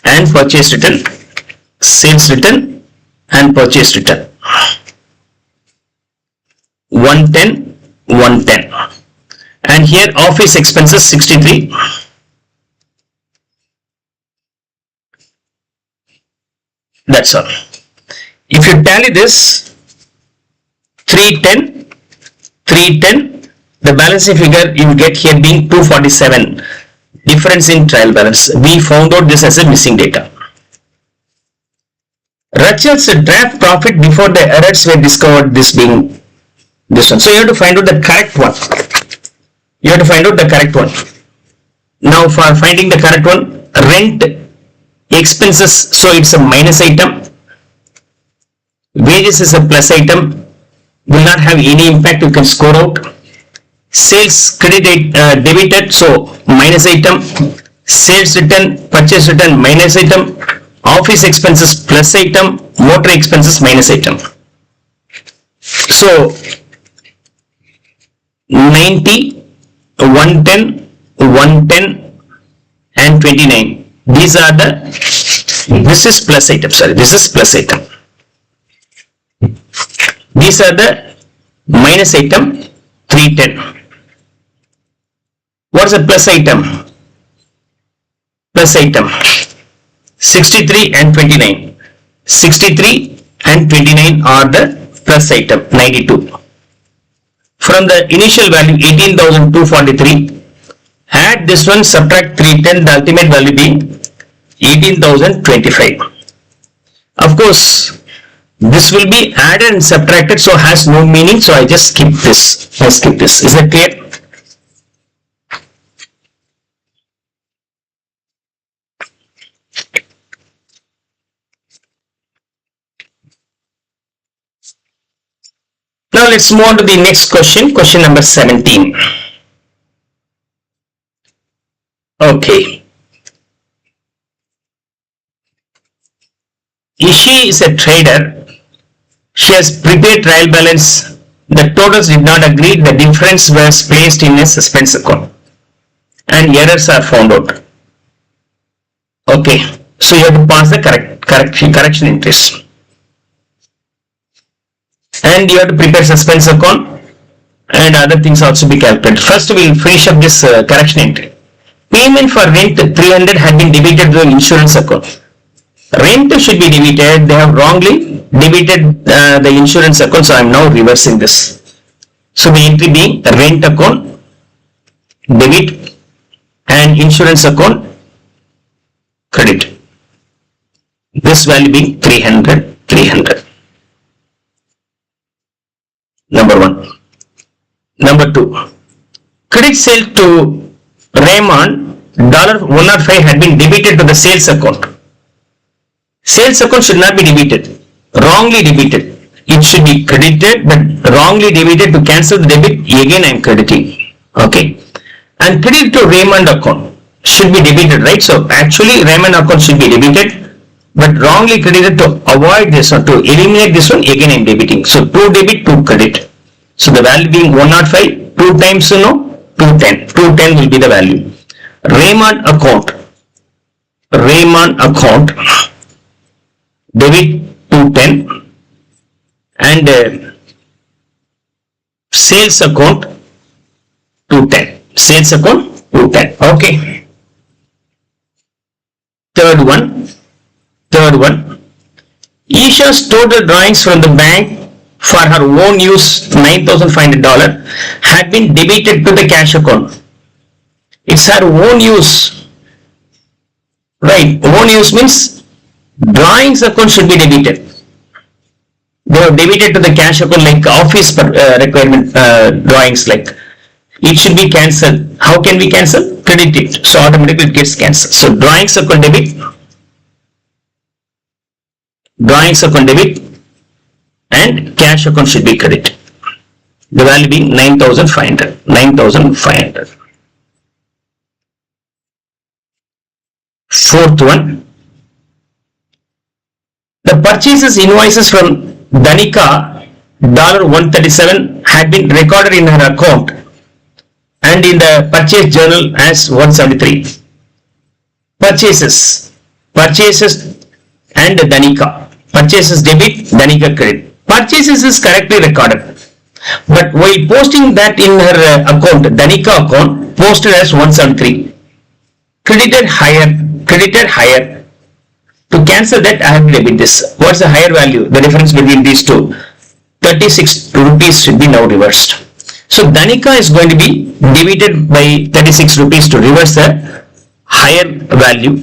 and purchase return, sales return and purchase return. 110, 110. And here office expenses 63. That's all. If you tally this, 310, 310, the balancing figure you get here being 247, difference in trial balance. We found out this as a missing data. Rachel's draft profit before the errors were discovered, this being this one. So you have to find out the correct one. You have to find out the correct one. Now for finding the correct one, rent expenses, so it's a minus item. Wages is a plus item, will not have any impact, you can score out. Sales credit debited, so minus item. Sales return, purchase return, minus item. Office expenses plus item, motor expenses minus item. So 90, 110, 110 and 29. These are this is plus item, sorry, this is plus item. These are the minus item, 310. What is a plus item? Plus item, 63 and 29. 63 and 29 are the plus item, 92. From the initial value 18,243, add this one, subtract 310, the ultimate value being 18,025. Of course, this will be added and subtracted, so has no meaning, so I just skip this. I skip this. Is that clear? Now let's move on to the next question, question number 17. Okay. Ishi is a trader. She has prepared trial balance. The totals did not agree. The difference was placed in a suspense account and errors are found out. Okay. So you have to pass the correction entries. And you have to prepare suspense account and other things also be calculated. First we will finish up this correction entry. Payment for rent 300 had been debited to the insurance account. Rent should be debited. They have wrongly debited the insurance account, so I am now reversing this. So the entry being rent account debit and insurance account credit. This value being 300, 300. Number one. Number two, credit sale to Raymond $105 had been debited to the sales account. Sales account should not be debited, wrongly debited. It should be credited, but wrongly debited. To cancel the debit, again I am crediting. Okay. And credit to Raymond account should be debited, right? So actually Raymond account should be debited, but wrongly credited. To avoid this one, to eliminate this one, again I am debiting. So 2 debit, 2 credit. So the value being 105, 2 times 210. 210 will be the value. Raymond account debit 210 and sales account 210. Sales account 210. Okay. Third one. Isha's total drawings from the bank for her own use $9,500 had been debited to the cash account. It's her own use, right? Own use means drawings account should be debited. They have debited to the cash account, like office requirement drawings, like it should be cancelled. How can we cancel? Credit it, so automatically it gets cancelled. So drawings account debit, and cash account should be credit. The value being 9,500. 9,500. Fourth one. The purchases invoices from Danika $137 had been recorded in her account and in the purchase journal as 173. Purchases and Danika. Purchases debit, Danika credit. Purchases is correctly recorded, but while posting that in her account, Danika account posted as 173. Credited higher. To cancel that, I have to debit this. What's the higher value? The difference between these two. 36 rupees should be now reversed. So Dhanika is going to be divided by 36 rupees to reverse the higher value,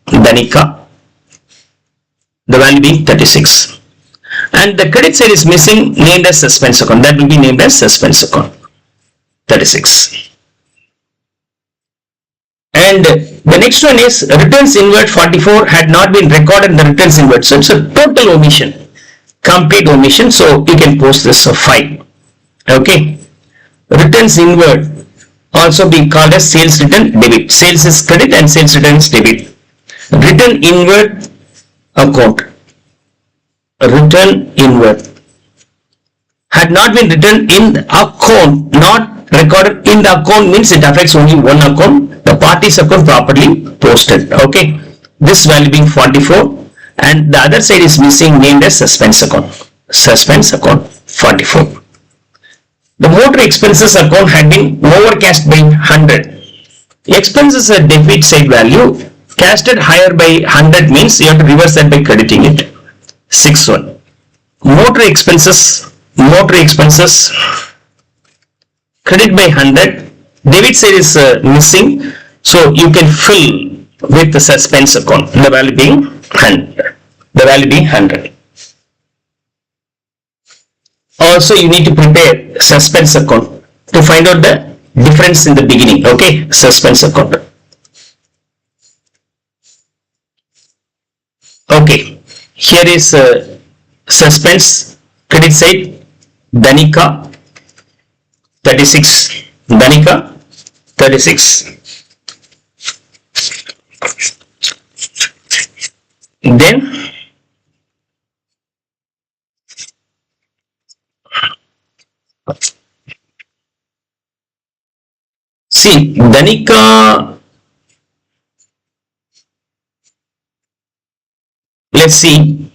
Dhanika, the value being 36. And the credit side is missing, named as suspense account. That will be named as suspense account, 36. And the next one is returns invert 44 had not been recorded in the returns invert. So it's a total omission, complete omission. So you can post this of 5. Okay. Returns invert also being called as sales return debit. Sales is credit and sales return is debit. Return invert account. Return invert had not been written in the account, not recorded in the account means it affects only one account, the party's account properly posted. Okay, this value being 44 and the other side is missing, named as suspense account. Suspense account 44. The motor expenses account had been overcast by 100. Expenses at debit side value casted higher by 100 means you have to reverse that by crediting it. 6-1. Motor expenses credit by 100, debit side is missing, so you can fill with the suspense account, the value being 100. Also you need to prepare suspense account to find out the difference in the beginning. Okay, suspense account. Okay, here is suspense credit side, Dhanika 36, Dhanika 36. Then see Dhanika, let's see,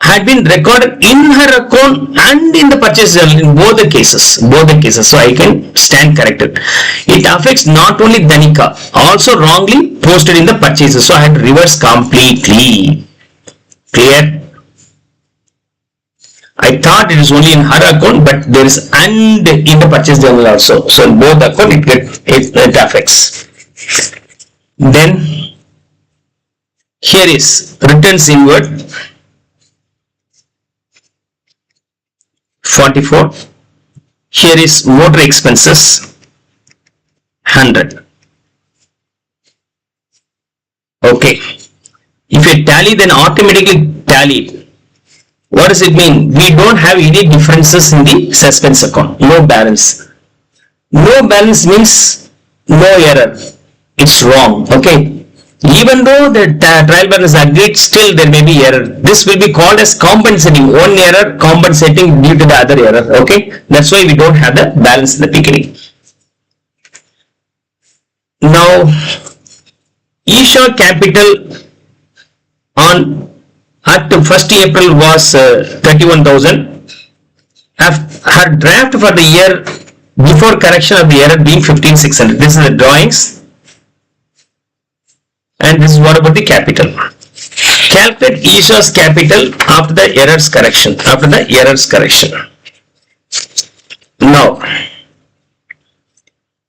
had been recorded in her account and in the purchase journal in both the cases, so I can stand corrected. It affects not only Dhanika, also wrongly posted in the purchases, so I had to reverse completely. Clear? I thought it is only in her account, but there is and in the purchase journal also, so in both account it affects. Then here is returns invert 44. Here is motor expenses 100. Okay, if you tally, then automatically tally. What does it mean? We don't have any differences in the suspense account. No balance. No balance means no error. It's wrong. Okay. Even though the trial balance is agreed, still there may be error. This will be called as compensating. One error compensating due to the other error. Okay. That's why we don't have the balance in the beginning. Now, Isha capital on at 1st April was 31,000. Her draft for the year before correction of the error being 15,600. This is the drawings. And this is what about the capital. Calculate Isha's capital after the errors correction. Now,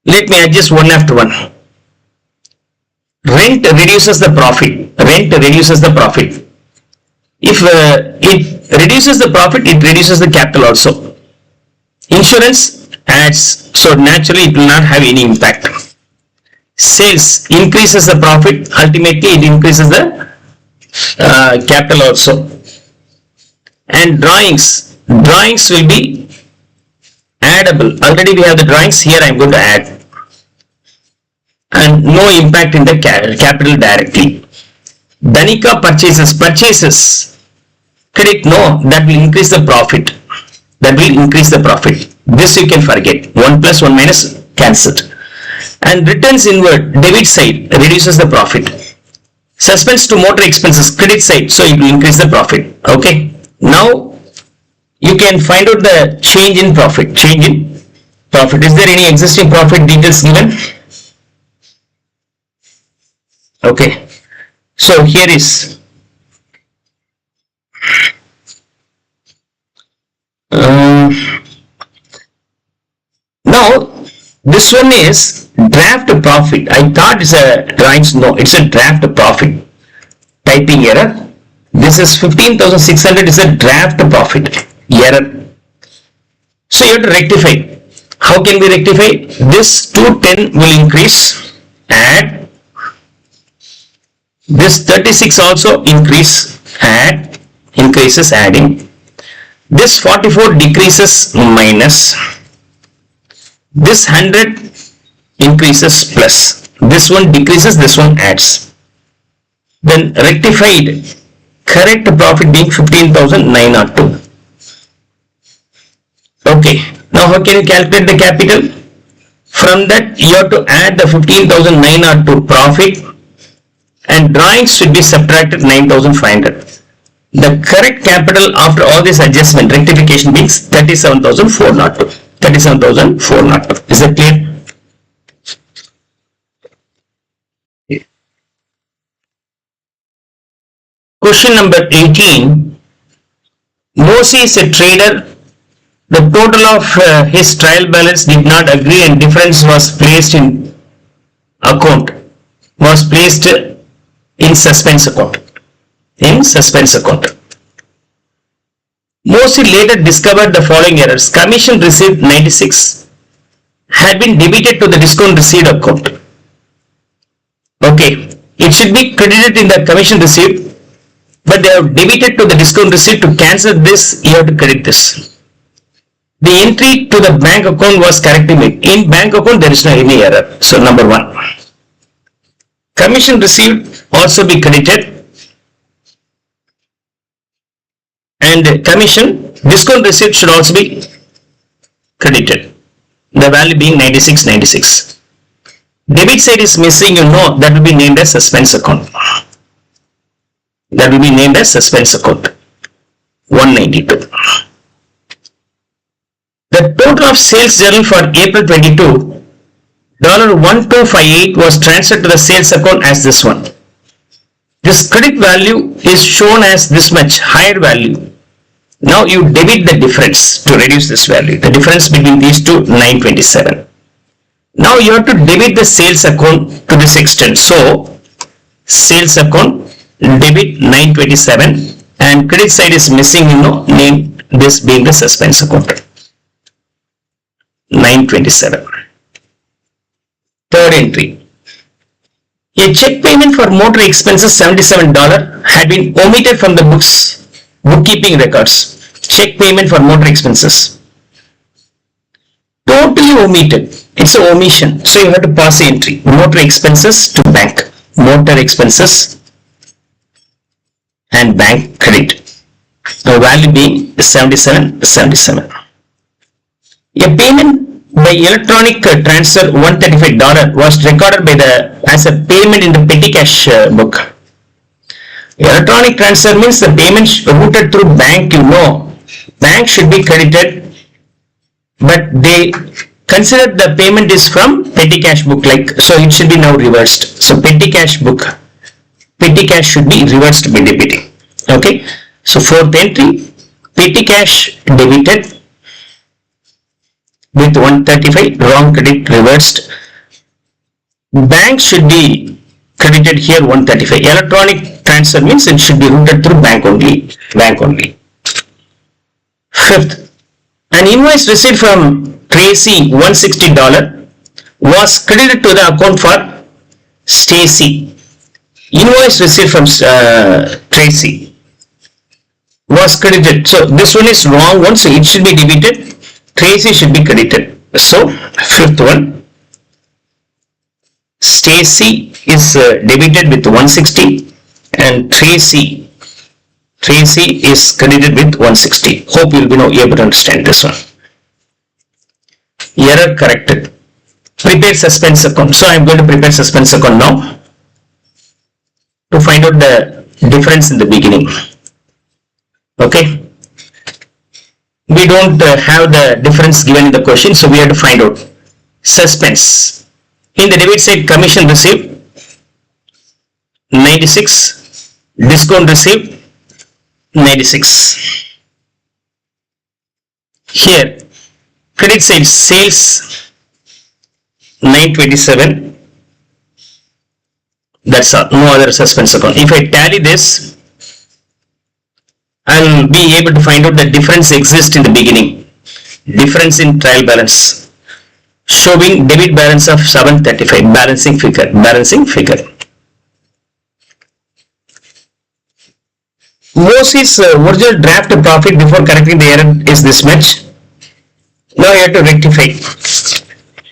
let me adjust one after one. Rent reduces the profit. If it reduces the profit, it reduces the capital also. Insurance adds, so naturally it will not have any impact. Sales increases the profit, ultimately it increases the capital also. And drawings will be addable. Already we have the drawings, here I am going to add. And no impact in the capital directly. Dhanika purchases. Credit, no, that will increase the profit. This you can forget. 1 plus 1 minus cancelled. And returns invert, debit side reduces the profit. Suspense to motor expenses, credit side, so it will increase the profit. Okay. Now you can find out the change in profit. Is there any existing profit details given? Okay. So here is now this one is draft profit. I thought it's a drawings. No, it's a draft profit. Typing error. This is 15,600 is a draft profit error. So you have to rectify. How can we rectify? This 210 will increase, add. This 36 also increase, add, increases, adding. This 44 decreases, minus. This 100 increases, plus. This one decreases, this one adds. Then rectified, correct profit being 15,902. Okay, now how can you calculate the capital? From that you have to add the 15,902 profit and drawings should be subtracted 9,500. The correct capital after all this adjustment rectification means 37,402. 37,402. Is that clear? Question number 18. Mosi is a trader. The total of his trial balance did not agree and difference was placed in account. Was placed in suspense account. In suspense account. Mosi later discovered the following errors. Commission received 96 had been debited to the discount received account. Okay, it should be credited in the commission received, but they have debited to the discount received. To cancel this, you have to credit this. The entry to the bank account was correctly made. In bank account, there is no any error. So number 1. Commission received also be credited, and commission discount received should also be credited. The value being 96. Debit side is missing, you know, that will be named as suspense account. That will be named as suspense account. 192. The total of sales journal for April 22, $1258 was transferred to the sales account as this one. This credit value is shown as this much higher value. Now you debit the difference to reduce this value. The difference between these two, 927. Now you have to debit the sales account to this extent. So sales account debit 927 and credit side is missing, you know, name this being the suspense account. 927. Third entry. A check payment for motor expenses $77 had been omitted from the bookkeeping records. Check payment for motor expenses. Totally omitted. It's an omission. So you have to pass the entry. Motor expenses to bank. Motor expenses and bank credit. The value being 77. A payment by electronic transfer $135 was recorded by as a payment in the petty cash book. Electronic transfer means the payment routed through bank, you know. Bank should be credited, but they consider the payment is from petty cash book, like, so it should be now reversed. So petty cash book, petty cash should be reversed by debiting. Okay, so fourth entry, petty cash debited with 135, wrong credit reversed. Bank should be credited here 135. Electronic transfer means it should be routed through bank only. Fifth, an invoice received from Tracy $160 was credited to the account for Stacy. Invoice received from Tracy was credited. So this one is wrong one, so it should be debited. Tracy should be credited. So fifth one, Stacy is debited with 160 and Tracy is credited with 160. Hope you will be now able to understand this one. Error corrected. Prepare suspense account. So I am going to prepare suspense account now to find out the difference in the beginning. Okay. We don't have the difference given in the question, so we have to find out. Suspense. In the debit side, commission received 96, discount received 96. Here credit side sales 927. That's all, no other suspense account. If I tally this, I'll be able to find out the difference exists in the beginning. Difference in trial balance showing debit balance of 735, balancing figure. Moses original draft profit before correcting the error is this much. Now you have to rectify.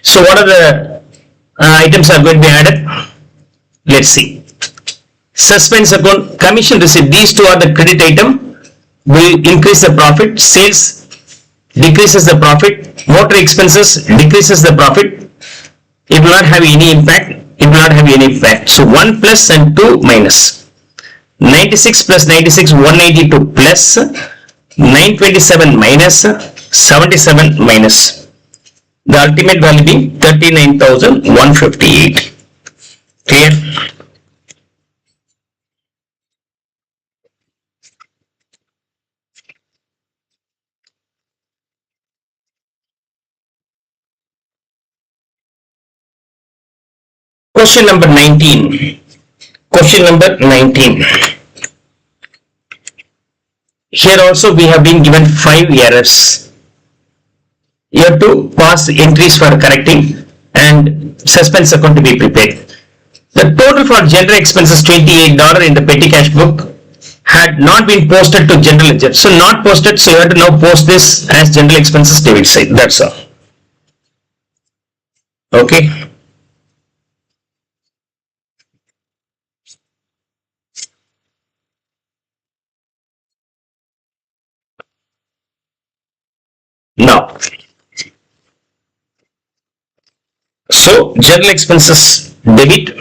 So what are the items are going to be added? Let's see. Suspense account, commission receipt, these two are the credit item, will increase the profit. Sales decreases the profit. Motor expenses decreases the profit. It will not have any impact. So 1 plus and 2 minus. 96 plus 96, 182 plus 927 minus 77 minus. The ultimate value being 39,158. Clear? Question number 19. Here also we have been given 5 errors. You have to pass entries for correcting and suspense account to be prepared. The total for general expenses $28 in the petty cash book had not been posted to general ledger. So not posted, so you have to now post this as general expenses debit side. That's all. Okay. Now, so general expenses debit,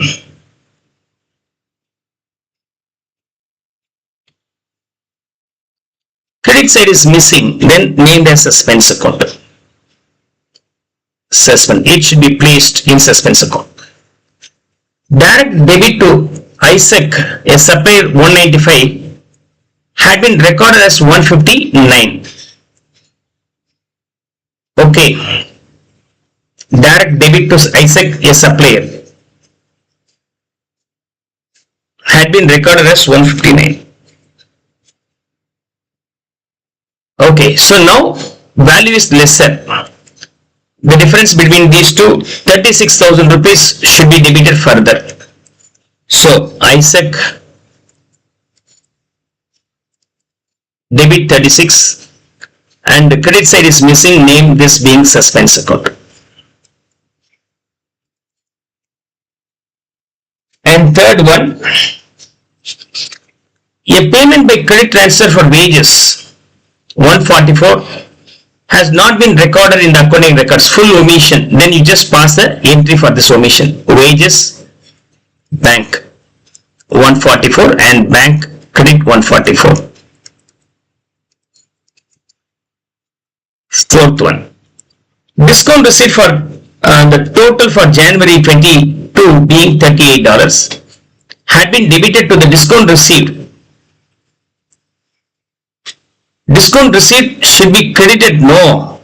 credit side is missing, then named as suspense account. Suspense, it should be placed in suspense account. Direct debit to ISEC, a supplier 195, had been recorded as 159. Okay. Direct debit to ISEC, a supplier, had been recorded as 159. Okay, so now value is lesser. The difference between these two, 36,000 rupees should be debited further. So ISEC debit 36 and the credit side is missing, name this being suspense account. And third one, a payment by credit transfer for wages 144 has not been recorded in the accounting records, full omission. Then you just pass the entry for this omission. Wages, bank 144 and bank credit 144. Fourth one, discount receipt for the total for January 22 being $38 had been debited to the discount received. Discount receipt should be credited, no,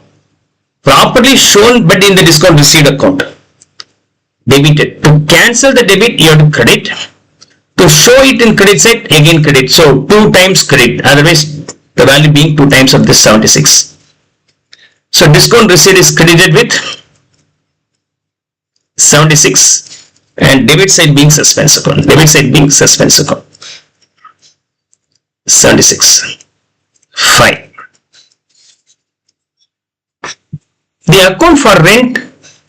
properly shown but in the discount receipt account. Debited. To cancel the debit, you have to credit. To show it in credit side, again credit. So 2 times credit, otherwise the value being 2 times of this 76. So discount receipt is credited with 76 and debit side being suspense account. 76. 5. The account for rent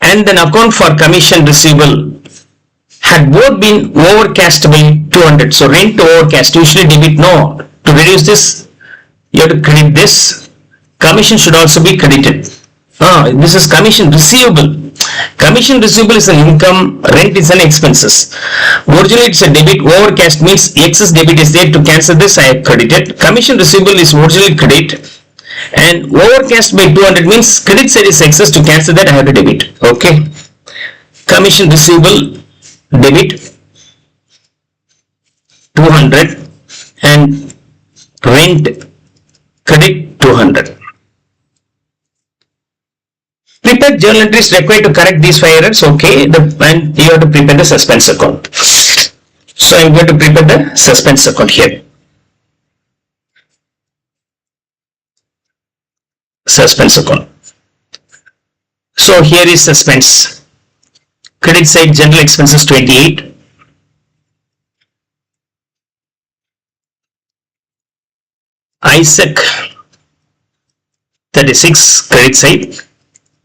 and then account for commission receivable had both been overcast by 200. So rent to overcast, usually debit, no. To reduce this, you have to credit this. Commission should also be credited. This is commission receivable. Commission receivable is an income, rent is an expenses. Originally it's a debit, overcast means excess debit is there. To cancel this I have credited. Commission receivable is originally credit and overcast by 200 means credit side is excess. To cancel that I have to debit. Okay. Commission receivable debit 200 and rent credit 200. Prepare journal entries required to correct these 5 errors. Okay, and you have to prepare the suspense account. So I'm going to prepare the suspense account here. Suspense account. So here is suspense. Credit side general expenses 28. Isaac 36 credit side.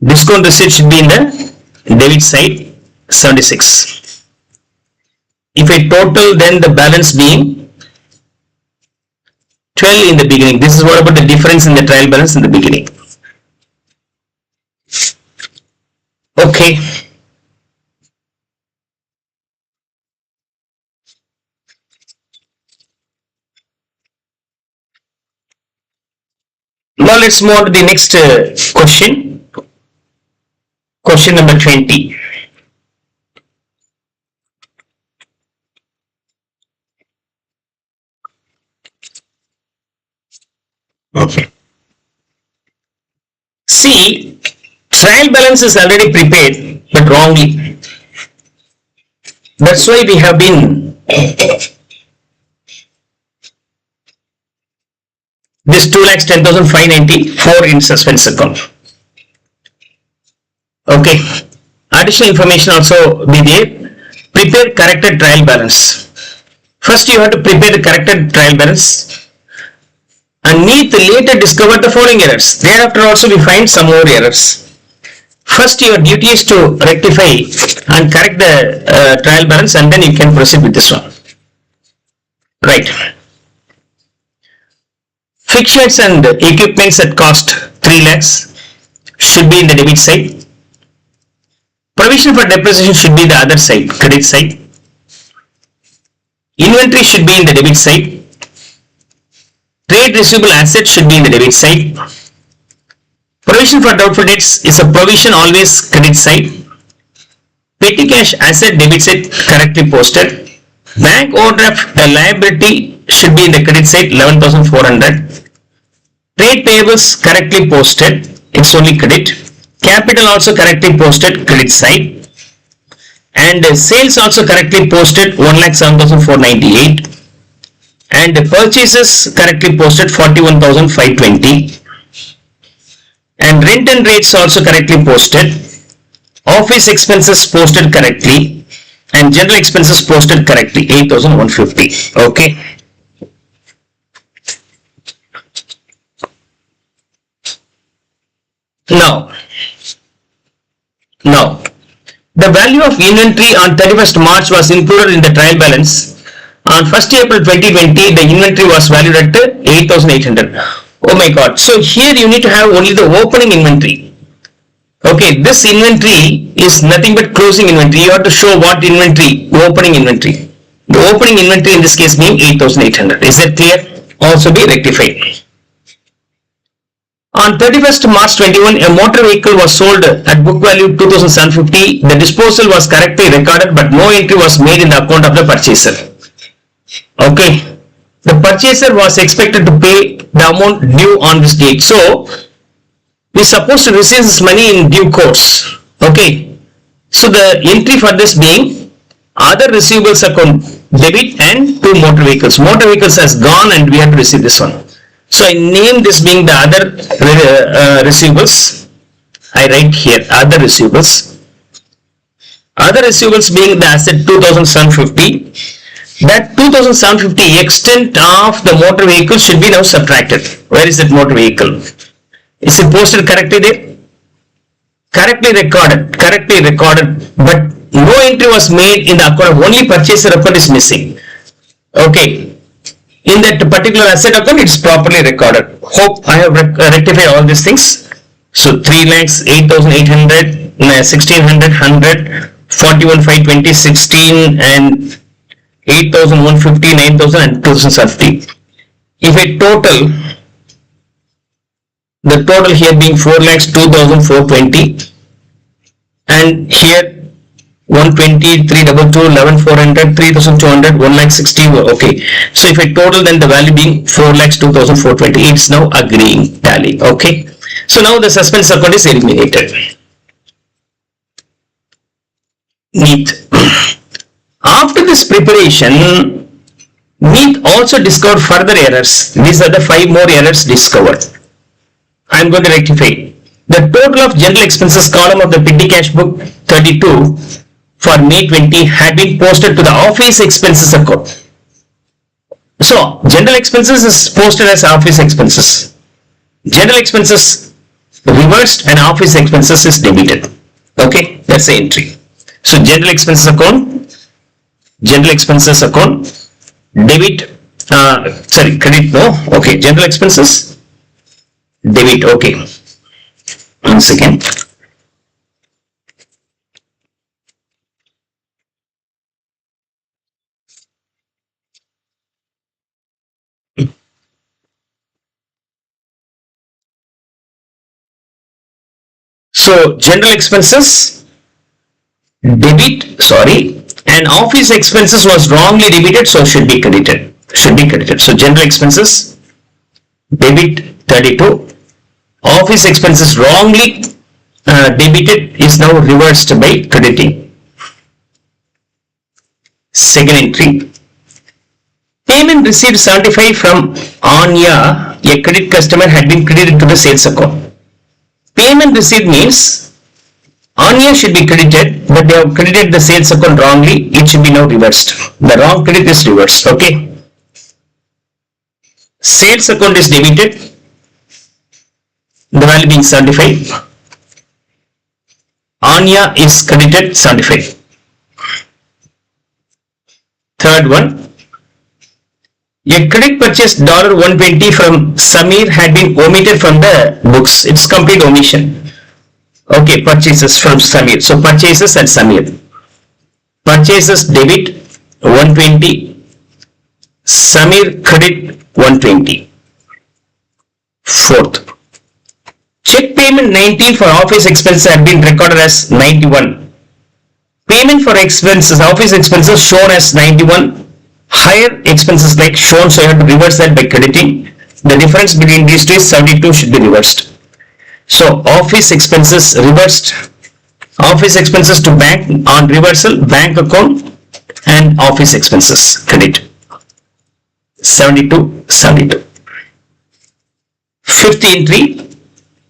Discount receipt should be in the debit side 76. If I total, then the balance being 12 in the beginning. This is what about the difference in the trial balance in the beginning. Okay. Now let's move on to the next question. Question number 20. Okay. See, trial balance is already prepared, but wrongly. That's why we have been this 2,10,594 in suspense account. Okay. Additional information also be there. Prepare corrected trial balance. First you have to prepare the corrected trial balance and need to later discover the following errors. Thereafter also we find some more errors. First your duty is to rectify and correct the trial balance, and then you can proceed with this one. Right. Fixtures and equipments at cost 3 lakhs should be in the debit side. Provision for depreciation should be the other side, credit side. Inventory should be in the debit side. Trade receivable assets should be in the debit side. Provision for doubtful debts is a provision always credit side. Petty cash asset debit side correctly posted. Bank overdraft liability should be in the credit side 11,400. Trade payables correctly posted, it's only credit. Capital also correctly posted, credit side. And sales also correctly posted 1,07,498. And purchases correctly posted 41,520. And rent and rates also correctly posted. Office expenses posted correctly. And general expenses posted correctly 8,150. Okay. Now, the value of inventory on 31st March was included in the trial balance. On 1st April 2020, the inventory was valued at 8,800. Oh my God. So here you need to have only the opening inventory. Okay, this inventory is nothing but closing inventory. You have to show what inventory, opening inventory. The opening inventory in this case being 8,800. Is that clear? Also be rectified. On 31st March 21, a motor vehicle was sold at book value 2,750. The disposal was correctly recorded, but no entry was made in the account of the purchaser. Okay. The purchaser was expected to pay the amount due on this date. So, we are supposed to receive this money in due course. Okay. So, the entry for this being other receivables account debit and 2 motor vehicles. Motor vehicles has gone and we have to receive this one. So I name this being the other receivables. I write here other receivables. Other receivables being the asset 2,750. That 2,750 extent of the motor vehicle should be now subtracted. Where is that motor vehicle? Is it posted correctly there? Correctly recorded, but no entry was made in the account. Only purchaser account is missing. Okay. In that particular asset account, it's properly recorded. Hope I have rectified all these things. So 3 lakhs, 8,800, 1,600, 100, 41,520, 16, and 8,150, 9,000, and 2,050. If I total, the total here being 4 lakhs, 2,420, and here 120, 322, 11,400, 3,200, 1,60,000. Okay. So if I total, then the value being 4,02,420. It's now agreeing tally. Okay. So now the suspense account is eliminated. Neat. After this preparation, Neat also discovered further errors. These are the 5 more errors discovered. I am going to rectify. The total of general expenses column of the petty cash book 32 for May 20 had been posted to the office expenses account. So, general expenses is posted as office expenses. General expenses reversed and office expenses is debited. Okay, that's the entry. So, general expenses account, debit, credit, no, okay, general expenses, debit, okay. 1 second. So, general expenses, debit, and office expenses was wrongly debited, so should be credited. So, general expenses, debit 32, office expenses wrongly debited is now reversed by crediting. Second entry. Payment received 75 from Anya, a credit customer, had been credited to the sales account. Payment received means Anya should be credited, but they have credited the sales account wrongly. It should be now reversed. The wrong credit is reversed. Okay. Sales account is debited. The value being 75. Anya is credited 75. Third one. A credit purchase $120 from Samir had been omitted from the books. It's complete omission. Okay, purchases from Samir. So purchases and Samir. Purchases debit 120. Samir credit 120. Fourth. Check payment 19 for office expenses had been recorded as 91. Payment for expenses, office expenses shown as 91. Higher expenses like shown, so you have to reverse that by crediting. The difference between these two is 72 should be reversed. So office expenses reversed. Office expenses to bank on reversal, bank account and office expenses credit. 72. Fifth entry.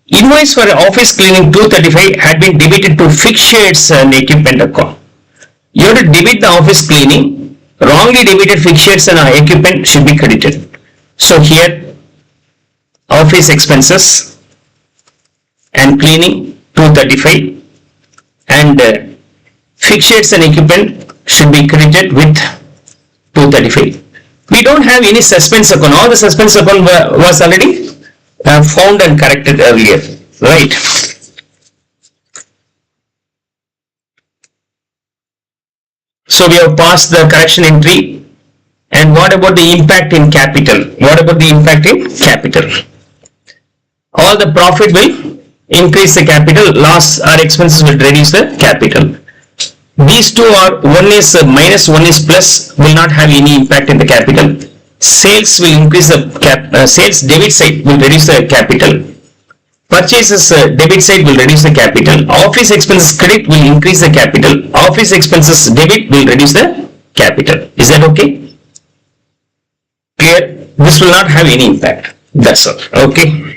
Invoice for office cleaning 235 had been debited to fixtures and equipment account. You have to debit the office cleaning. Wrongly debited fixtures and equipment should be credited. So here office expenses and cleaning 235 and fixtures and equipment should be credited with 235. We don't have any suspense account. All the suspense account was already found and corrected earlier, right? So we have passed the correction entry. And what about the impact in capital? All the profit will increase the capital, loss or expenses will reduce the capital. These two are, one is minus, one is plus, will not have any impact in the capital. Sales will increase the sales debit side will reduce the capital. Purchases debit side will reduce the capital. Office expenses credit will increase the capital. Office expenses debit will reduce the capital. Is that okay? Clear? This will not have any impact. That's all. Okay.